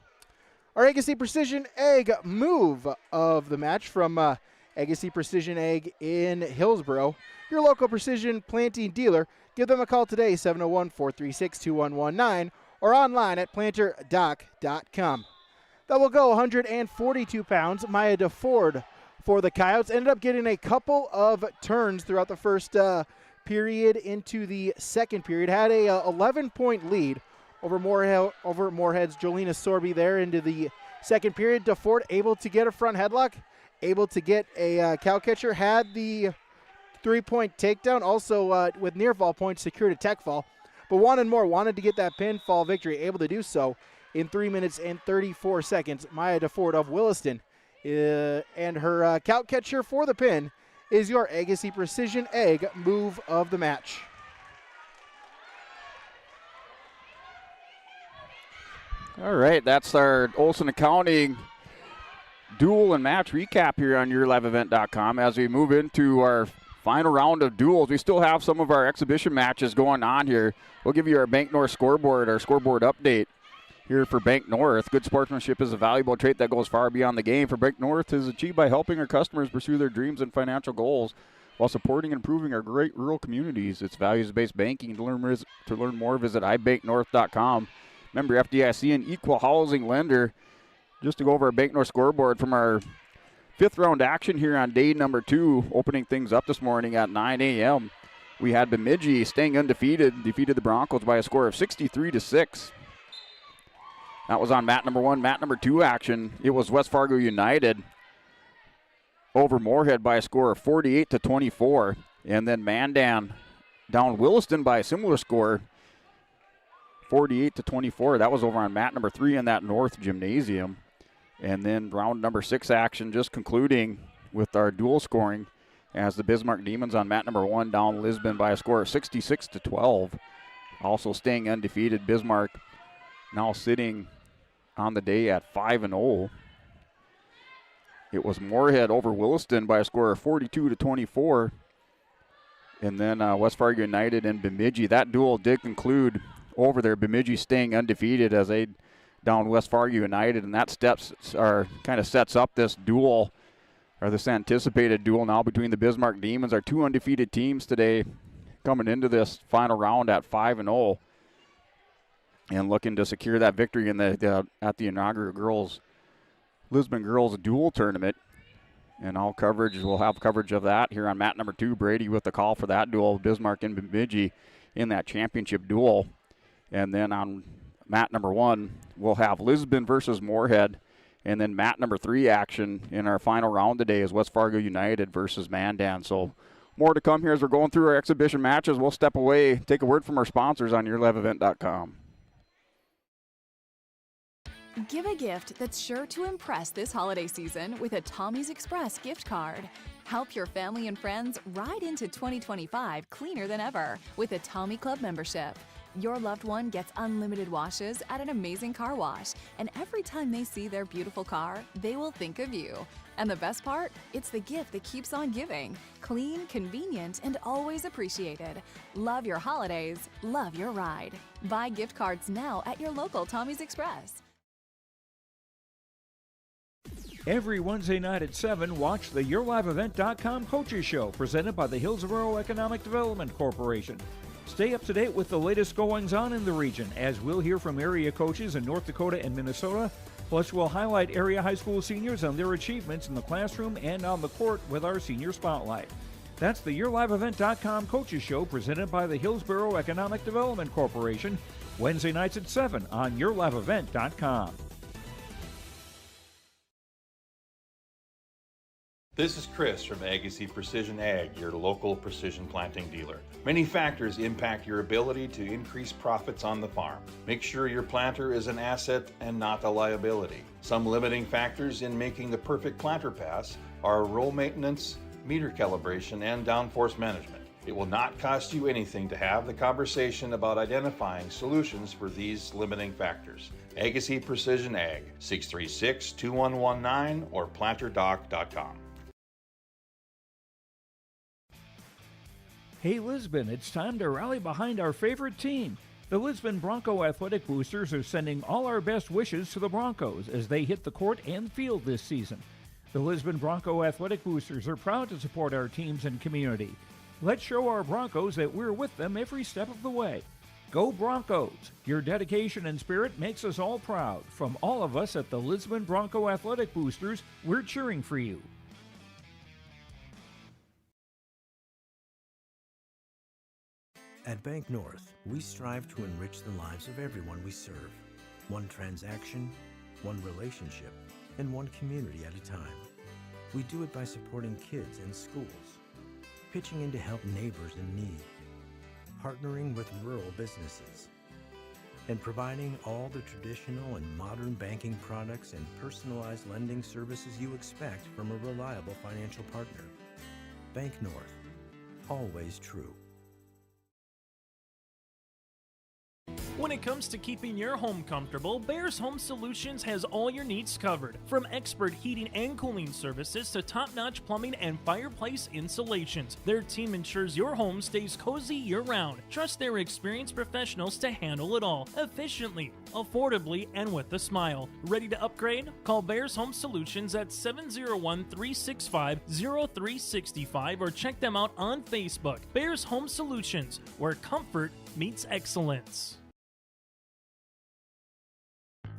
Our Agassi Precision Egg move of the match from Agassi Precision Egg in Hillsboro. Your local precision planting dealer. Give them a call today, 701-436-2119, or online at planterdoc.com. That will go 142 pounds. Maya DeFord for the Coyotes ended up getting a couple of turns throughout the first period into the second period. Had a 11-point lead over Moorhead's Jolena Sorby there into the second period. DeFord able to get a front headlock, able to get a cow catcher, had the 3-point takedown, also with near fall points secured a tech fall, but wanted to get that pinfall victory, able to do so in 3 minutes and 34 seconds. Maya DeFord of Williston and her cow catcher for the pin is your Agassi Precision Egg move of the match. All right, that's our Olson Accounting duel and match recap here on YourLiveEvent.com. As we move into our final round of duels, we still have some of our exhibition matches going on here. We'll give you our Bank North scoreboard, our scoreboard update here for Bank North. Good sportsmanship is a valuable trait that goes far beyond the game. For Bank North is achieved by helping our customers pursue their dreams and financial goals while supporting and improving our great rural communities. It's values-based banking. To learn more, visit ibanknorth.com. Member FDIC, an equal housing lender. Just to go over our Bank North scoreboard from our 5th round action here on day number 2, opening things up this morning at 9 a.m. We had Bemidji staying undefeated, defeated the Broncos by a score of 63-6. That was on mat number 1. Mat number 2 action, it was West Fargo United over Moorhead by a score of 48-24. And then Mandan down Williston by a similar score, 48-24. That was over on mat number 3 in that North Gymnasium. And then round number 6 action just concluding with our dual scoring as the Bismarck Demons on mat number 1 down Lisbon by a score of 66-12. Also staying undefeated, Bismarck now sitting on the day at 5-0. It was Moorhead over Williston by a score of 42-24. And then West Fargo United and Bemidji. That duel did conclude over there. Bemidji staying undefeated as they down West Fargo United, and that kind of sets up this duel, or this anticipated duel now between the Bismarck Demons, our 2 undefeated teams today, coming into this final round at 5-0. And looking to secure that victory in at the inaugural Lisbon Girls Dual Tournament. And we'll have coverage of that here on mat number 2. Brady with the call for that duel, Bismarck and Bemidji in that championship duel. And then on mat number 1, we'll have Lisbon versus Moorhead. And then mat number 3 action in our final round today is West Fargo United versus Mandan. So more to come here as we're going through our exhibition matches. We'll step away, take a word from our sponsors on yourliveevent.com. Give a gift that's sure to impress this holiday season with a Tommy's Express gift card. Help your family and friends ride into 2025 cleaner than ever with a Tommy Club membership. Your loved one gets unlimited washes at an amazing car wash, and every time they see their beautiful car, they will think of you. And the best part? It's the gift that keeps on giving. Clean, convenient, and always appreciated. Love your holidays, love your ride. Buy gift cards now at your local Tommy's Express. Every Wednesday night at 7, watch the YourLiveEvent.com Coaches Show presented by the Hillsborough Economic Development Corporation. Stay up to date with the latest goings-on in the region, as we'll hear from area coaches in North Dakota and Minnesota. Plus, we'll highlight area high school seniors and their achievements in the classroom and on the court with our Senior Spotlight. That's the YourLiveEvent.com Coaches Show presented by the Hillsborough Economic Development Corporation, Wednesday nights at 7 on YourLiveEvent.com. This is Chris from Agassiz Precision Ag, your local precision planting dealer. Many factors impact your ability to increase profits on the farm. Make sure your planter is an asset and not a liability. Some limiting factors in making the perfect planter pass are row maintenance, meter calibration, and downforce management. It will not cost you anything to have the conversation about identifying solutions for these limiting factors. Agassiz Precision Ag, 636-2119 or planterdoc.com. Hey Lisbon, it's time to rally behind our favorite team. The Lisbon Bronco Athletic Boosters are sending all our best wishes to the Broncos as they hit the court and field this season. The Lisbon Bronco Athletic Boosters are proud to support our teams and community. Let's show our Broncos that we're with them every step of the way. Go Broncos! Your dedication and spirit makes us all proud. From all of us at the Lisbon Bronco Athletic Boosters, we're cheering for you. At Bank North, we strive to enrich the lives of everyone we serve. One transaction, one relationship, and one community at a time. We do it by supporting kids and schools, pitching in to help neighbors in need, partnering with rural businesses, and providing all the traditional and modern banking products and personalized lending services you expect from a reliable financial partner. Bank North, always true. When When it comes to keeping your home comfortable, Bears Home Solutions has all your needs covered. From expert heating and cooling services to top-notch plumbing and fireplace installations, their team ensures your home stays cozy year-round. Trust their experienced professionals to handle it all efficiently, affordably, and with a smile. Ready to upgrade? Call Bears Home Solutions at 701-365-0365 or check them out on Facebook. Bears Home Solutions, where comfort meets excellence.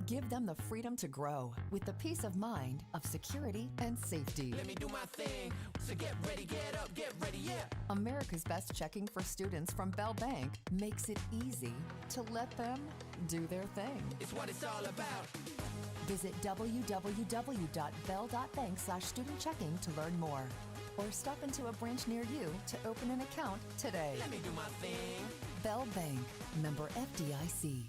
Give them the freedom to grow with the peace of mind of security and safety. Let me do my thing. So get ready, get up, get ready, yeah. America's Best Checking for Students from Bell Bank makes it easy to let them do their thing. It's what it's all about. Visit www.bell.bank/student-checking to learn more. Or stop into a branch near you to open an account today. Let me do my thing. Bell Bank, member FDIC.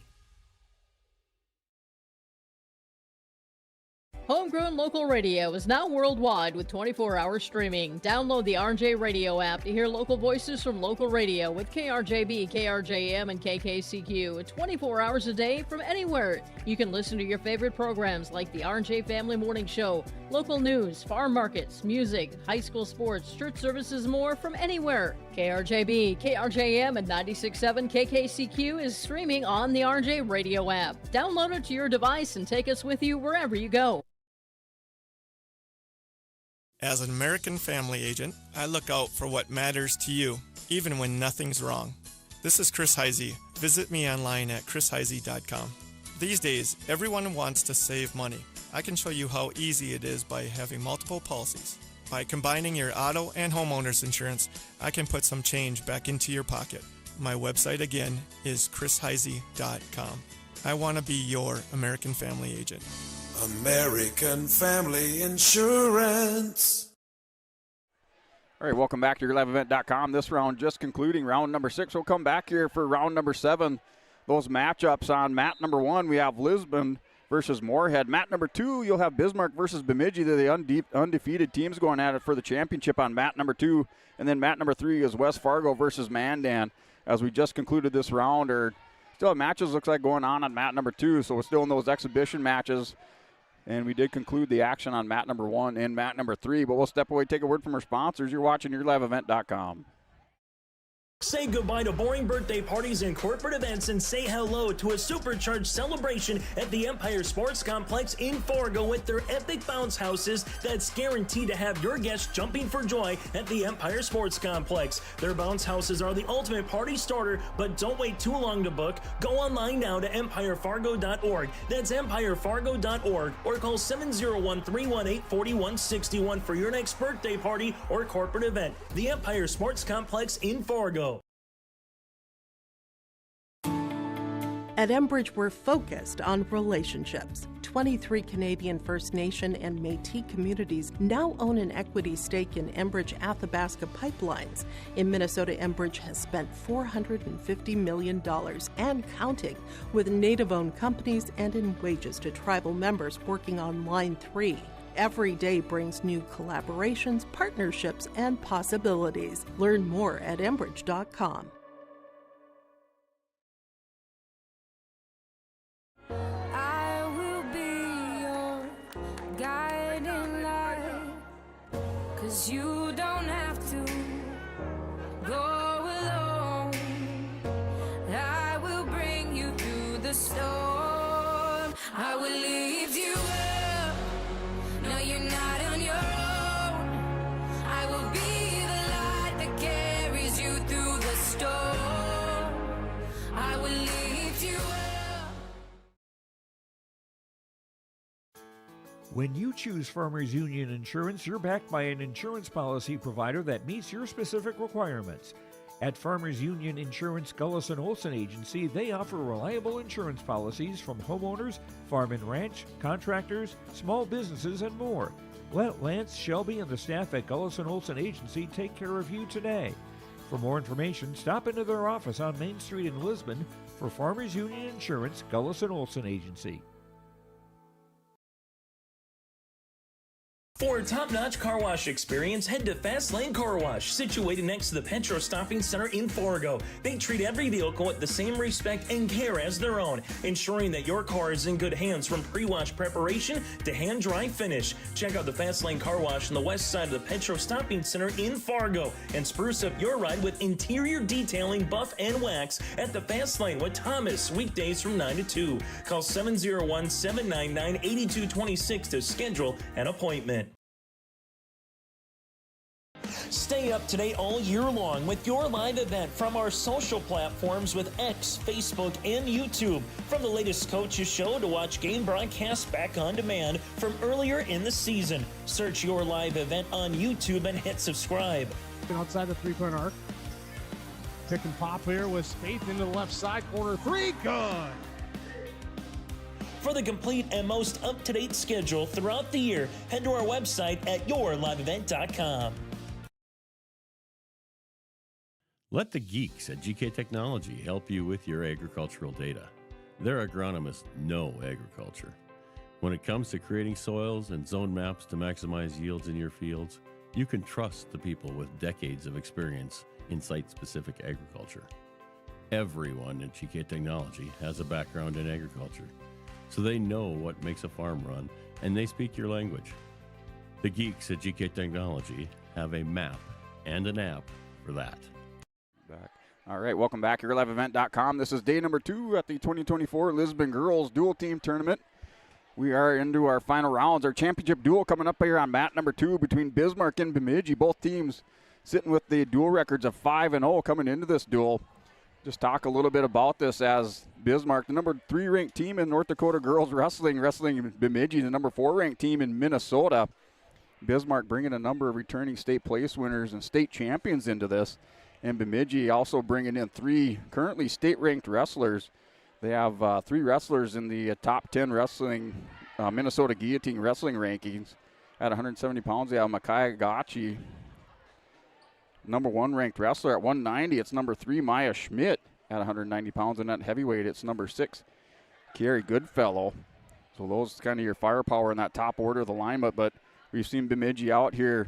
Homegrown local radio is now worldwide with 24-hour streaming. Download the RJ Radio app to hear local voices from local radio with KRJB, KRJM, and KKCQ 24 hours a day from anywhere. You can listen to your favorite programs like the RJ Family Morning Show, local news, farm markets, music, high school sports, church services, more from anywhere. KRJB, KRJM, and 96.7 KKCQ is streaming on the RJ Radio app. Download it to your device and take us with you wherever you go. As an American Family Agent, I look out for what matters to you, even when nothing's wrong. This is Chris Heisey. Visit me online at chrisheisey.com. These days, everyone wants to save money. I can show you how easy it is by having multiple policies. By combining your auto and homeowner's insurance, I can put some change back into your pocket. My website again is chrisheisey.com. I want to be your American Family Agent. American Family Insurance. All right, welcome back to YourLiveEvent.com. This round just concluding, round number 6. We'll come back here for round number 7. Those matchups on mat number 1, we have Lisbon versus Moorhead. Mat number 2, you'll have Bismarck versus Bemidji. They're the undefeated teams going at it for the championship on mat number 2. And then mat number 3 is West Fargo versus Mandan. As we just concluded this round, or still have matches looks like going on mat number 2, so we're still in those exhibition matches. And we did conclude the action on mat number 1 and mat number 3, but we'll step away, take a word from our sponsors. You're watching YourLiveEvent.com. Say goodbye to boring birthday parties and corporate events and say hello to a supercharged celebration at the Empire Sports Complex in Fargo with their epic bounce houses that's guaranteed to have your guests jumping for joy at the Empire Sports Complex. Their bounce houses are the ultimate party starter, but don't wait too long to book. Go online now to empirefargo.org. That's empirefargo.org, or call 701-318-4161 for your next birthday party or corporate event. The Empire Sports Complex in Fargo. At Enbridge, we're focused on relationships. 23 Canadian First Nation and Métis communities now own an equity stake in Enbridge Athabasca Pipelines. In Minnesota, Enbridge has spent $450 million and counting, with Native-owned companies and in wages to tribal members working on Line 3. Every day brings new collaborations, partnerships, and possibilities. Learn more at Enbridge.com. I will be your guiding light, 'cause you don't have to go alone. I will bring you through the storm. I will lift you up. No, you're not on your own. I will be the light that carries you through the storm. I will lift you up. When you choose Farmers Union Insurance, you're backed by an insurance policy provider that meets your specific requirements. At Farmers Union Insurance Gullison Olson Agency, they offer reliable insurance policies from homeowners, farm and ranch, contractors, small businesses, and more. Let Lance, Shelby, and the staff at Gullison Olson Agency take care of you today. For more information, stop into their office on Main Street in Lisbon for Farmers Union Insurance Gullison Olson Agency. For a top-notch car wash experience, head to Fast Lane Car Wash, situated next to the Petro Stopping Center in Fargo. They treat every vehicle with the same respect and care as their own, ensuring that your car is in good hands from pre-wash preparation to hand-dry finish. Check out the Fast Lane Car Wash on the west side of the Petro Stopping Center in Fargo and spruce up your ride with interior detailing, buff, and wax at the Fast Lane with Thomas, weekdays from 9 to 2. Call 701-799-8226 to schedule an appointment. Stay up to date all year long with your live event from our social platforms with X, Facebook, and YouTube. From the latest coaches show to watch game broadcasts back on demand from earlier in the season. Search your live event on YouTube and hit subscribe. Outside the three-point arc. Pick and pop here with Spaeth into the left side corner. Three, good. For the complete and most up-to-date schedule throughout the year, head to our website at yourliveevent.com. Let the geeks at GK Technology help you with your agricultural data. Their agronomists know agriculture. When it comes to creating soils and zone maps to maximize yields in your fields, you can trust the people with decades of experience in site-specific agriculture. Everyone at GK Technology has a background in agriculture, so they know what makes a farm run, and they speak your language. The geeks at GK Technology have a map and an app for that. All right, welcome back. YourLiveEvent.com. This is day number 2 at the 2024 Lisbon Girls Dual Team Tournament. We are into our final rounds. Our championship duel coming up here on mat number 2 between Bismarck and Bemidji. Both teams sitting with the dual records of 5-0 coming into this duel. Just talk a little bit about this as Bismarck, the number 3 ranked team in North Dakota girls wrestling Bemidji, the number 4 ranked team in Minnesota. Bismarck bringing a number of returning state place winners and state champions into this. And Bemidji also bringing in 3 currently state-ranked wrestlers. They have 3 wrestlers in the top 10 wrestling Minnesota Guillotine wrestling rankings. At 170 pounds, they have Makai Gachi, number 1 ranked wrestler. At 190, it's number 3 Maya Schmidt. At 190 pounds, and at heavyweight, it's number 6 Carrie Goodfellow. So those kind of your firepower in that top order of the lineup. But we've seen Bemidji out here,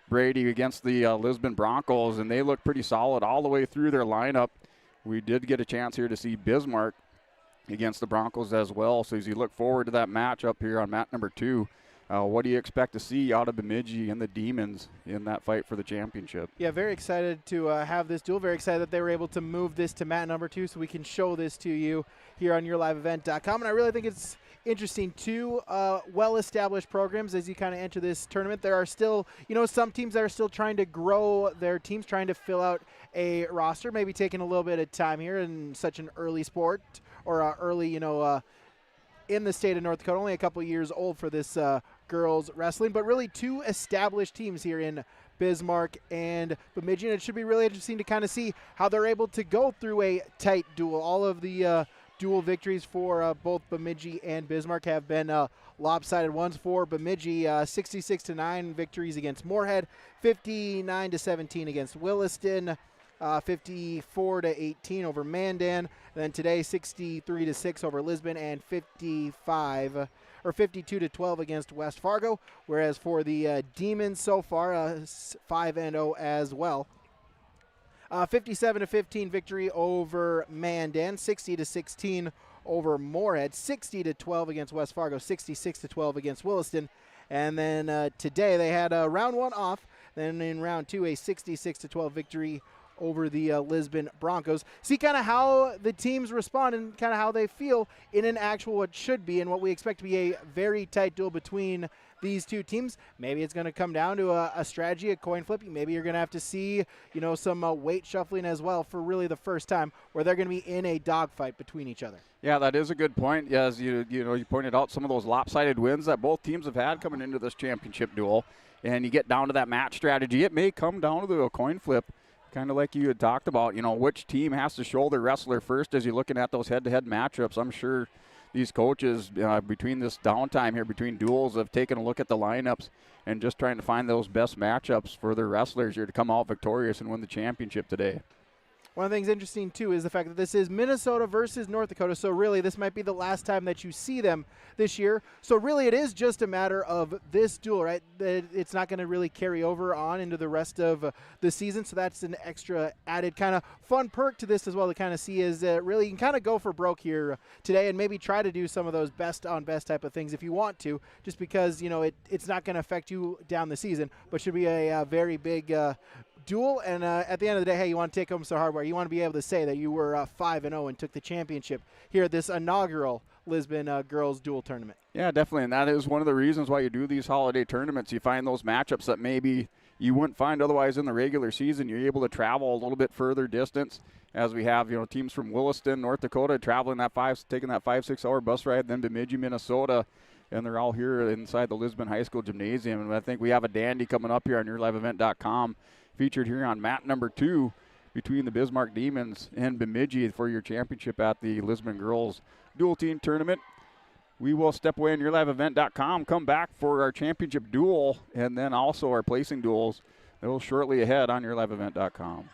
Brady, against the Lisbon Broncos, and they look pretty solid all the way through their lineup. We did get a chance here to see Bismarck against the Broncos as well. So as you look forward to that match up here on mat number 2, what do you expect to see out of Bemidji and the Demons in that fight for the championship? Yeah, very excited to have this duel. Very excited that they were able to move this to mat number 2 so we can show this to you here on YourLiveEvent.com. And I really think it's interesting. 2 well-established programs as you kind of enter this tournament. There are still, some teams that are still trying to grow their teams, trying to fill out a roster, maybe taking a little bit of time here in such an early sport or early, in the state of North Dakota. Only a couple years old for this girls wrestling, but really 2 established teams here in Bismarck and Bemidji. And it should be really interesting to kind of see how they're able to go through a tight duel. All of the dual victories for both Bemidji and Bismarck have been lopsided ones. For Bemidji, 66-9 victories against Moorhead, 59-17 against Williston, 54-18 over Mandan. Then today, 63-6 over Lisbon, and 52-12 against West Fargo. Whereas for the Demons so far, 5-0 as well. 57-15 victory over Mandan, 60-16 over Moorhead, 60-12 against West Fargo, 66-12 against Williston. And then today they had round 1 off. Then in round 2, a 66-12 victory over the Lisbon Broncos. See kind of how the teams respond and kind of how they feel in an actual what should be and what we expect to be a very tight duel between these 2 teams. Maybe it's going to come down to a strategy, a coin flip. Maybe you're going to have to see, some weight shuffling as well for really the first time where they're going to be in a dogfight between each other. Yeah, that is a good point. As you pointed out some of those lopsided wins that both teams have had coming into this championship duel. And you get down to that match strategy. It may come down to a coin flip, kind of like you had talked about, which team has to show their wrestler first as you're looking at those head-to-head matchups. I'm sure these coaches, between this downtime here, between duels, have taken a look at the lineups and just trying to find those best matchups for their wrestlers here to come out victorious and win the championship today. One of the things interesting, too, is the fact that this is Minnesota versus North Dakota. So really, this might be the last time that you see them this year. So really, it is just a matter of this duel, right? It's not going to really carry over on into the rest of the season. So that's an extra added kind of fun perk to this as well to kind of see is really you can kind of go for broke here today and maybe try to do some of those best on best type of things if you want to, just because, you know, it's not going to affect you down the season, but should be a very big duel. And at the end of the day, hey, you want to take home some hardware. You want to be able to say that you were 5-0 and took the championship here at this inaugural Lisbon girls duel tournament. Yeah, definitely, and that is one of the reasons why you do these holiday tournaments. You find those matchups that maybe you wouldn't find otherwise in the regular season. You're able to travel a little bit further distance, as we have, you know, teams from Williston, North Dakota, traveling taking that 5-6 hour bus ride, then Bemidji, Minnesota, and they're all here inside the Lisbon High School Gymnasium. And I think we have a dandy coming up here on YourLiveEvent.com, featured here on mat number 2 between the Bismarck Demons and Bemidji for your championship at the Lisbon Girls Dual Team Tournament. We will step away on YourLiveEvent.com, come back for our championship duel, and then also our placing duels. They'll shortly ahead on YourLiveEvent.com.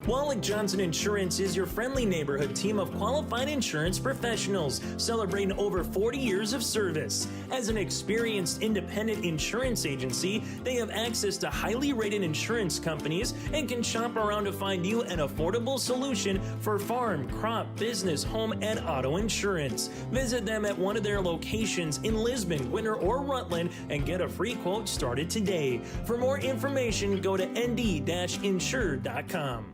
Wallach Johnson Insurance is your friendly neighborhood team of qualified insurance professionals celebrating over 40 years of service. As an experienced independent insurance agency, they have access to highly rated insurance companies and can shop around to find you an affordable solution for farm, crop, business, home, and auto insurance. Visit them at one of their locations in Lisbon, Winter, or Rutland and get a free quote started today. For more information, go to nd-insure.com.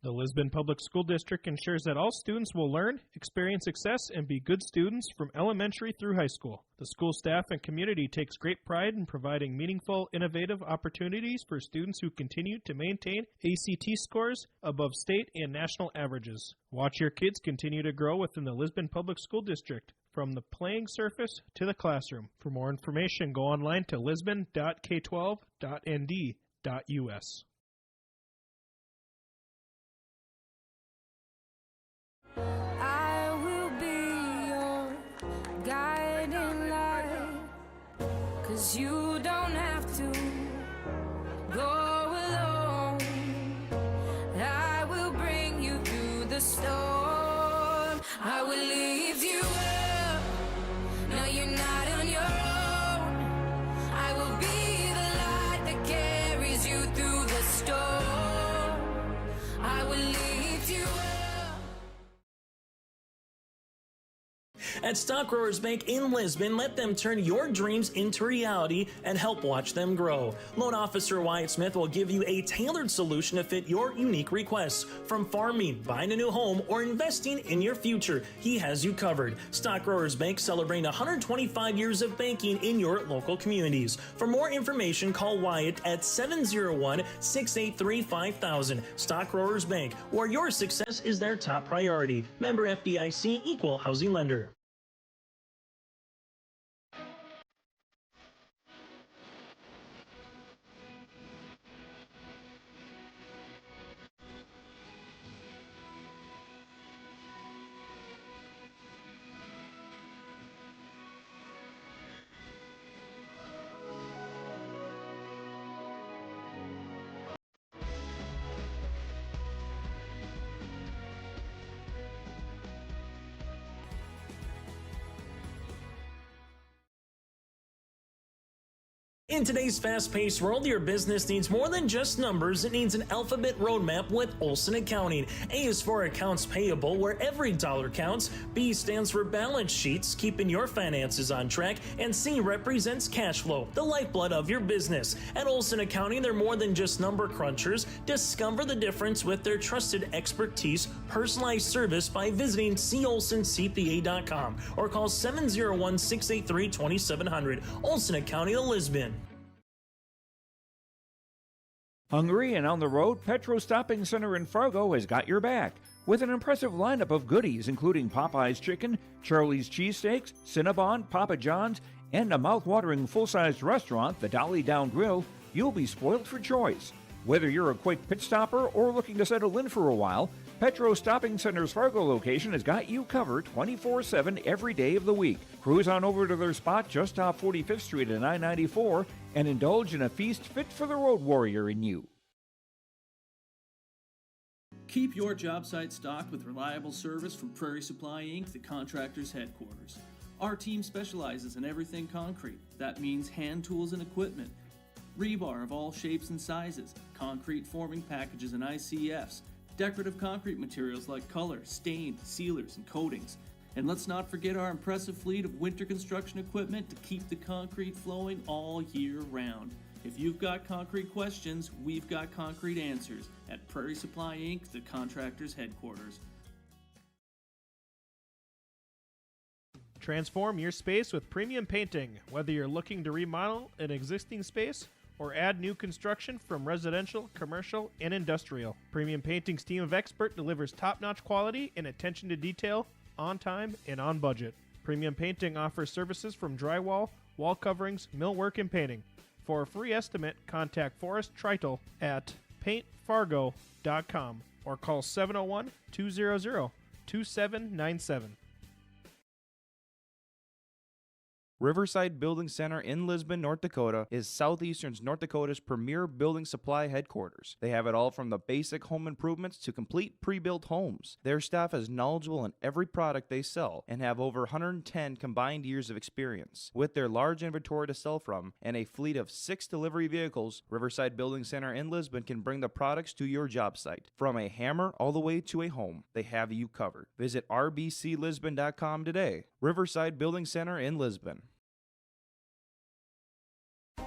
The Lisbon Public School District ensures that all students will learn, experience success, and be good students from elementary through high school. The school staff and community takes great pride in providing meaningful, innovative opportunities for students who continue to maintain ACT scores above state and national averages. Watch your kids continue to grow within the Lisbon Public School District, from the playing surface to the classroom. For more information, go online to lisbon.k12.nd.us. I will be your guiding light, 'cause you don't have to go alone. I will bring you through the storm. I will lift you up. No, you're not on your own. I will be the light that carries you through the storm. I will lift you up. At Stock Growers Bank in Lisbon, let them turn your dreams into reality and help watch them grow. Loan Officer Wyatt Smith will give you a tailored solution to fit your unique requests. From farming, buying a new home, or investing in your future, he has you covered. Stock Growers Bank celebrating 125 years of banking in your local communities. For more information, call Wyatt at 701-683-5000. Stock Growers Bank, where your success is their top priority. Member FDIC, Equal Housing Lender. In today's fast-paced world, your business needs more than just numbers. It needs an alphabet roadmap with Olson Accounting. A is for accounts payable, where every dollar counts. B stands for balance sheets, keeping your finances on track. And C represents cash flow, the lifeblood of your business. At Olson Accounting, they're more than just number crunchers. Discover the difference with their trusted expertise, personalized service by visiting colsoncpa.com or call 701-683-2700. Olson Accounting of Lisbon. Hungry and on the road, Petro Stopping Center in Fargo has got your back with an impressive lineup of goodies including Popeye's Chicken, Charlie's Cheesesteaks, Cinnabon, Papa John's, and a mouth-watering full-sized restaurant, the Dolly Down Grill. You'll be spoiled for choice. Whether you're a quick pit stopper or looking to settle in for a while, Petro Stopping Center's Fargo location has got you covered 24/7 every day of the week. Cruise on over to their spot just off 45th Street and I-94 and indulge in a feast fit for the road warrior in you. Keep your job site stocked with reliable service from Prairie Supply Inc., the contractor's headquarters. Our team specializes in everything concrete. That means hand tools and equipment, rebar of all shapes and sizes, concrete forming packages and ICFs, decorative concrete materials like color, stain, sealers, and coatings. And let's not forget our impressive fleet of winter construction equipment to keep the concrete flowing all year round. If you've got concrete questions, we've got concrete answers at Prairie Supply Inc., the contractor's headquarters. Transform your space with premium painting. Whether you're looking to remodel an existing space or add new construction from residential, commercial, and industrial, Premium Painting's team of experts delivers top-notch quality and attention to detail on time and on budget. Premium Painting offers services from drywall, wall coverings, millwork, and painting. For a free estimate, contact Forrest Treitel at paintfargo.com or call 701-200-2797. Riverside Building Center in Lisbon, North Dakota is Southeastern North Dakota's premier building supply headquarters. They have it all from the basic home improvements to complete pre-built homes. Their staff is knowledgeable in every product they sell and have over 110 combined years of experience. With their large inventory to sell from and a fleet of 6 delivery vehicles, Riverside Building Center in Lisbon can bring the products to your job site. From a hammer all the way to a home, they have you covered. Visit rbclisbon.com today. Riverside Building Center in Lisbon.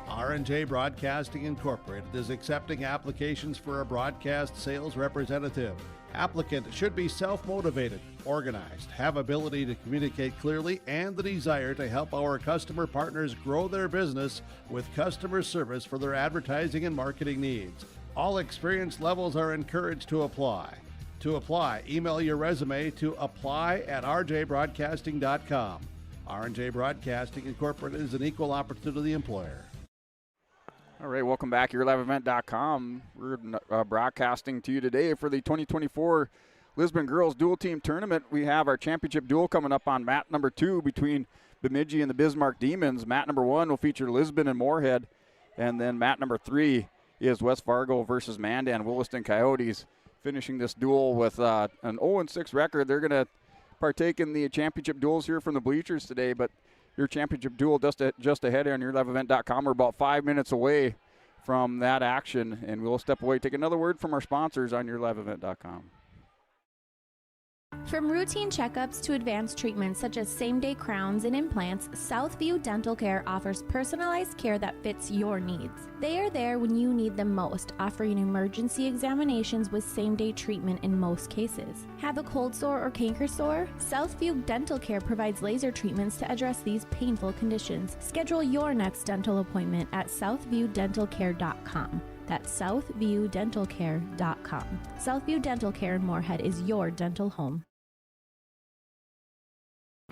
R&J Broadcasting Incorporated is accepting applications for a broadcast sales representative. Applicant should be self-motivated, organized, have ability to communicate clearly, and the desire to help our customer partners grow their business with customer service for their advertising and marketing needs. All experience levels are encouraged to apply. To apply, email your resume to apply@rjbroadcasting.com. R&J Broadcasting Incorporated is an equal opportunity employer. All right, welcome back. YourLiveEvent.com. We're broadcasting to you today for the 2024 Lisbon Girls Dual Team Tournament. We have our championship duel coming up on mat number 2 between Bemidji and the Bismarck Demons. Mat number 1 will feature Lisbon and Moorhead, and then mat number 3 is West Fargo versus Mandan Williston Coyotes. Finishing this duel with an 0-6 record. They're going to partake in the championship duels here from the bleachers today, but your championship duel just ahead on YourLiveEvent.com. We're about 5 minutes away from that action, and we'll step away, take another word from our sponsors on YourLiveEvent.com. From routine checkups to advanced treatments such as same-day crowns and implants, Southview Dental Care offers personalized care that fits your needs. They are there when you need them most, offering emergency examinations with same-day treatment in most cases. Have a cold sore or canker sore? Southview Dental Care provides laser treatments to address these painful conditions. Schedule your next dental appointment at southviewdentalcare.com. That's southviewdentalcare.com. Southview Dental Care in Moorhead is your dental home.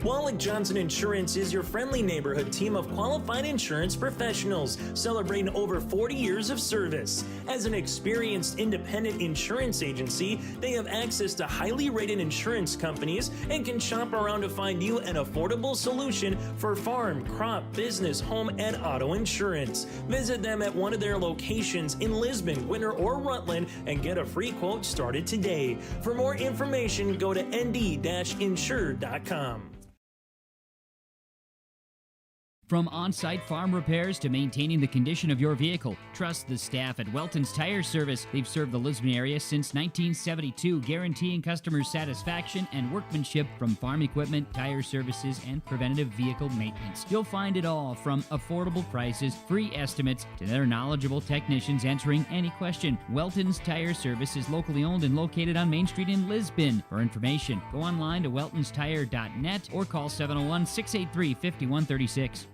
Wallach Johnson Insurance is your friendly neighborhood team of qualified insurance professionals celebrating over 40 years of service. As an experienced independent insurance agency, they have access to highly rated insurance companies and can shop around to find you an affordable solution for farm, crop, business, home, and auto insurance. Visit them at one of their locations in Lisbon, Winter, or Rutland and get a free quote started today. For more information, go to nd-insure.com. From on-site farm repairs to maintaining the condition of your vehicle, trust the staff at Welton's Tire Service. They've served the Lisbon area since 1972, guaranteeing customer satisfaction and workmanship from farm equipment, tire services, and preventative vehicle maintenance. You'll find it all from affordable prices, free estimates, to their knowledgeable technicians answering any question. Welton's Tire Service is locally owned and located on Main Street in Lisbon. For information, go online to weltonstire.net or call 701-683-5136.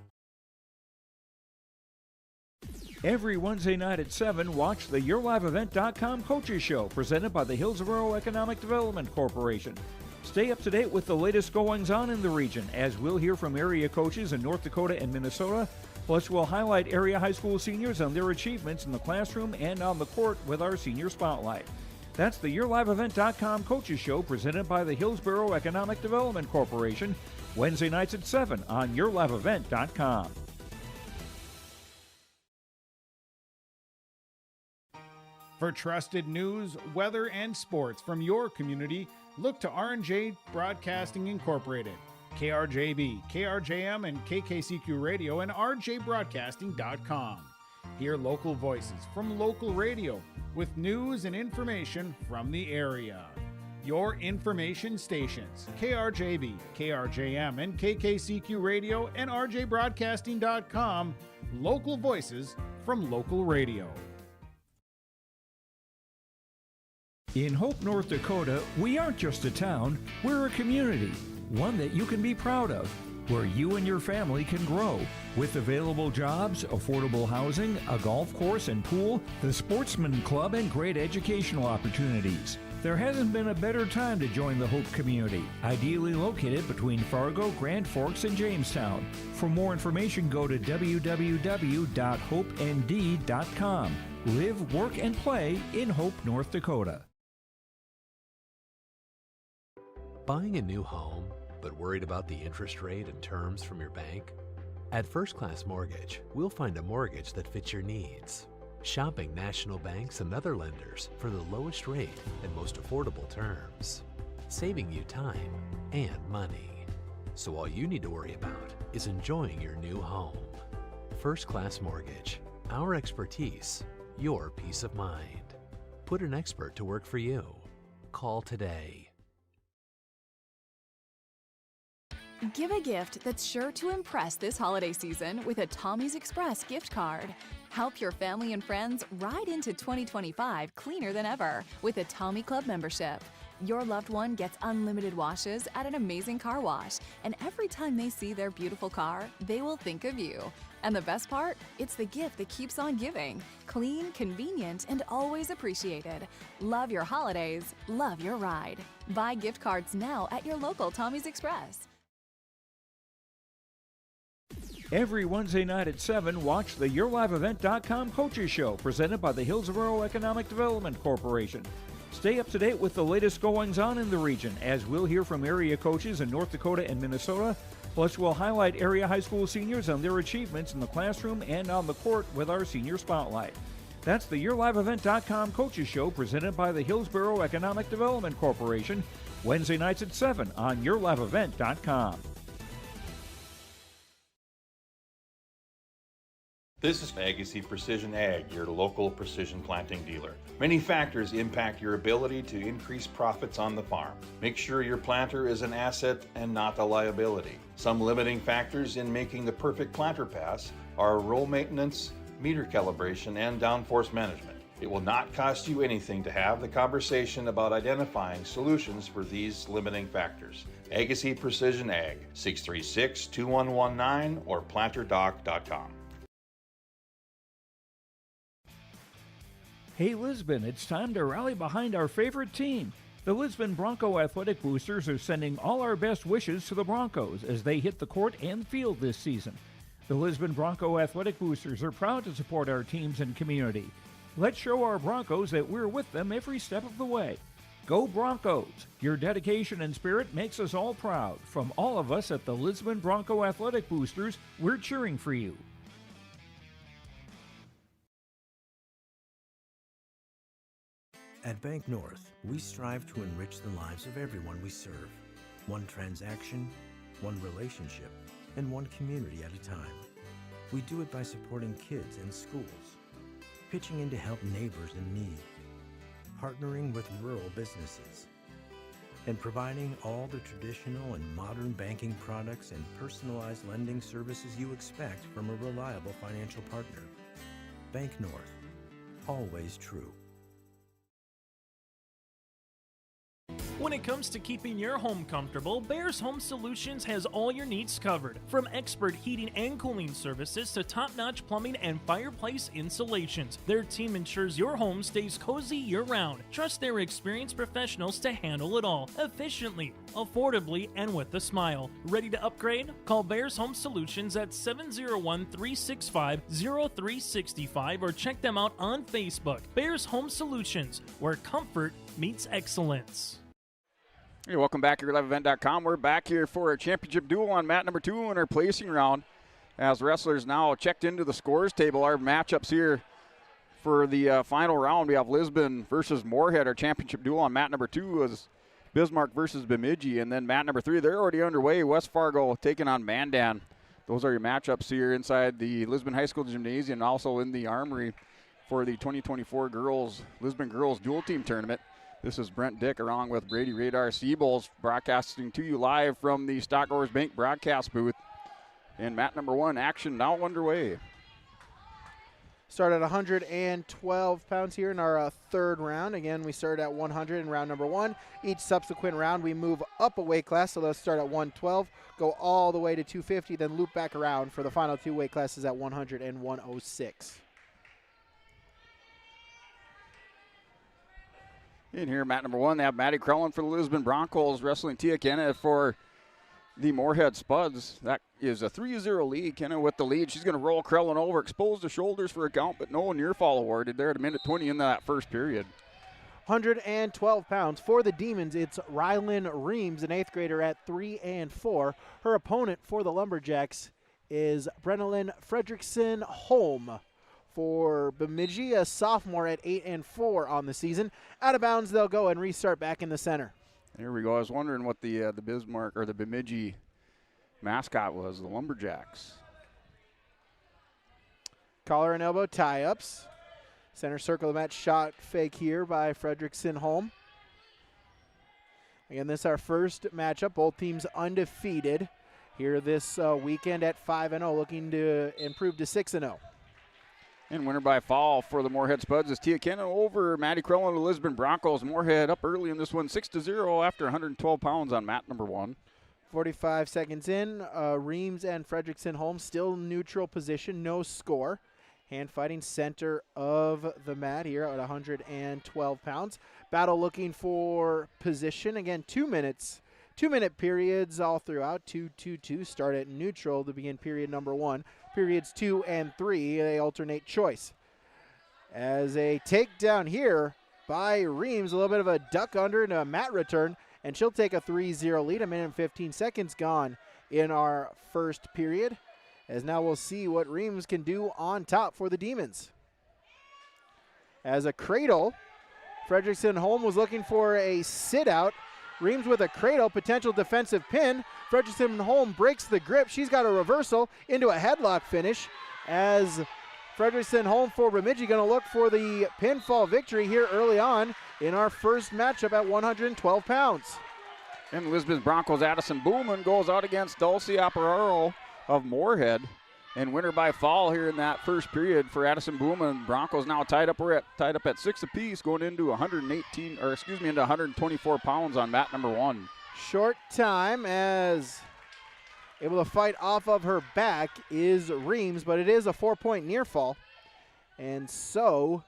Every Wednesday night at 7, watch the YourLiveEvent.com Coaches Show, presented by the Hillsborough Economic Development Corporation. Stay up to date with the latest goings-on in the region, as we'll hear from area coaches in North Dakota and Minnesota. Plus, we'll highlight area high school seniors and their achievements in the classroom and on the court with our Senior Spotlight. That's the YourLiveEvent.com Coaches Show, presented by the Hillsborough Economic Development Corporation, Wednesday nights at 7 on YourLiveEvent.com. For trusted news, weather, and sports from your community, look to R&J Broadcasting Incorporated. KRJB, KRJM, and KKCQ Radio and rjbroadcasting.com. Hear local voices from local radio with news and information from the area. Your information stations, KRJB, KRJM, and KKCQ Radio and rjbroadcasting.com. Local voices from local radio. In Hope, North Dakota, we aren't just a town, we're a community, one that you can be proud of, where you and your family can grow. With available jobs, affordable housing, a golf course and pool, the Sportsman Club, and great educational opportunities. There hasn't been a better time to join the Hope community, ideally located between Fargo, Grand Forks, and Jamestown. For more information, go to www.hopend.com. Live, work, and play in Hope, North Dakota. Buying a new home, but worried about the interest rate and terms from your bank? At First Class Mortgage, we'll find a mortgage that fits your needs. Shopping national banks and other lenders for the lowest rate and most affordable terms. Saving you time and money. So all you need to worry about is enjoying your new home. First Class Mortgage. Our expertise, your peace of mind. Put an expert to work for you. Call today. Give a gift that's sure to impress this holiday season with a Tommy's Express gift card. Help your family and friends ride into 2025 cleaner than ever with a Tommy Club membership. Your loved one gets unlimited washes at an amazing car wash, and every time they see their beautiful car, they will think of you. And the best part? It's the gift that keeps on giving. Clean, convenient, and always appreciated. Love your holidays, love your ride. Buy gift cards now at your local Tommy's Express. Every Wednesday night at 7, watch the YourLiveEvent.com Coaches Show presented by the Hillsborough Economic Development Corporation. Stay up to date with the latest goings-on in the region, as we'll hear from area coaches in North Dakota and Minnesota. Plus, we'll highlight area high school seniors and their achievements in the classroom and on the court with our Senior Spotlight. That's the YourLiveEvent.com Coaches Show presented by the Hillsborough Economic Development Corporation, Wednesday nights at 7 on YourLiveEvent.com. This is Agassi Precision Ag, your local precision planting dealer. Many factors impact your ability to increase profits on the farm. Make sure your planter is an asset and not a liability. Some limiting factors in making the perfect planter pass are row maintenance, meter calibration, and downforce management. It will not cost you anything to have the conversation about identifying solutions for these limiting factors. Agassi Precision Ag, 636-2119 or planterdoc.com. Hey Lisbon, it's time to rally behind our favorite team. The Lisbon Bronco Athletic Boosters are sending all our best wishes to the Broncos as they hit the court and field this season. The Lisbon Bronco Athletic Boosters are proud to support our teams and community. Let's show our Broncos that we're with them every step of the way. Go Broncos! Your dedication and spirit makes us all proud. From all of us at the Lisbon Bronco Athletic Boosters, we're cheering for you. At Bank North, we strive to enrich the lives of everyone we serve. One transaction, one relationship, and one community at a time. We do it by supporting kids and schools, pitching in to help neighbors in need, partnering with rural businesses, and providing all the traditional and modern banking products and personalized lending services you expect from a reliable financial partner. Bank North, always true. When it comes to keeping your home comfortable, Bears Home Solutions has all your needs covered. From expert heating and cooling services to top-notch plumbing and fireplace installations, their team ensures your home stays cozy year-round. Trust their experienced professionals to handle it all efficiently, affordably, and with a smile. Ready to upgrade? Call Bears Home Solutions at 701-365-0365 or check them out on Facebook. Bears Home Solutions, where comfort meets excellence. Hey, welcome back to YourLiveEvent.com. We're back here for our championship duel on mat number 2 in our placing round. As wrestlers now checked into the scores table, our matchups here For the final round, we have Lisbon versus Moorhead. Our championship duel on mat number 2 was Bismarck versus Bemidji. And then mat number 3, they're already underway. West Fargo taking on Mandan. Those are your matchups here inside the Lisbon High School Gymnasium and also in the Armory for the 2024 Lisbon Girls Dual Team Tournament. This is Brent Dick along with Brady Radar Seabolds broadcasting to you live from the Stockgrowers Bank broadcast booth. And mat number 1, action now underway. Start at 112 pounds here in our third round. Again, we start at 100 in round number 1. Each subsequent round, we move up a weight class. So let's start at 112, go all the way to 250, then loop back around for the final 2 weight classes at 100 and 106. In here, mat number 1, they have Maddie Crellin for the Lisbon Broncos wrestling Tia Kenna for the Moorhead Spuds. That is a 3-0 lead. Kenna with the lead. She's going to roll Crellin over, expose the shoulders for a count, but no near fall awarded there at a minute 20 in that first period. 112 pounds. For the Demons, it's Rylan Reams, an 8th grader at 3 and 4. Her opponent for the Lumberjacks is Brenelyn Fredrickson Holm. For Bemidji, a sophomore at 8 and 4 on the season. Out of bounds, they'll go and restart back in the center. Here we go. I was wondering what the Bismarck or the Bemidji mascot was, the Lumberjacks. Collar and elbow tie-ups. Center circle of the match shot fake here by Fredrickson Holm. Again, this is our first matchup. Both teams undefeated here this weekend at 5-0, looking to improve to 6-0. And winner by fall for the Moorhead Spuds is Tia Kenna over Maddie Crellin of the Lisbon Broncos. Moorhead up early in this one, 6-0 after 112 pounds on mat number 1. 45 seconds in, Reams and Fredrickson Holm still neutral position, no score. Hand fighting center of the mat here at 112 pounds. Battle looking for position. Again, 2 minutes. 2-minute periods all throughout. 2-2-2 start at neutral to begin period number 1. Periods 2 and 3, they alternate choice. As a takedown here by Reams, a little bit of a duck under and a mat return, and she'll take a 3-0 lead. 1 minute and 15 seconds gone in our first period. As now we'll see what Reams can do on top for the Demons. As a cradle, Fredrickson Holm was looking for a sit-out. Reams with a cradle, potential defensive pin. Fredrickson Holm breaks the grip. She's got a reversal into a headlock finish as Fredrickson Holm for Bemidji going to look for the pinfall victory here early on in our first matchup at 112 pounds. And Lisbon's Broncos Addison Booman goes out against Dulcie Appararo of Moorhead. And winner by fall here in that first period for Addison Booman. Broncos now tied up at 6 apiece, going into 124 pounds on mat number 1. Short time as able to fight off of her back is Reams, but it is a 4-point near fall. And so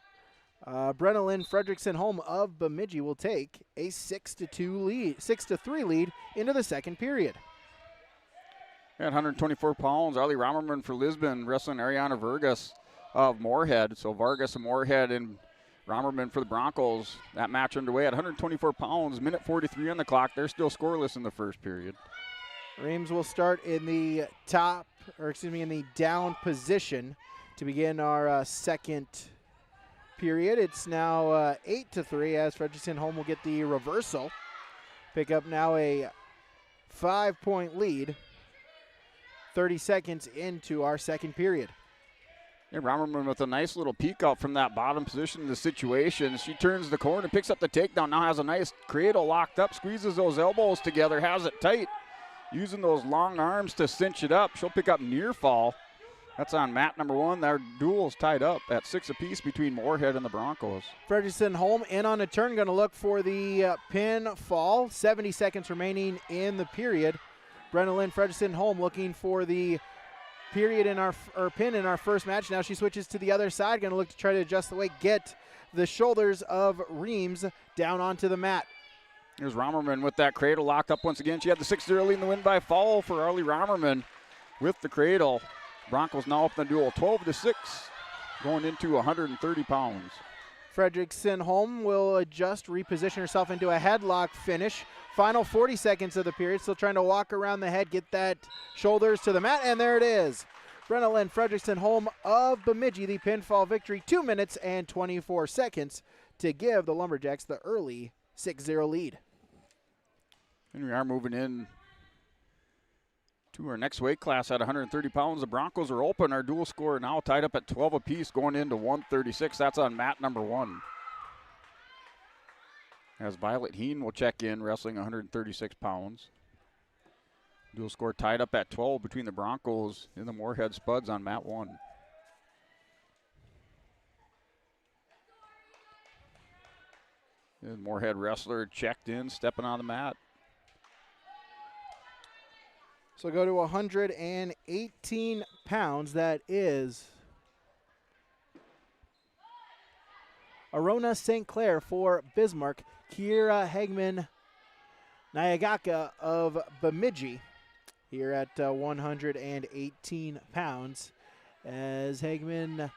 Brenelyn Fredrickson Holm of Bemidji will take a 6-3 lead into the second period. At 124 pounds, Arlie Romerman for Lisbon wrestling Ariana Vargas of Moorhead. So Vargas of Moorhead and Romerman for the Broncos. That match underway at 124 pounds, minute 43 on the clock. They're still scoreless in the first period. Reams will start in the in the down position to begin our second period. It's now 8-3 as Fredrickson Holm will get the reversal. Pick up now a 5-point lead. 30 seconds into our second period. And Romerman with a nice little peek out from that bottom position in the situation. She turns the corner, picks up the takedown, now has a nice cradle locked up, squeezes those elbows together, has it tight, using those long arms to cinch it up. She'll pick up near fall. That's on mat number 1. Our duel is tied up at 6 apiece between Moorhead and the Broncos. Fredrickson Holm in on a turn, going to look for the pin fall. 70 seconds remaining in the period. Brenelyn Fredrickson Holm looking for the period in our pin in our first match. Now she switches to the other side, going to look to try to adjust the weight, get the shoulders of Reams down onto the mat. Here's Romerman with that cradle locked up once again. She had the 6-0 lead in the win by fall for Arlie Romerman with the cradle. Broncos now up in the duel 12-6, going into 130 pounds. Fredrickson Holm will adjust, reposition herself into a headlock finish. Final 40 seconds of the period, still trying to walk around the head, get that shoulders to the mat, and there it is. Brenna Lynn Fredrickson Holm of Bemidji the pinfall victory, 2 minutes and 24 seconds to give the Lumberjacks the early 6-0 lead. And we are moving in to our next weight class at 130 pounds. The Broncos are open. Our dual score now tied up at 12 apiece going into 136. That's on mat number 1. As Violet Heen will check in, wrestling 136 pounds. Dual score tied up at 12 between the Broncos and the Moorhead Spuds on mat 1. And Moorhead wrestler checked in, stepping on the mat. So go to 118 pounds. That is Arona St. Clair for Bismarck. Kira Hegman Nyagaka of Bemidji here at 118 pounds. As Hegman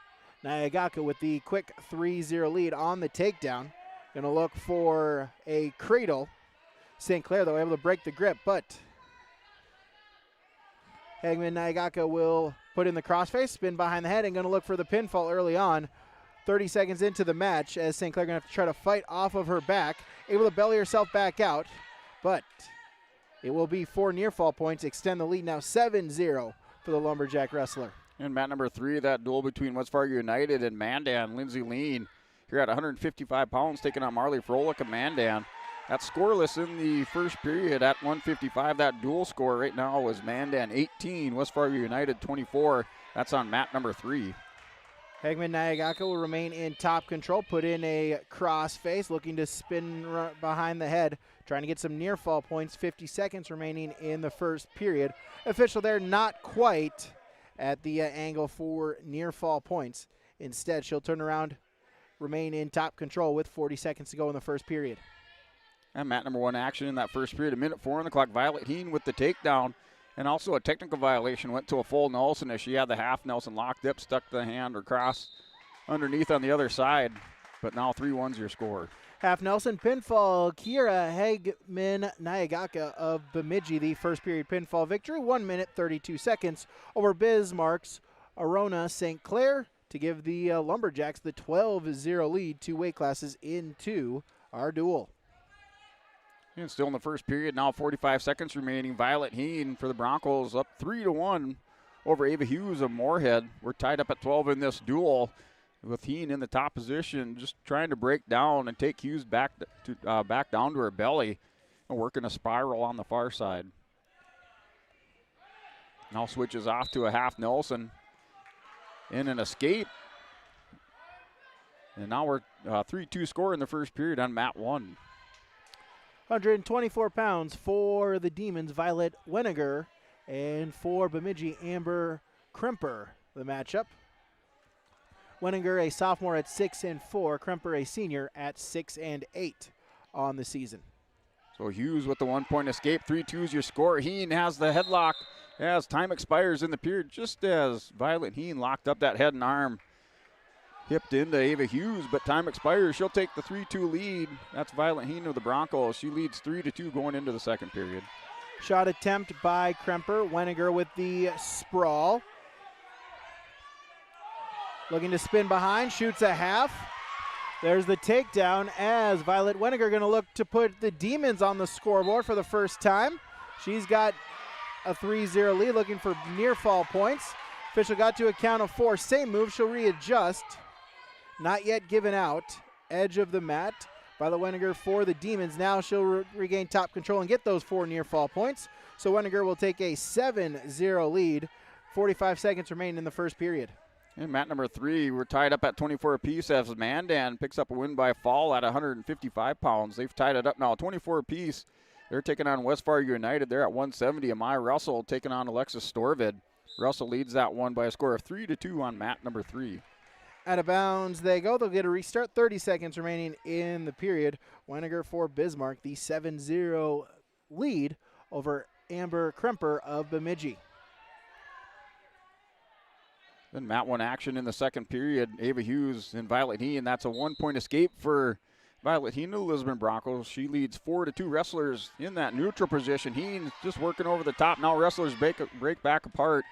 Nyagaka with the quick 3-0 lead on the takedown. Going to look for a cradle. St. Clair, though, able to break the grip, but Hegman Nyagaka will put in the crossface, spin behind the head, and going to look for the pinfall early on. 30 seconds into the match as St. Clair going to have to try to fight off of her back. Able to belly herself back out, but it will be 4 near fall points. Extend the lead now 7-0 for the Lumberjack wrestler. And mat number 3, that duel between West Fargo United and Mandan. Lindsay Lean here at 155 pounds taking on Marley Froelich of Mandan. That's scoreless in the first period at 155. That dual score right now is Mandan 18, West Fargo United 24. That's on mat number 3. Hegman Nyagaka will remain in top control, put in a cross face, looking to spin behind the head, trying to get some near fall points. 50 seconds remaining in the first period. Official there not quite at the angle for near fall points. Instead, she'll turn around, remain in top control with 40 seconds to go in the first period. And mat number 1 action in that first period. 1:04 on the clock. Violet Heen with the takedown. And also a technical violation, went to a full Nelson as she had the half Nelson locked up, stuck the hand or cross underneath on the other side. But now 3-1's your score. Half Nelson pinfall, Kira Hegman Nyagaka of Bemidji, the first period pinfall victory, 1 minute 32 seconds over Bismarck's Arona St. Clair to give the Lumberjacks the 12-0 lead, 2 weight classes into our duel. And still in the first period, now 45 seconds remaining. Violet Heen for the Broncos up 3-1 over Ava Hughes of Moorhead. We're tied up at 12 in this duel with Heen in the top position, just trying to break down and take Hughes back down to her belly and working a spiral on the far side. Now switches off to a half Nelson in an escape. And now we're 3-2 score in the first period on mat 1. 124 pounds for the Demons, Violet Weniger, and for Bemidji, Amber Kremper, the matchup. Weniger, a sophomore at 6-4, Kremper, a senior at 6-8 on the season. So Hughes with the 1-point escape, 3-2 is your score. Heen has the headlock as time expires in the period, just as Violet Heen locked up that head and arm. Hipped into Ava Hughes, but time expires. She'll take the 3-2 lead. That's Violet Heen of the Broncos. She leads 3-2 going into the second period. Shot attempt by Kremper. Weniger with the sprawl. Looking to spin behind, shoots a half. There's the takedown as Violet Weniger going to look to put the Demons on the scoreboard for the first time. She's got a 3-0 lead, looking for near fall points. Official got to a count of 4. Same move, she'll readjust. Not yet given out. Edge of the mat by the Weniger for the Demons. Now she'll regain top control and get those 4 near fall points. So Weniger will take a 7-0 lead. 45 seconds remain in the first period. And mat number 3, we're tied up at 24 apiece as Mandan picks up a win by fall at 155 pounds. They've tied it up now 24 apiece. They're taking on West Fargo United. They're at 170. Amaya Russell taking on Alexis Storvid. Russell leads that one by a score of 3-2 on mat number 3. Out of bounds they go. They'll get a restart. 30 seconds remaining in the period. Weniger for Bismarck, the 7-0 lead over Amber Kremper of Bemidji. Then mat 1 action in the second period. Ava Hughes and Violet Heen. That's a 1-point escape for Violet Heen of the Lisbon Broncos. She leads 4-2 wrestlers in that neutral position. Heen just working over the top. Now wrestlers break back apart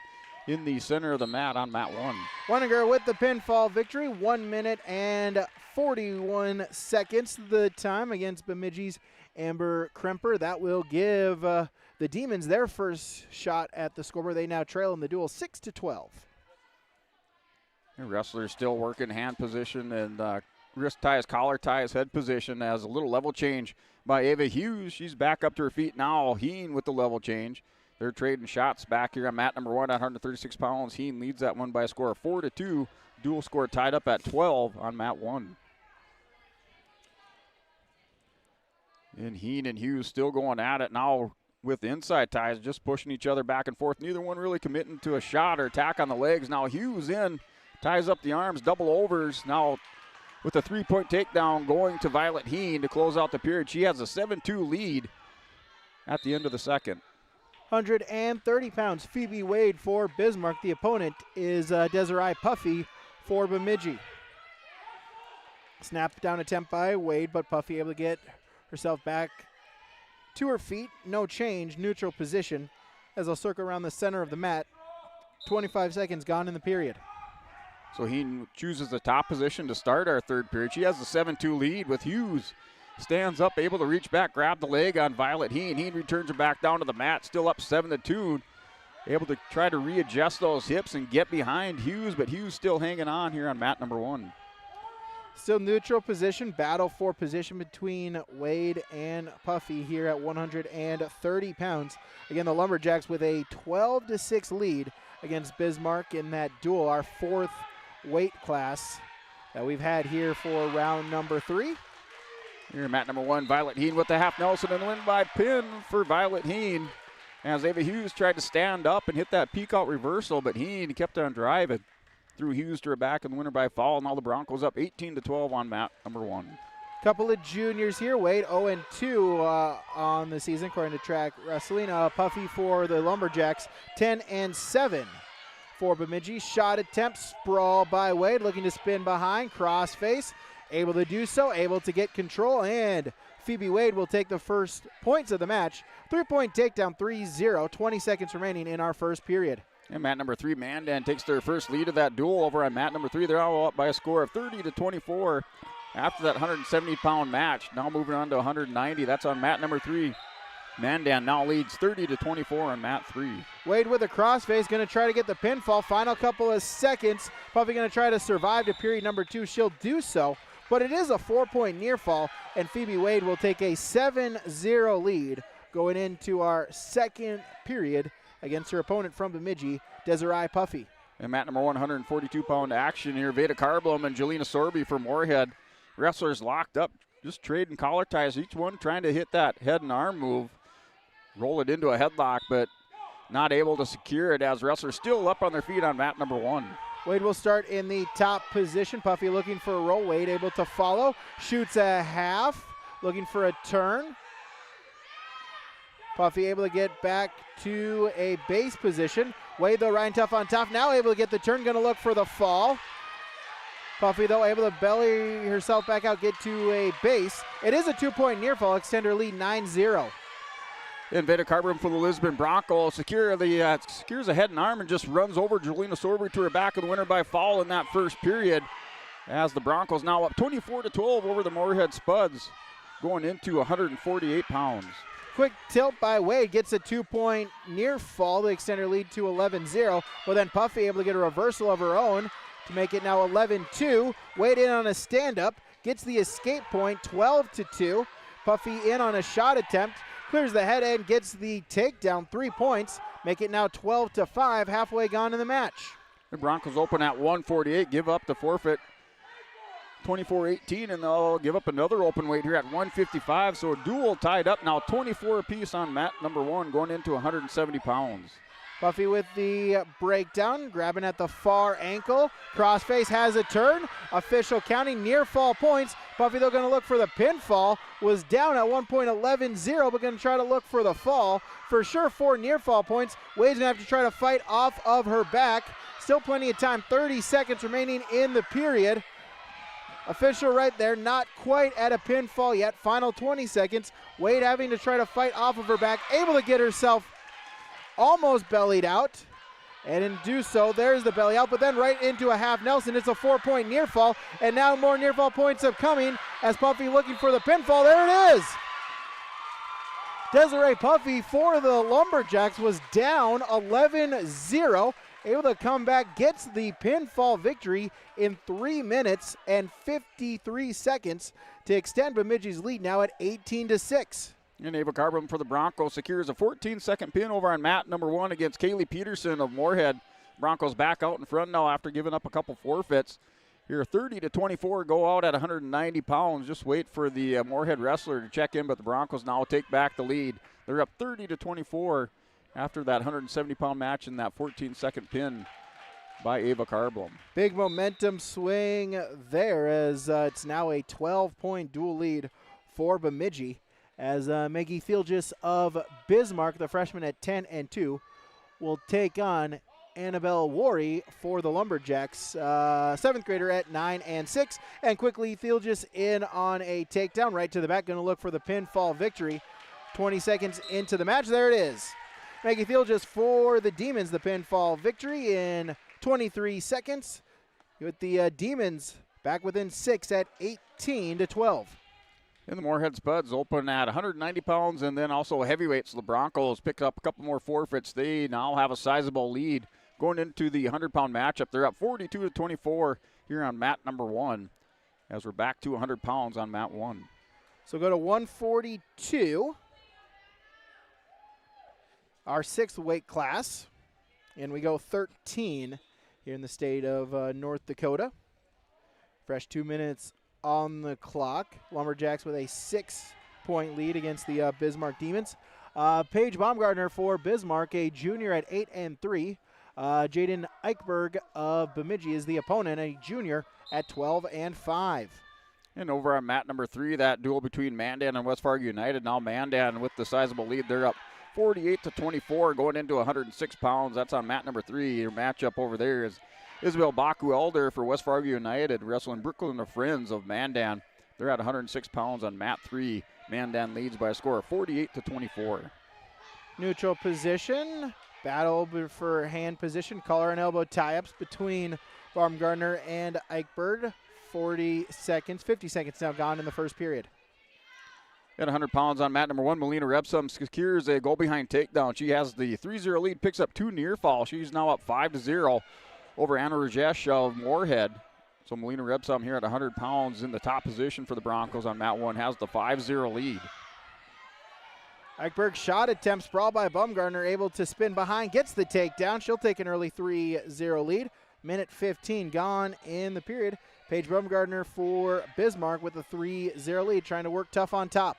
in the center of the mat on mat 1. Weininger with the pinfall victory, 1 minute and 41 seconds the time against Bemidji's Amber Kremper. That will give the Demons their first shot at the scoreboard. They now trail in the duel 6-12. The wrestler still working hand position and wrist ties, collar ties, head position as a little level change by Ava Hughes. She's back up to her feet now. Heen with the level change. They're trading shots back here on mat number 1 at 136 pounds. Heen leads that one by a score of 4-2. Dual score tied up at 12 on mat 1. And Heen and Hughes still going at it now with the inside ties, just pushing each other back and forth. Neither one really committing to a shot or attack on the legs. Now Hughes in, ties up the arms, double overs. Now with a 3-point takedown going to Violet Heen to close out the period. She has a 7-2 lead at the end of the second. 130 pounds, Phoebe Wade for Bismarck. The opponent is Desiree Puffy for Bemidji. Snap down attempt by Wade, but Puffy able to get herself back to her feet. No change, neutral position as they'll circle around the center of the mat. 25 seconds gone in the period. So he chooses the top position to start our third period. She has the 7-2 lead with Hughes. Stands up, able to reach back, grab the leg on Violet Heen. Heen returns her back down to the mat, still up 7-2. Able to try to readjust those hips and get behind Hughes, but Hughes still hanging on here on mat number 1. Still neutral position, battle for position between Wade and Puffy here at 130 pounds. Again, the Lumberjacks with a 12-6 lead against Bismarck in that duel, our 4th weight class that we've had here for round number 3. Here, mat number 1, Violet Heen with the half Nelson and win by pin for Violet Heen. As Ava Hughes tried to stand up and hit that peek out reversal, but Heen kept on driving. Threw Hughes to her back and the winner by fall. Now the Broncos up 18-12 on mat number 1. Couple of juniors here. Wade 0-2 on the season according to Track Wrestling. Puffy for the Lumberjacks 10-7 for Bemidji. Shot attempt, sprawl by Wade, looking to spin behind, cross face. Able to do so, able to get control, and Phoebe Wade will take the first points of the match. 3-point takedown, 3-0, 20 seconds remaining in our first period. And mat number 3, Mandan takes their first lead of that duel over on mat number 3. They're all up by a score of 30-24 after that 170-pound match. Now moving on to 190. That's on mat number 3. Mandan now leads 30-24 on mat 3. Wade with a crossface, going to try to get the pinfall. Final couple of seconds. Puffy going to try to survive to period number 2. She'll do so, but it is a 4-point near fall, and Phoebe Wade will take a 7-0 lead going into our second period against her opponent from Bemidji, Desiree Puffy. And mat number 142-pound action here. Veda Carblum and Jelena Sorby for Moorhead. Wrestlers locked up, just trading collar ties, each one trying to hit that head and arm move. Roll it into a headlock, but not able to secure it as wrestlers still up on their feet on mat number 1. Wade will start in the top position. Puffy looking for a roll. Wade able to follow. Shoots a half. Looking for a turn. Puffy able to get back to a base position. Wade, though, riding tough on top. Now able to get the turn. Going to look for the fall. Puffy, though, able to belly herself back out, get to a base. It is a 2-point near fall. Extend her lead 9-0. And Veda Carbon for the Lisbon Broncos secures a head and arm and just runs over Jelena Sorby to her back of the winner by fall in that first period. As the Broncos now up 24-12 over the Moorhead Spuds, going into 148 pounds. Quick tilt by Wade, gets a 2-point near fall to extend her lead to 11-0. But then Puffy able to get a reversal of her own to make it now 11-2. Wade in on a stand-up, gets the escape point, 12-2. Puffy in on a shot attempt. Clears the head end, gets the takedown, 3 points. Make it now 12-5, halfway gone in the match. The Broncos open at 148, give up the forfeit 24-18, and they'll give up another open weight here at 155. So a duel tied up now, 24 apiece on mat number 1, going into 170 pounds. Puffy with the breakdown, grabbing at the far ankle. Crossface has a turn. Official counting near fall points. Puffy, though, going to look for the pinfall. Was down at 1 point, 11-0, but going to try to look for the fall. For sure, 4 near fall points. Wade's going to have to try to fight off of her back. Still plenty of time, 30 seconds remaining in the period. Official right there, not quite at a pinfall yet. Final 20 seconds. Wade having to try to fight off of her back. Able to get herself almost bellied out. And in do so, there's the belly out, but then right into a half Nelson. It's a 4-point near fall, and now more near fall points upcoming as Puffy looking for the pinfall. There it is. Desiree Puffy for the Lumberjacks was down 11-0. Able to come back, gets the pinfall victory in 3 minutes and 53 seconds to extend Bemidji's lead now at 18-6. And Ava Carbon for the Broncos secures a 14-second pin over on mat number 1 against Kaylee Peterson of Moorhead. Broncos back out in front now after giving up a couple forfeits. Here 30-24, go out at 190 pounds. Just wait for the Moorhead wrestler to check in, but the Broncos now take back the lead. They're up 30-24 after that 170-pound match and that 14-second pin by Ava Carblom. Big momentum swing there as it's now a 12-point dual lead for Bemidji. As Maggie Thielgis of Bismarck, the freshman at 10-2, will take on Annabelle Worry for the Lumberjacks, 7th grader at 9-6. And quickly, Thielgis in on a takedown right to the back, going to look for the pinfall victory. 20 seconds into the match, there it is. Maggie Thielgis for the Demons, the pinfall victory in 23 seconds. With the Demons back within 6 at 18-12. And the Moorhead Spuds open at 190 pounds, and then also heavyweights. The Broncos pick up a couple more forfeits. They now have a sizable lead going into the 100-pound matchup. They're up 42-24 here on mat number 1 as we're back to 100 pounds on mat 1. So go to 142, our 6th weight class, and we go 13 here in the state of North Dakota. Fresh 2 minutes on the clock. Lumberjacks with a 6-point lead against the Bismarck Demons. Paige Baumgartner for Bismarck, a junior at 8-3. Jaden Eichberg of Bemidji is the opponent, a junior at 12-5. And over on mat number 3, that duel between Mandan and West Fargo United. Now Mandan with the sizable lead. They're up 48-24 going into 106 pounds. That's on mat number 3. Your matchup over there is Isabel Baku-Elder for West Fargo United wrestling Brooklyn the Friends of Mandan. They're at 106 pounds on mat 3. Mandan leads by a score of 48-24. Neutral position. Battle for hand position. Collar and elbow tie-ups between Baumgartner and Eichberg. 50 seconds now gone in the first period. At 100 pounds on mat number 1, Melina Rebsum secures a goal-behind takedown. She has the 3-0 lead, picks up 2 near fall. She's now up 5-0 over Anna Rajesh of Moorhead. So Melina Rebsum here at 100 pounds in the top position for the Broncos on mat 1 has the 5-0 lead. Eichberg shot attempt, sprawl by Baumgartner, able to spin behind, gets the takedown. She'll take an early 3-0 lead. Minute 15 gone in the period. Paige Baumgartner for Bismarck with a 3-0 lead, trying to work tough on top.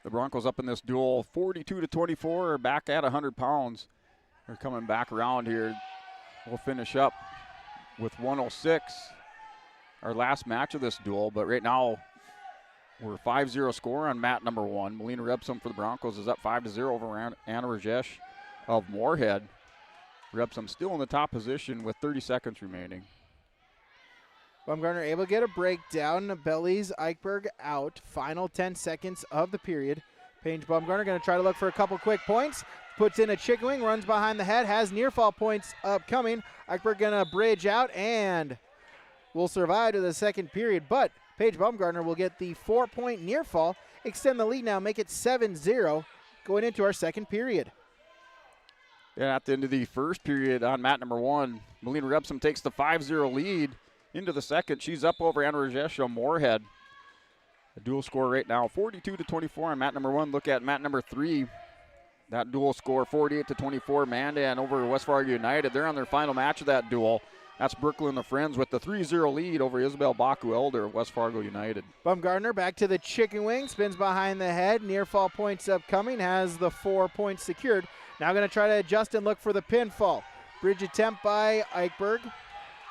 The Broncos up in this duel, 42-24, are back at 100 pounds. They're coming back around here. We'll finish up with 106, our last match of this duel. But right now, we're 5-0 score on mat number 1. Melina Rebsum for the Broncos is up 5-0 over Anna Rajesh of Moorhead. Rebsum still in the top position with 30 seconds remaining. Baumgartner able to get a breakdown. Bellies Eichberg out. Final 10 seconds of the period. Paige Baumgartner going to try to look for a couple quick points. Puts in a chicken wing, runs behind the head, has near fall points upcoming. Eichberg going to bridge out and will survive to the second period. But Paige Baumgartner will get the 4-point near fall, extend the lead now, make it 7-0 going into our second period. Yeah, at the end of the first period on mat number 1, Melina Rebsum takes the 5-0 lead into the second. She's up over Anna Rajesh of Moorhead. The dual score right now, 42-24 on mat number 1. Look at mat number 3. That dual score, 48-24. Mandan over West Fargo United. They're on their final match of that duel. That's Brooklyn the Friends with the 3-0 lead over Isabel Baku-Elder of West Fargo United. Baumgartner back to the chicken wing, spins behind the head. Near fall points upcoming, has the 4 points secured. Now going to try to adjust and look for the pinfall. Bridge attempt by Eichberg.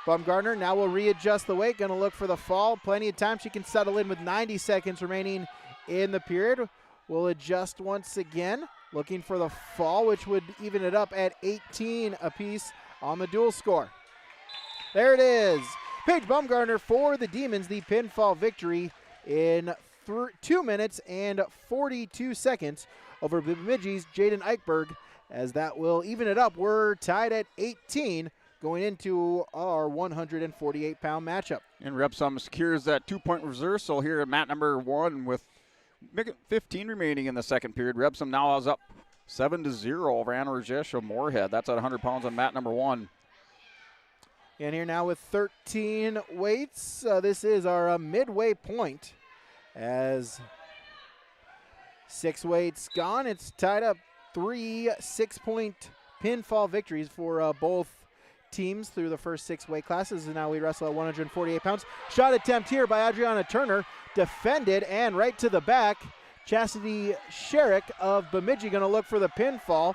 Baumgartner now will readjust the weight, going to look for the fall. Plenty of time. She can settle in with 90 seconds remaining in the period. Will adjust once again, looking for the fall, which would even it up at 18 apiece on the dual score. There it is. Paige Baumgartner for the Demons, the pinfall victory in 2 minutes and 42 seconds over Bemidji's Jaden Eichberg, as that will even it up. We're tied at 18 going into our 148-pound matchup. And Repsum secures that 2-point reversal here at mat number 1 with 15 remaining in the second period. Repsum now is up 7-0 over Anna Rajesh of Moorhead. That's at 100 pounds on mat number 1. And here now with 13 weights. This is our midway point. As 6 weights gone, it's tied up 3 6-point pinfall victories for both teams through the first 6 weight classes. And now we wrestle at 148 pounds. Shot attempt here by Adriana Turner. Defended and right to the back. Chastity Sherrick of Bemidji going to look for the pinfall.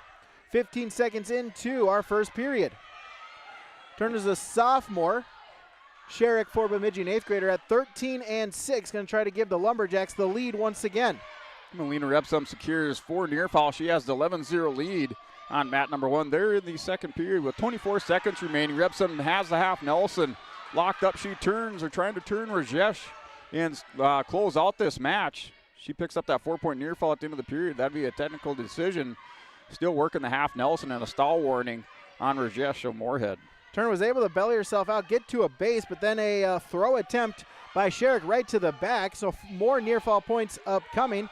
15 seconds into our first period. Turner's a sophomore. Sherrick for Bemidji, an 8th grader at 13-6. Going to try to give the Lumberjacks the lead once again. Melina Repsum secures 4 near fall. She has the 11-0 lead on mat number 1. They're in the second period with 24 seconds remaining. Repsum has the half Nelson. Locked up, she turns, or trying to turn Rajesh and close out this match. She picks up that 4-point near fall at the end of the period. That'd be a technical decision. Still working the half Nelson and a stall warning on Rajesh of Moorhead. Turner was able to belly herself out, get to a base, but then a throw attempt by Sherrick right to the back. So more near fall points upcoming.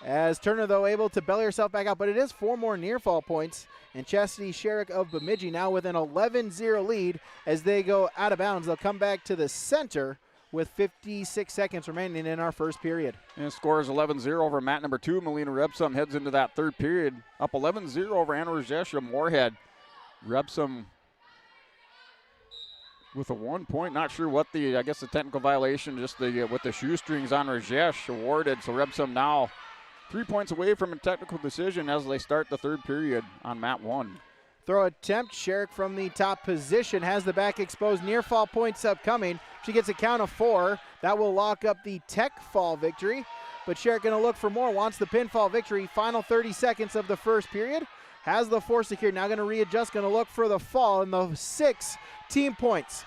As Turner, though, able to belly herself back out, but it is 4 more near fall points. And Chastity Sherrick of Bemidji now with an 11-0 lead as they go out of bounds. They'll come back to the center with 56 seconds remaining in our first period. And scores 11-0 over mat number 2. Melina Repsum heads into that third period. Up 11-0 over Anna Rajesh of Moorhead. Repsum with a 1 point. Not sure what the technical violation, just with the shoestrings on Rajesh awarded. So Repsum now 3 points away from a technical decision as they start the third period on mat 1. Throw attempt. Sherrick from the top position has the back exposed. Near fall points upcoming. She gets a count of 4. That will lock up the tech fall victory. But Sherrick going to look for more. Wants the pinfall victory. Final 30 seconds of the first period. Has the 4 secured. Now going to readjust. Going to look for the fall and the 6 team points.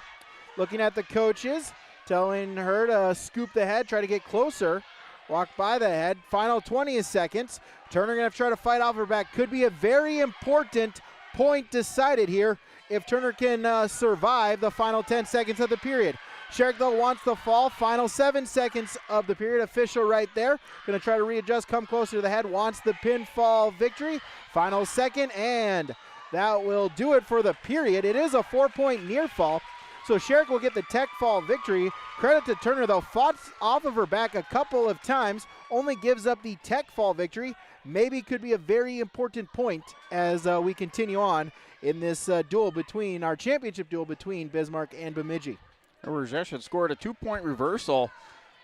Looking at the coaches. Telling her to scoop the head. Try to get closer. Walk by the head. Final 20 seconds. Turner going to try to fight off her back. Could be a very important point decided here if Turner can survive the final 10 seconds of the period. Sherrick, though, wants the fall. Final 7 seconds of the period. Official right there. Going to try to readjust, come closer to the head. Wants the pinfall victory. Final second, and that will do it for the period. It is a 4-point near fall. So Sherrick will get the tech fall victory. Credit to Turner, though, fought off of her back a couple of times. Only gives up the tech fall victory. Maybe could be a very important point as we continue on in this duel between our championship duel between Bismarck and Bemidji. Rajesh had scored a 2-point reversal,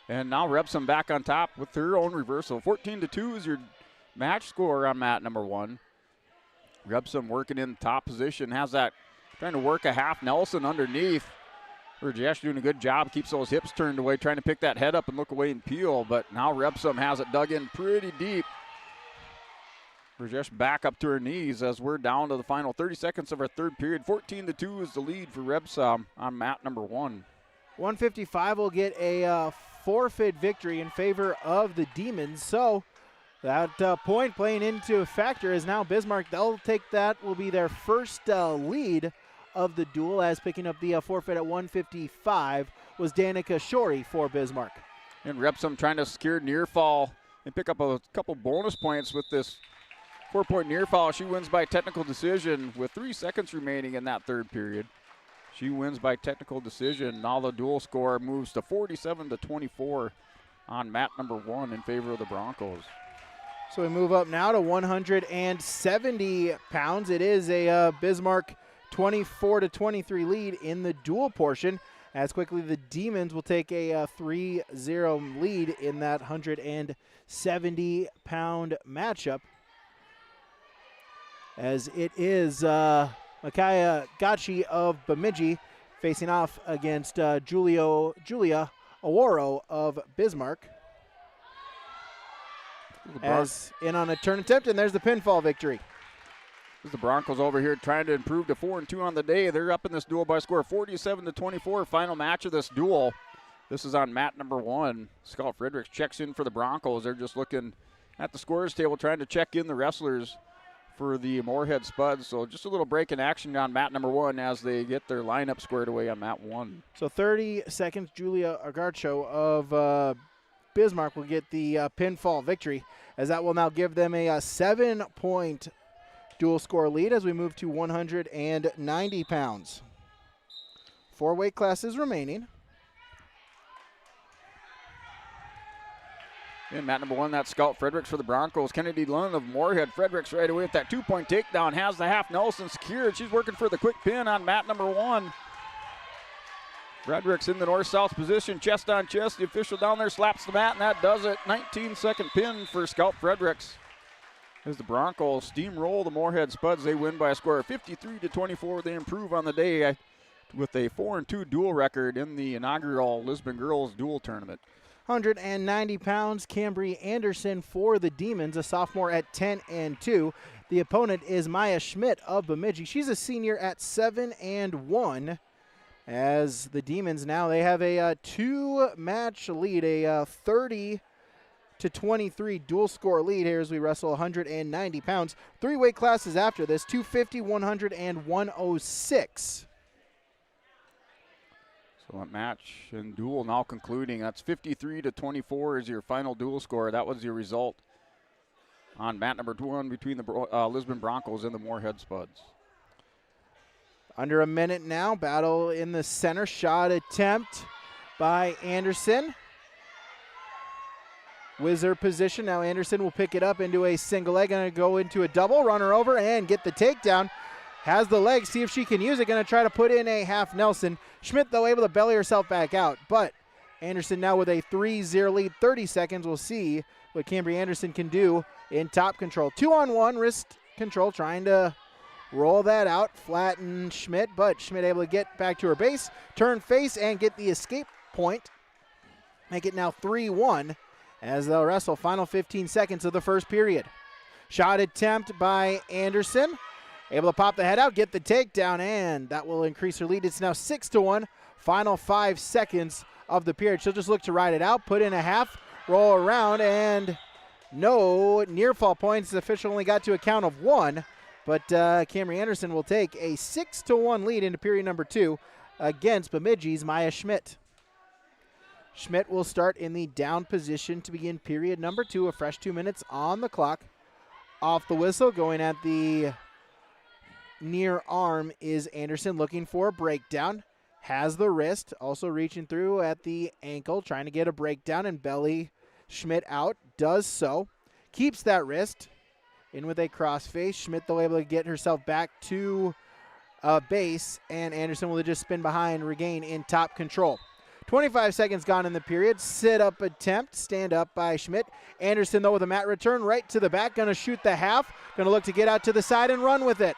and now Repsum back on top with her own reversal. 14-2 is your match score on mat number 1. Repsum working in top position, has that, trying to work a half Nelson underneath. Rajesh doing a good job, keeps those hips turned away, trying to pick that head up and look away and peel, but now Repsum has it dug in pretty deep. Rajesh back up to her knees as we're down to the final 30 seconds of our third period. 14-2 is the lead for Repsum on mat number 1. 155 will get a forfeit victory in favor of the Demons. So that point playing into a factor is now Bismarck. They'll take that, will be their first lead of the duel, as picking up the forfeit at 155 was Danica Shorey for Bismarck. And Repsum trying to secure near fall and pick up a couple bonus points with this 4-point near fall. She wins by technical decision with 3 seconds remaining in that third period. She wins by technical decision. Now the dual score moves to 47-24 on mat number 1 in favor of the Broncos. So we move up now to 170 pounds. It is a Bismarck 24-23 lead in the dual portion. As quickly the Demons will take a 3-0 lead in that 170-pound matchup. As it is Micaiah Gachi of Bemidji facing off against Julia Aworo of Bismarck. As in on a turn attempt, and there's the pinfall victory. The Broncos over here trying to improve to 4-2 on the day. They're up in this duel by a score of 47-24. Final match of this duel. This is on mat number 1. Scott Fredericks checks in for the Broncos. They're just looking at the scorer's table trying to check in the wrestlers for the Moorhead Spuds. So just a little break in action on mat number 1 as they get their lineup squared away on mat 1. So 30 seconds, Julia Agarcho of Bismarck will get the pinfall victory, as that will now give them a 7-point dual score lead as we move to 190 pounds. 4 weight classes remaining. In mat number 1, that's Scout Fredericks for the Broncos. Kennedy Lund of Moorhead. Fredericks right away with that 2-point takedown. Has the half Nelson secured. She's working for the quick pin on mat number 1. Fredericks in the north-south position, chest on chest. The official down there slaps the mat, and that does it. 19-second pin for Scout Fredericks. As the Broncos steamroll the Moorhead Spuds, they win by a score of 53-24. They improve on the day with a 4-2 dual record in the inaugural Lisbon Girls Dual Tournament. 190 pounds, Cambry Anderson for the Demons, a sophomore at 10-2. The opponent is Maya Schmidt of Bemidji. She's a senior at 7-1. As the Demons now, they have a 2-match lead, a 30-23 dual score lead here as we wrestle 190 pounds. 3 weight classes after this, 250, 100, and 106. So that match and duel now concluding. That's 53-24 is your final duel score. That was your result on mat number 1 between the Lisbon Broncos and the Moorhead Spuds. Under a minute now, battle in the center. Shot attempt by Anderson. Whizzer position. Now Anderson will pick it up into a single leg. Going to go into a double. Run her over and get the takedown. Has the leg. See if she can use it. Going to try to put in a half Nelson. Schmidt, though, able to belly herself back out. But Anderson now with a 3-0 lead. 30 seconds. We'll see what Cambry Anderson can do in top control. 2-on-1 wrist control. Trying to roll that out. Flatten Schmidt. But Schmidt able to get back to her base. Turn face and get the escape point. Make it now 3-1 as they'll wrestle final 15 seconds of the first period. Shot attempt by Anderson. Able to pop the head out, get the takedown, and that will increase her lead. It's now 6-1. Final 5 seconds of the period. She'll just look to ride it out, put in a half, roll around, and no near fall points. The official only got to a count of 1, but Cambry Anderson will take a 6-1 lead into period number 2 against Bemidji's Maya Schmidt. Schmidt will start in the down position to begin period number 2. A fresh 2 minutes on the clock. Off the whistle, going at the near arm is Anderson, looking for a breakdown. Has the wrist, also reaching through at the ankle, trying to get a breakdown and belly Schmidt out. Does so. Keeps that wrist. In with a crossface. Schmidt, though, able to get herself back to base, and Anderson will just spin behind, regain in top control. 25 seconds gone in the period. Sit-up attempt. Stand up by Schmidt. Anderson, though, with a mat return right to the back. Going to shoot the half. Going to look to get out to the side and run with it.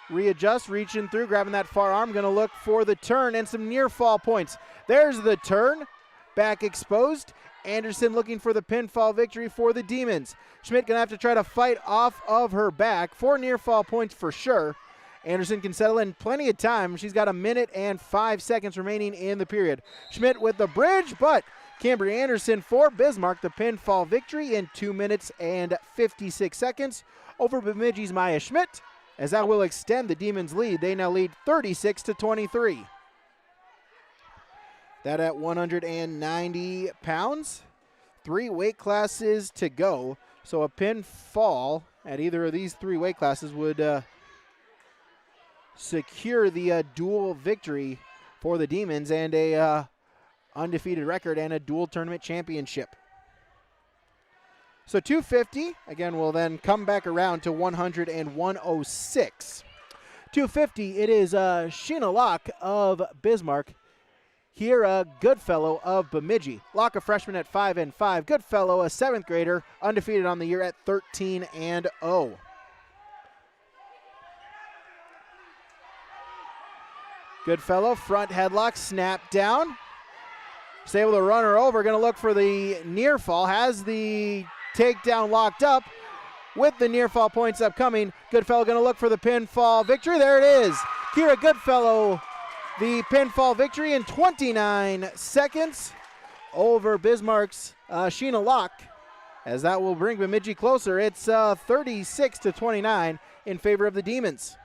Readjust, reaching through, grabbing that far arm. Going to look for the turn and some near fall points. There's the turn. Back exposed. Anderson looking for the pinfall victory for the Demons. Schmidt going to have to try to fight off of her back. 4 near fall points for sure. Anderson can settle in plenty of time. She's got 1 minute and 5 seconds remaining in the period. Schmidt with the bridge, but Cambry Anderson for Bismarck, the pinfall victory in 2 minutes and 56 seconds over Bemidji's Maya Schmidt, as that will extend the Demons' lead. They now lead 36-23. That at 190 pounds. 3 weight classes to go. So a pinfall at either of these 3 weight classes would secure the dual victory for the Demons and a undefeated record and a dual tournament championship. So 250, again, will then come back around to 100 and 106. 250, it is Sheena Locke of Bismarck. Here, a Goodfellow of Bemidji. Locke, a freshman at 5-5. Goodfellow, a 7th grader, undefeated on the year at 13-0. Goodfellow, front headlock, snap down. Is able to run her over. Going to look for the near fall. Has the takedown locked up with the near fall points upcoming. Goodfellow going to look for the pinfall victory. There it is. Kira Goodfellow, the pinfall victory in 29 seconds over Bismarck's Sheena Locke. as that will bring Bemidji closer. It's 36-29 in favor of the Demons.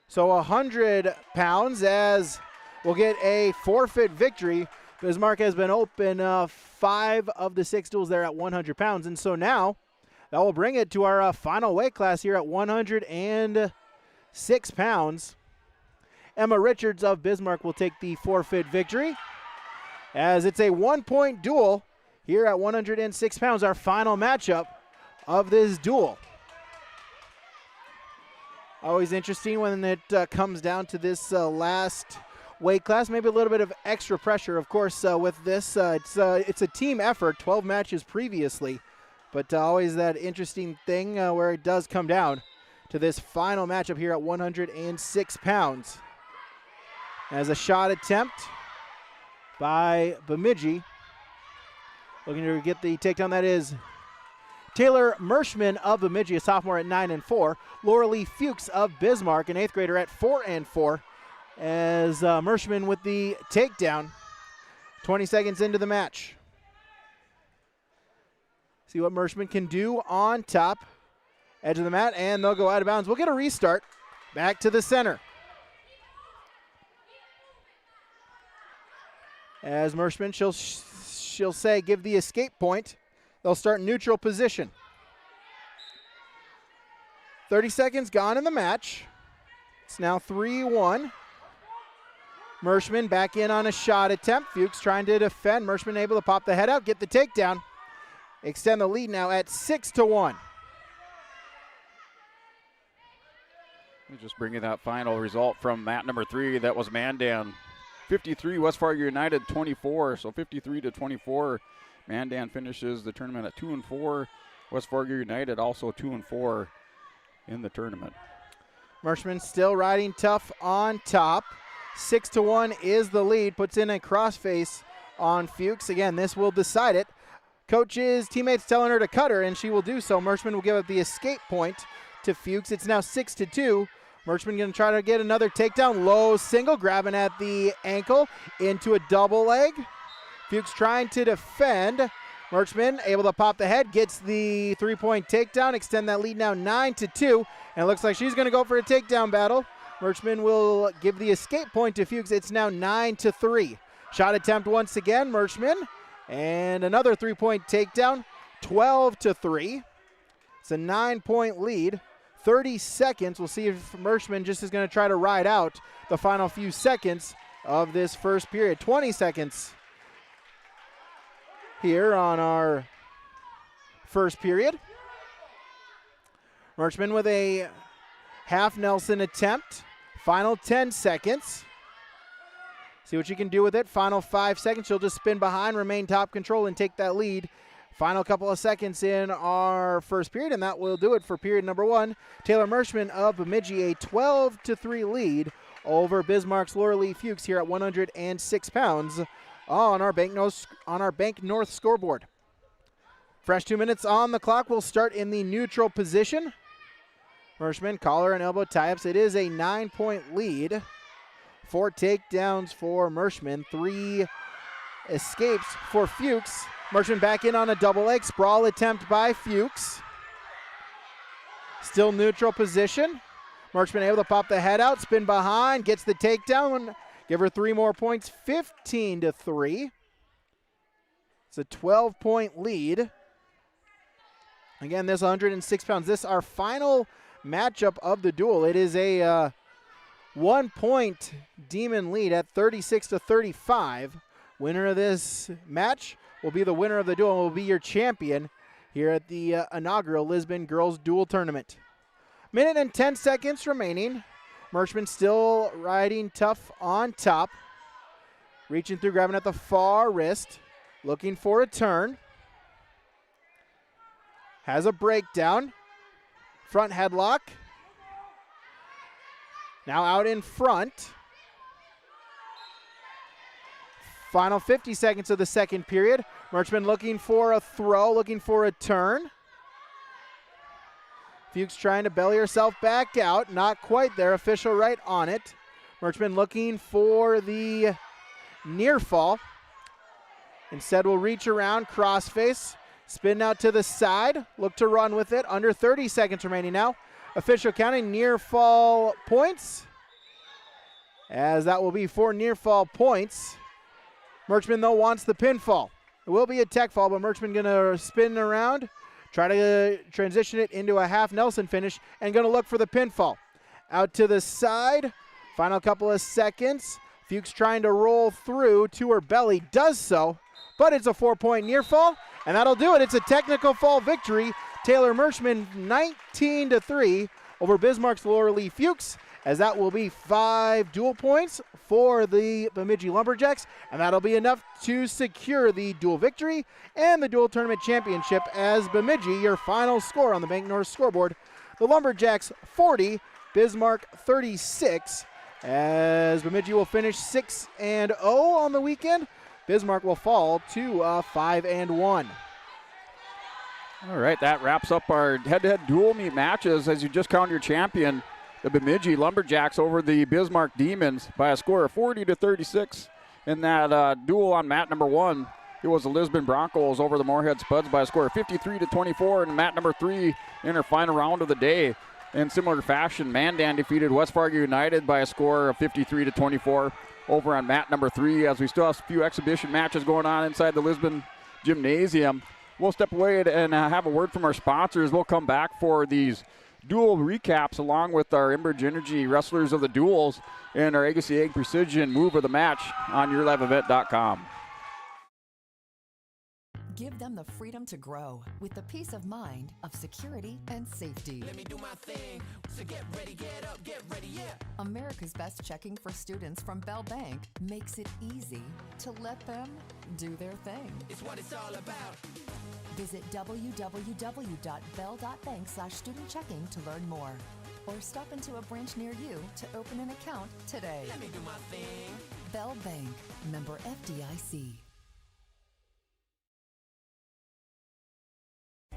So 100 pounds as we'll get a forfeit victory. Bismarck has been open 5 of the 6 duels there at 100 pounds. And so now that will bring it to our final weight class here at 106 pounds. Emma Richards of Bismarck will take the forfeit victory as it's a 1-point duel here at 106 pounds, our final matchup of this duel. Always interesting when it comes down to this last weight class. Maybe a little bit of extra pressure, of course, with this. It's a team effort, 12 matches previously, but always that interesting thing where it does come down to this final matchup here at 106 pounds. As a shot attempt by Bemidji. Looking to get the takedown. That is Taylor Merschman of Bemidji, a sophomore at 9-4. Laura Lee Fuchs of Bismarck, an 8th grader at 4-4. As Merschman with the takedown. 20 seconds into the match. See what Merschman can do on top. Edge of the mat, and they'll go out of bounds. We'll get a restart. Back to the center. As Merschman, she'll say give the escape point. They'll start neutral position. 30 seconds gone in the match. It's now 3-1. Merschman back in on a shot attempt. Fuchs trying to defend. Merschman able to pop the head out, get the takedown. Extend the lead now at 6-1. Just bringing that final result from mat number 3. That was Mandan 53, West Fargo United 24. So 53-24. Mandan finishes the tournament at 2-4. West Fargo United also 2-4 in the tournament. Merschman still riding tough on top. 6-1 is the lead. Puts in a crossface on Fuchs. Again, this will decide it. Coach's teammates telling her to cut her, and she will do so. Merschman will give up the escape point to Fuchs. It's now 6-2. Merschman going to try to get another takedown. Low single, grabbing at the ankle into a double leg. Fuchs trying to defend. Merschman able to pop the head, gets the 3-point takedown, extend that lead now 9-2. And it looks like she's going to go for a takedown battle. Merschman will give the escape point to Fuchs. It's now 9-3. Shot attempt once again, Merschman. And another 3-point takedown, 12-3. It's a 9-point lead. 30 seconds. We'll see if Merschman just is going to try to ride out the final few seconds of this first period. 20 seconds here on our first period. Merschman with a half Nelson attempt. Final 10 seconds. See what you can do with it. Final 5 seconds. She'll just spin behind, remain top control, and take that lead. Final couple of seconds in our first period, and that will do it for period number 1. Taylor Merschman of Bemidji, a 12-3 lead over Bismarck's Laura Lee Fuchs here at 106 pounds on our Bank North scoreboard. Fresh 2 minutes on the clock. We'll start in the neutral position. Merschman, collar and elbow tie-ups. It is a 9-point lead. 4 takedowns for Merschman, 3 escapes for Fuchs. Merschman back in on a double leg. Sprawl attempt by Fuchs. Still neutral position. Merschman able to pop the head out, spin behind, gets the takedown. Give her 3 more points, 15-3. It's a 12-point lead. Again, this 106 pounds. This is our final matchup of the duel. It is a 1-point Demon lead at 36-35. Winner of this match will be the winner of the duel and will be your champion here at the inaugural Lisbon Girls Duel Tournament. Minute and 10 seconds remaining. Merschman still riding tough on top. Reaching through, grabbing at the far wrist. Looking for a turn. Has a breakdown. Front headlock. Now out in front. Final 50 seconds of the second period. Merschman looking for a throw, looking for a turn. Fuchs trying to belly herself back out. Not quite there. Official right on it. Merchman looking for the near fall. Instead will reach around, crossface, spin out to the side, look to run with it. Under 30 seconds remaining now. Official counting near fall points, as that will be 4 near fall points. Merchman, though, wants the pinfall. It will be a tech fall, but Merchman going to spin around, try to transition it into a half Nelson finish, and going to look for the pinfall. Out to the side, final couple of seconds. Fuchs trying to roll through to her belly, does so, but it's a 4-point near fall, and that'll do it. It's a technical fall victory. Taylor Merchman 19-3 over Bismarck's Laura Lee Fuchs, as that will be 5 dual points for the Bemidji Lumberjacks, and that'll be enough to secure the dual victory and the dual tournament championship, as Bemidji, your final score on the Bank North scoreboard, the Lumberjacks 40, Bismarck 36, as Bemidji will finish 6-0 on the weekend. Bismarck will fall to 5-1. All right, that wraps up our head-to-head dual meet matches as you just crowned your champion, the Bemidji Lumberjacks over the Bismarck Demons by a score of 40-36. In that duel on mat number 1, it was the Lisbon Broncos over the Moorhead Spuds by a score of 53-24, and mat number 3 in her final round of the day. In similar fashion, Mandan defeated West Fargo United by a score of 53-24 over on mat number 3, as we still have a few exhibition matches going on inside the Lisbon Gymnasium. We'll step away and have a word from our sponsors. We'll come back for these dual recaps along with our Enbridge Energy Wrestlers of the Duels and our Agassi Egg Precision Move of the Match on YourLiveEvent.com. Give them the freedom to grow with the peace of mind of security and safety. Let me do my thing. So get ready, get up, get ready, yeah. America's Best Checking for Students from Bell Bank makes it easy to let them do their thing. It's what it's all about. Visit www.bell.bank/student-checking to learn more. Or stop into a branch near you to open an account today. Let me do my thing. Bell Bank, member FDIC.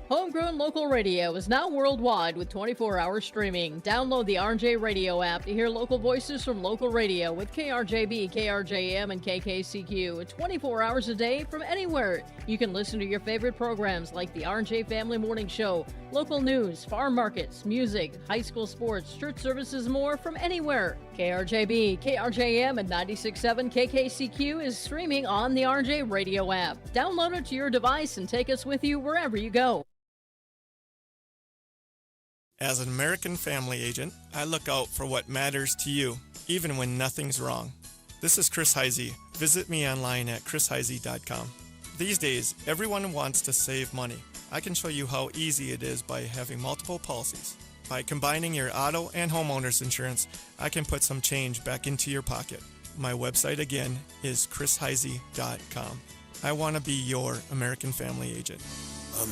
Homegrown local radio is now worldwide with 24-hour streaming. Download the RJ Radio app to hear local voices from local radio with KRJB, KRJM, and KKCQ 24 hours a day from anywhere. You can listen to your favorite programs like the RJ Family Morning Show, local news, farm markets, music, high school sports, church services, more from anywhere. KRJB, KRJM, and 96.7 KKCQ is streaming on the RJ Radio app. Download it to your device and take us with you wherever you go. As an American Family Agent, I look out for what matters to you, even when nothing's wrong. This is Chris Heisey. Visit me online at chrisheisey.com. These days, everyone wants to save money. I can show you how easy it is by having multiple policies. By combining your auto and homeowner's insurance, I can put some change back into your pocket. My website again is chrisheisey.com. I want to be your American Family Agent.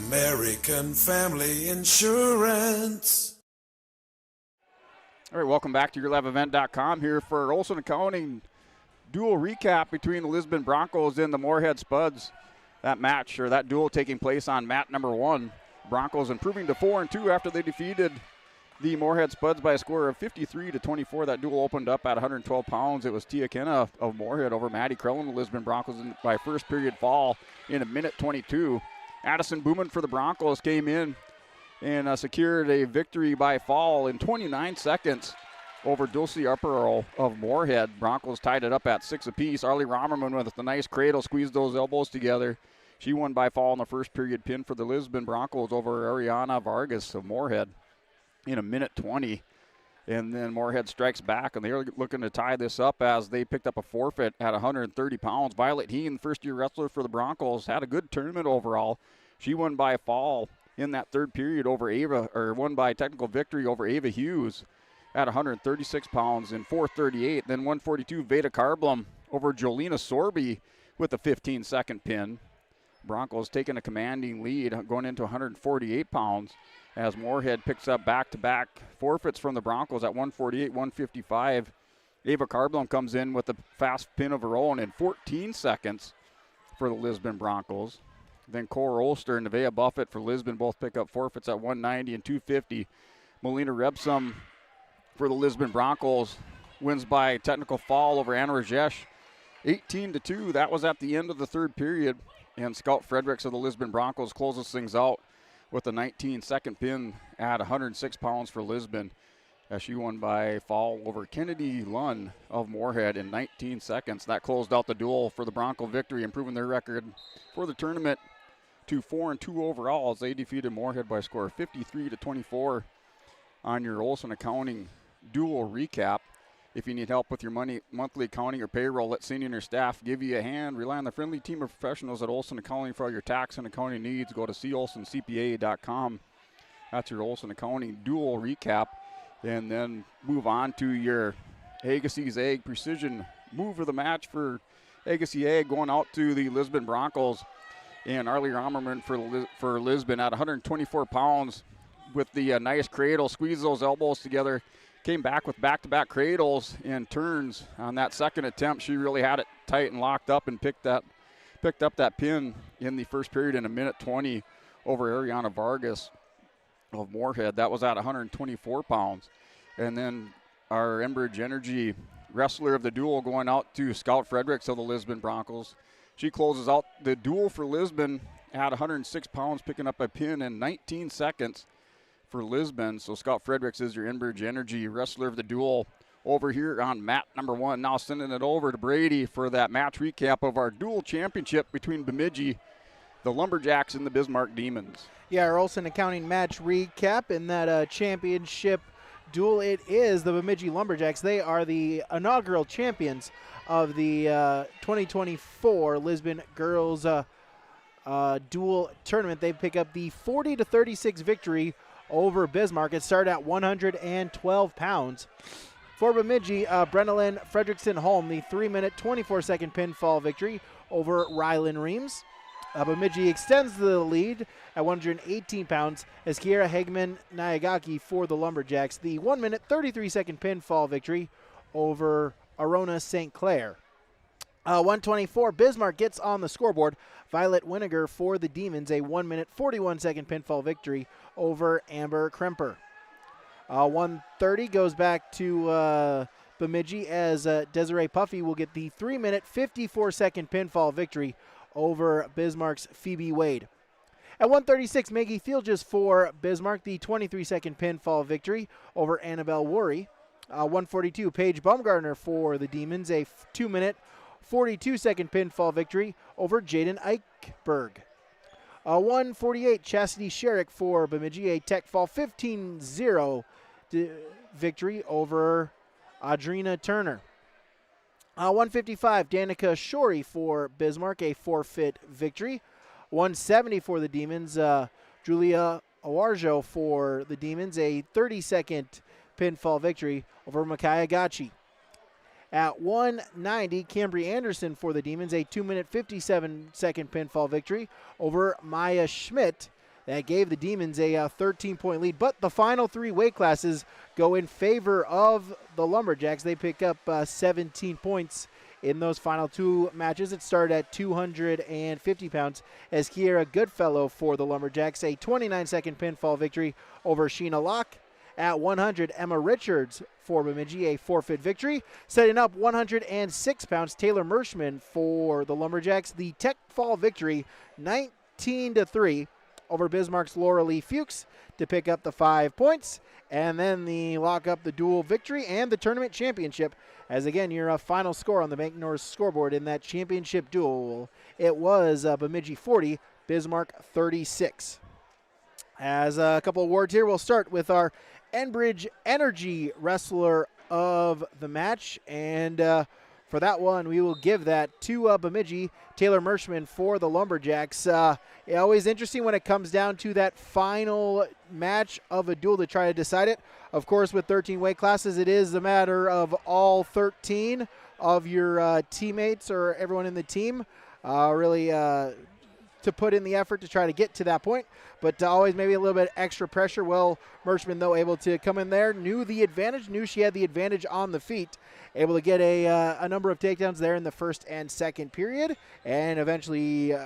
American Family Insurance. All right, welcome back to YourLiveEvent.com here for Olson Accounting dual recap between the Lisbon Broncos and the Moorhead Spuds. That match, or that duel, taking place on mat number 1. Broncos improving to 4-2 after they defeated the Moorhead Spuds by a score of 53-24. That duel opened up at 112 pounds. It was Tia Kenna of Moorhead over Maddie Krell and the Lisbon Broncos by first period fall in a minute 22. Addison Booman for the Broncos came in and secured a victory by fall in 29 seconds over Dulcie Upper of Moorhead. Broncos tied it up at 6 apiece. Arlie Romerman with the nice cradle squeezed those elbows together. She won by fall in the first period pin for the Lisbon Broncos over Ariana Vargas of Moorhead in a minute 20. And then Moorhead strikes back, and they're looking to tie this up as they picked up a forfeit at 130 pounds. Violet Heen, first-year wrestler for the Broncos, had a good tournament overall. She won by fall in that third period over won by technical victory over Ava Hughes at 136 pounds in 4:38. Then 142, Veda Carblum over Jolena Sorby with a 15-second pin. Broncos taking a commanding lead going into 148 pounds. As Moorhead picks up back-to-back forfeits from the Broncos at 148, 155. Ava Carblum comes in with a fast pin of her own in 14 seconds for the Lisbon Broncos. Then Cora Olster and Nevaeh Buffett for Lisbon both pick up forfeits at 190 and 250. Melina Rebsum for the Lisbon Broncos wins by technical foul over Anna Rajesh, 18-2. That was at the end of the third period. And Scout Fredericks of the Lisbon Broncos closes things out with a 19-second pin at 106 pounds for Lisbon, as she won by foul over Kennedy Lunn of Moorhead in 19 seconds. That closed out the duel for the Bronco victory, improving their record for the tournament to 4-2 overall as they defeated Moorhead by a score of 53-24 on your Olson Accounting dual recap. If you need help with your monthly accounting or payroll, let Cindy and her staff give you a hand. Rely on the friendly team of professionals at Olson Accounting for all your tax and accounting needs. Go to colsoncpa.com. That's your Olson Accounting dual recap. And then move on to your Agassiz Ag Precision move of the match for Agassiz Ag, going out to the Lisbon Broncos. And Arlie Rommerman for Lisbon at 124 pounds with the nice cradle. Squeeze those elbows together. Came back with back-to-back cradles and turns on that second attempt. She really had it tight and locked up and picked up that pin in the first period in 1:20 over Ariana Vargas of Moorhead. That was at 124 pounds. And then our Enbridge Energy wrestler of the duel going out to Scout Fredericks of the Lisbon Broncos. She closes out the duel for Lisbon at 106 pounds, picking up a pin in 19 seconds for Lisbon. So Scout Fredericks is your Enbridge Energy wrestler of the duel over here on mat number 1. Now sending it over to Brady for that match recap of our dual championship between Bemidji, the Lumberjacks, and the Bismarck Demons. Yeah, our Olson Accounting match recap in that championship duel. It is the Bemidji Lumberjacks. They are the inaugural champions of the 2024 Lisbon Girls Dual Tournament. They pick up the 40-36 victory over Bismarck. It started at 112 pounds. For Bemidji, Brenalyn Fredrickson Holm, the 3-minute, 24-second pinfall victory over Rylan Reams. Bemidji extends the lead at 118 pounds as Kiera Hegman Nayagaki for the Lumberjacks. The 1-minute, 33-second pinfall victory over Arona St. Clair. 124, Bismarck gets on the scoreboard. Violet Winiger for the Demons, a 1-minute, 41-second pinfall victory over Amber Kremper. 130 goes back to Bemidji as Desiree Puffy will get the 3-minute, 54-second pinfall victory over Bismarck's Phoebe Wade. At 136, Maggie Thielges for Bismarck, the 23-second pinfall victory over Annabelle Worry. 142, Paige Baumgartner for the Demons, a 2-minute, 42-second pinfall victory over Jaden Eichberg. 148, Chastity Sherrick for Bemidji, a tech fall 15-0 victory over Audrina Turner. 155, Danica Shorey for Bismarck, a forfeit victory. 170 for the Demons, Julia Awarjo for the Demons, a 30-second pinfall victory over Makaya Gachi. At 190, Cambry Anderson for the Demons, a 2-minute, 57-second pinfall victory over Maya Schmidt. That gave the Demons a 13-point lead, but the final 3 weight classes go in favor of the Lumberjacks. They pick up 17 points in those final 2 matches. It started at 250 pounds as Kiera Goodfellow for the Lumberjacks, a 29-second pinfall victory over Sheena Locke. At 100, Emma Richards for Bemidji, a forfeit victory. Setting up 106 pounds, Taylor Mershman for the Lumberjacks, the tech fall victory, 19-3 over Bismarck's Laura Lee Fuchs to pick up the 5 points. And then the lock up the dual victory and the tournament championship. As again, your final score on the Bank North scoreboard in that championship duel, it was Bemidji 40, Bismarck 36. As a couple of words here, we'll start with our Enbridge Energy wrestler of the match. And for that one, we will give that to Bemidji, Taylor Mershman for the Lumberjacks. Always interesting when it comes down to that final match of a duel to try to decide it. Of course, with 13 weight classes, it is a matter of all 13 of your teammates or everyone in the team really to put in the effort to try to get to that point. But always maybe a little bit extra pressure. Well, Mershman, though, able to come in there, knew she had the advantage on the feet, able to get a number of takedowns there in the first and second period, and eventually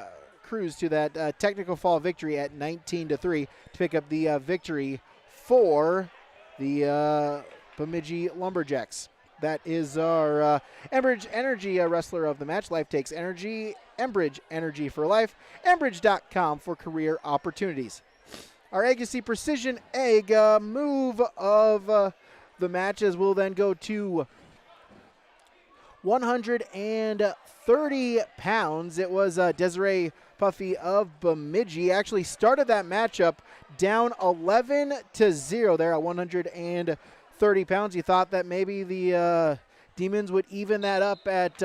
cruise to that technical fall victory at 19-3 to pick up the victory for the Bemidji Lumberjacks. That is our Enbridge Energy wrestler of the match. Life takes energy. Enbridge Energy for life. Enbridge.com for career opportunities. Our Agassi Precision Egg move of the matches will then go to 130 pounds. It was Desiree Puffy of Bemidji actually started that matchup down 11-0 there at 130 pounds. You thought that maybe the Demons would even that up at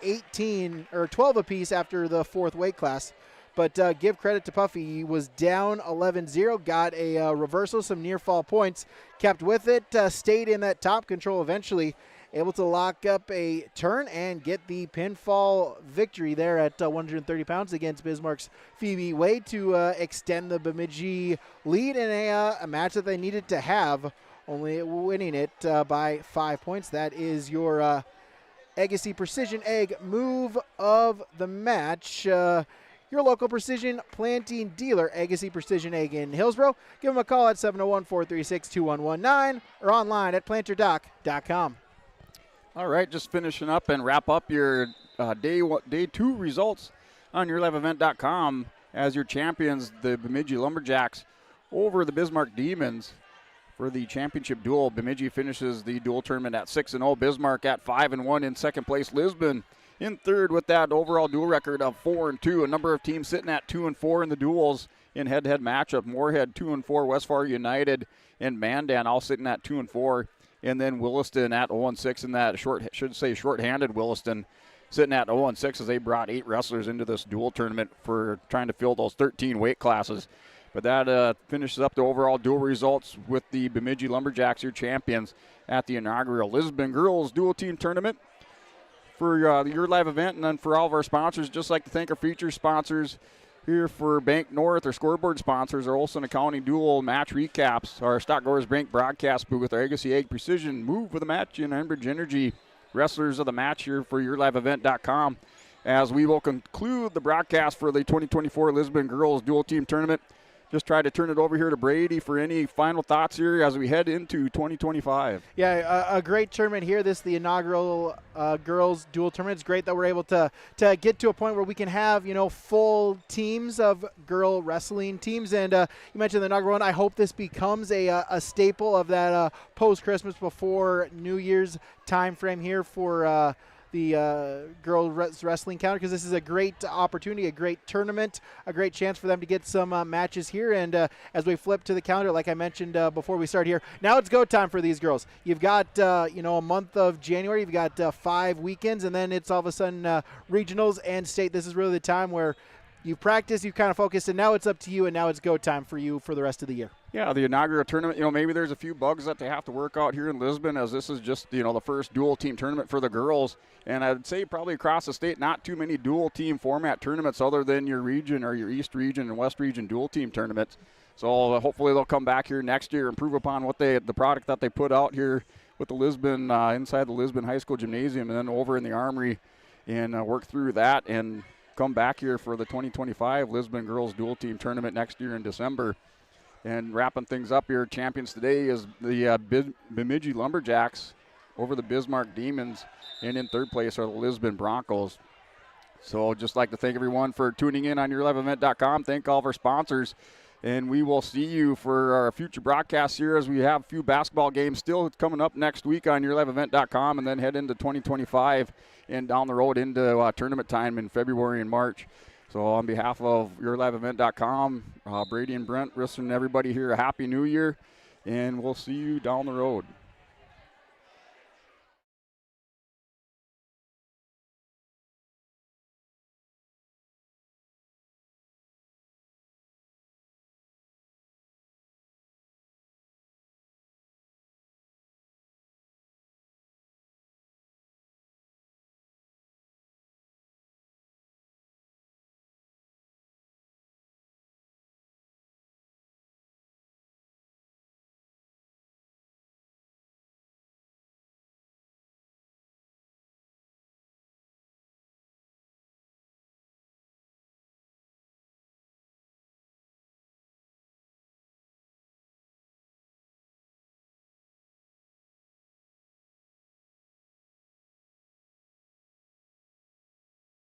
18 or 12 apiece after the fourth weight class. But give credit to Puffy. He was down 11-0, got a reversal, some near fall points, kept with it, stayed in that top control eventually, able to lock up a turn and get the pinfall victory there at 130 pounds against Bismarck's Phoebe Wade to extend the Bemidji lead in a match that they needed to have, only winning it by 5 points. That is your Agassi Precision Egg move of the match. Your local precision planting dealer, Agassi Precision Egg in Hillsboro. Give them a call at 701-436-2119 or online at planterdoc.com. All right, just finishing up and wrap up your day 2 results on yourliveevent.com as your champions, the Bemidji Lumberjacks over the Bismarck Demons for the championship duel. Bemidji finishes the duel tournament at 6-0. Bismarck at 5-1 in second place. Lisbon in third with that overall duel record of 4-2. A number of teams sitting at 2-4 in the duels in head-to-head matchup. Moorhead 2-4, West Fargo United and Mandan all sitting at 2-4. And then Williston at 0-6 in that short-handed Williston sitting at 0-6 as they brought 8 wrestlers into this duel tournament for trying to fill those 13 weight classes. But that finishes up the overall duel results with the Bemidji Lumberjacks, your champions at the inaugural Lisbon Girls Dual Team Tournament. For your live event, and then for all of our sponsors, just like to thank our feature sponsors here for Bank North, our scoreboard sponsors, our Olson Accounting Dual match recaps, our Stock Growers Bank broadcast booth, our Agassi Egg Precision move of the match, and Enbridge Energy wrestlers of the match here for yourliveevent.com. As we will conclude the broadcast for the 2024 Lisbon Girls Dual Team Tournament. Just try to turn it over here to Brady for any final thoughts here as we head into 2025. Yeah, a great tournament here. This is the inaugural girls dual tournament. It's great that we're able to get to a point where we can have, full teams of girl wrestling teams. And you mentioned the inaugural one. I hope this becomes a staple of that post-Christmas before New Year's time frame here for the girl wrestling calendar, because this is a great opportunity, a great tournament, a great chance for them to get some matches here. And as we flip to the calendar, like I mentioned before we start here, now it's go time for these girls. You've got a month of January, you've got 5 weekends, and then it's all of a sudden regionals and state. This is really the time where you've practiced, you've kind of focused, and now it's up to you, and now it's go time for you for the rest of the year. Yeah, the inaugural tournament, maybe there's a few bugs that they have to work out here in Lisbon, as this is just, the first dual team tournament for the girls. And I'd say probably across the state, not too many dual team format tournaments other than your region or your East region and West region dual team tournaments. So hopefully they'll come back here next year, improve upon what the product that they put out here with the Lisbon, inside the Lisbon High School Gymnasium and then over in the Armory, and work through that and come back here for the 2025 Lisbon Girls Dual Team Tournament next year in December. And wrapping things up here, champions today is the Bemidji Lumberjacks over the Bismarck Demons, and in third place are the Lisbon Broncos. So just like to thank everyone for tuning in on yourliveevent.com. Thank all of our sponsors, and we will see you for our future broadcasts here as we have a few basketball games still coming up next week on yourliveevent.com, and then head into 2025 and down the road into tournament time in February and March. So on behalf of yourliveevent.com, Brady and Brent wishing everybody here a Happy New Year, and we'll see you down the road.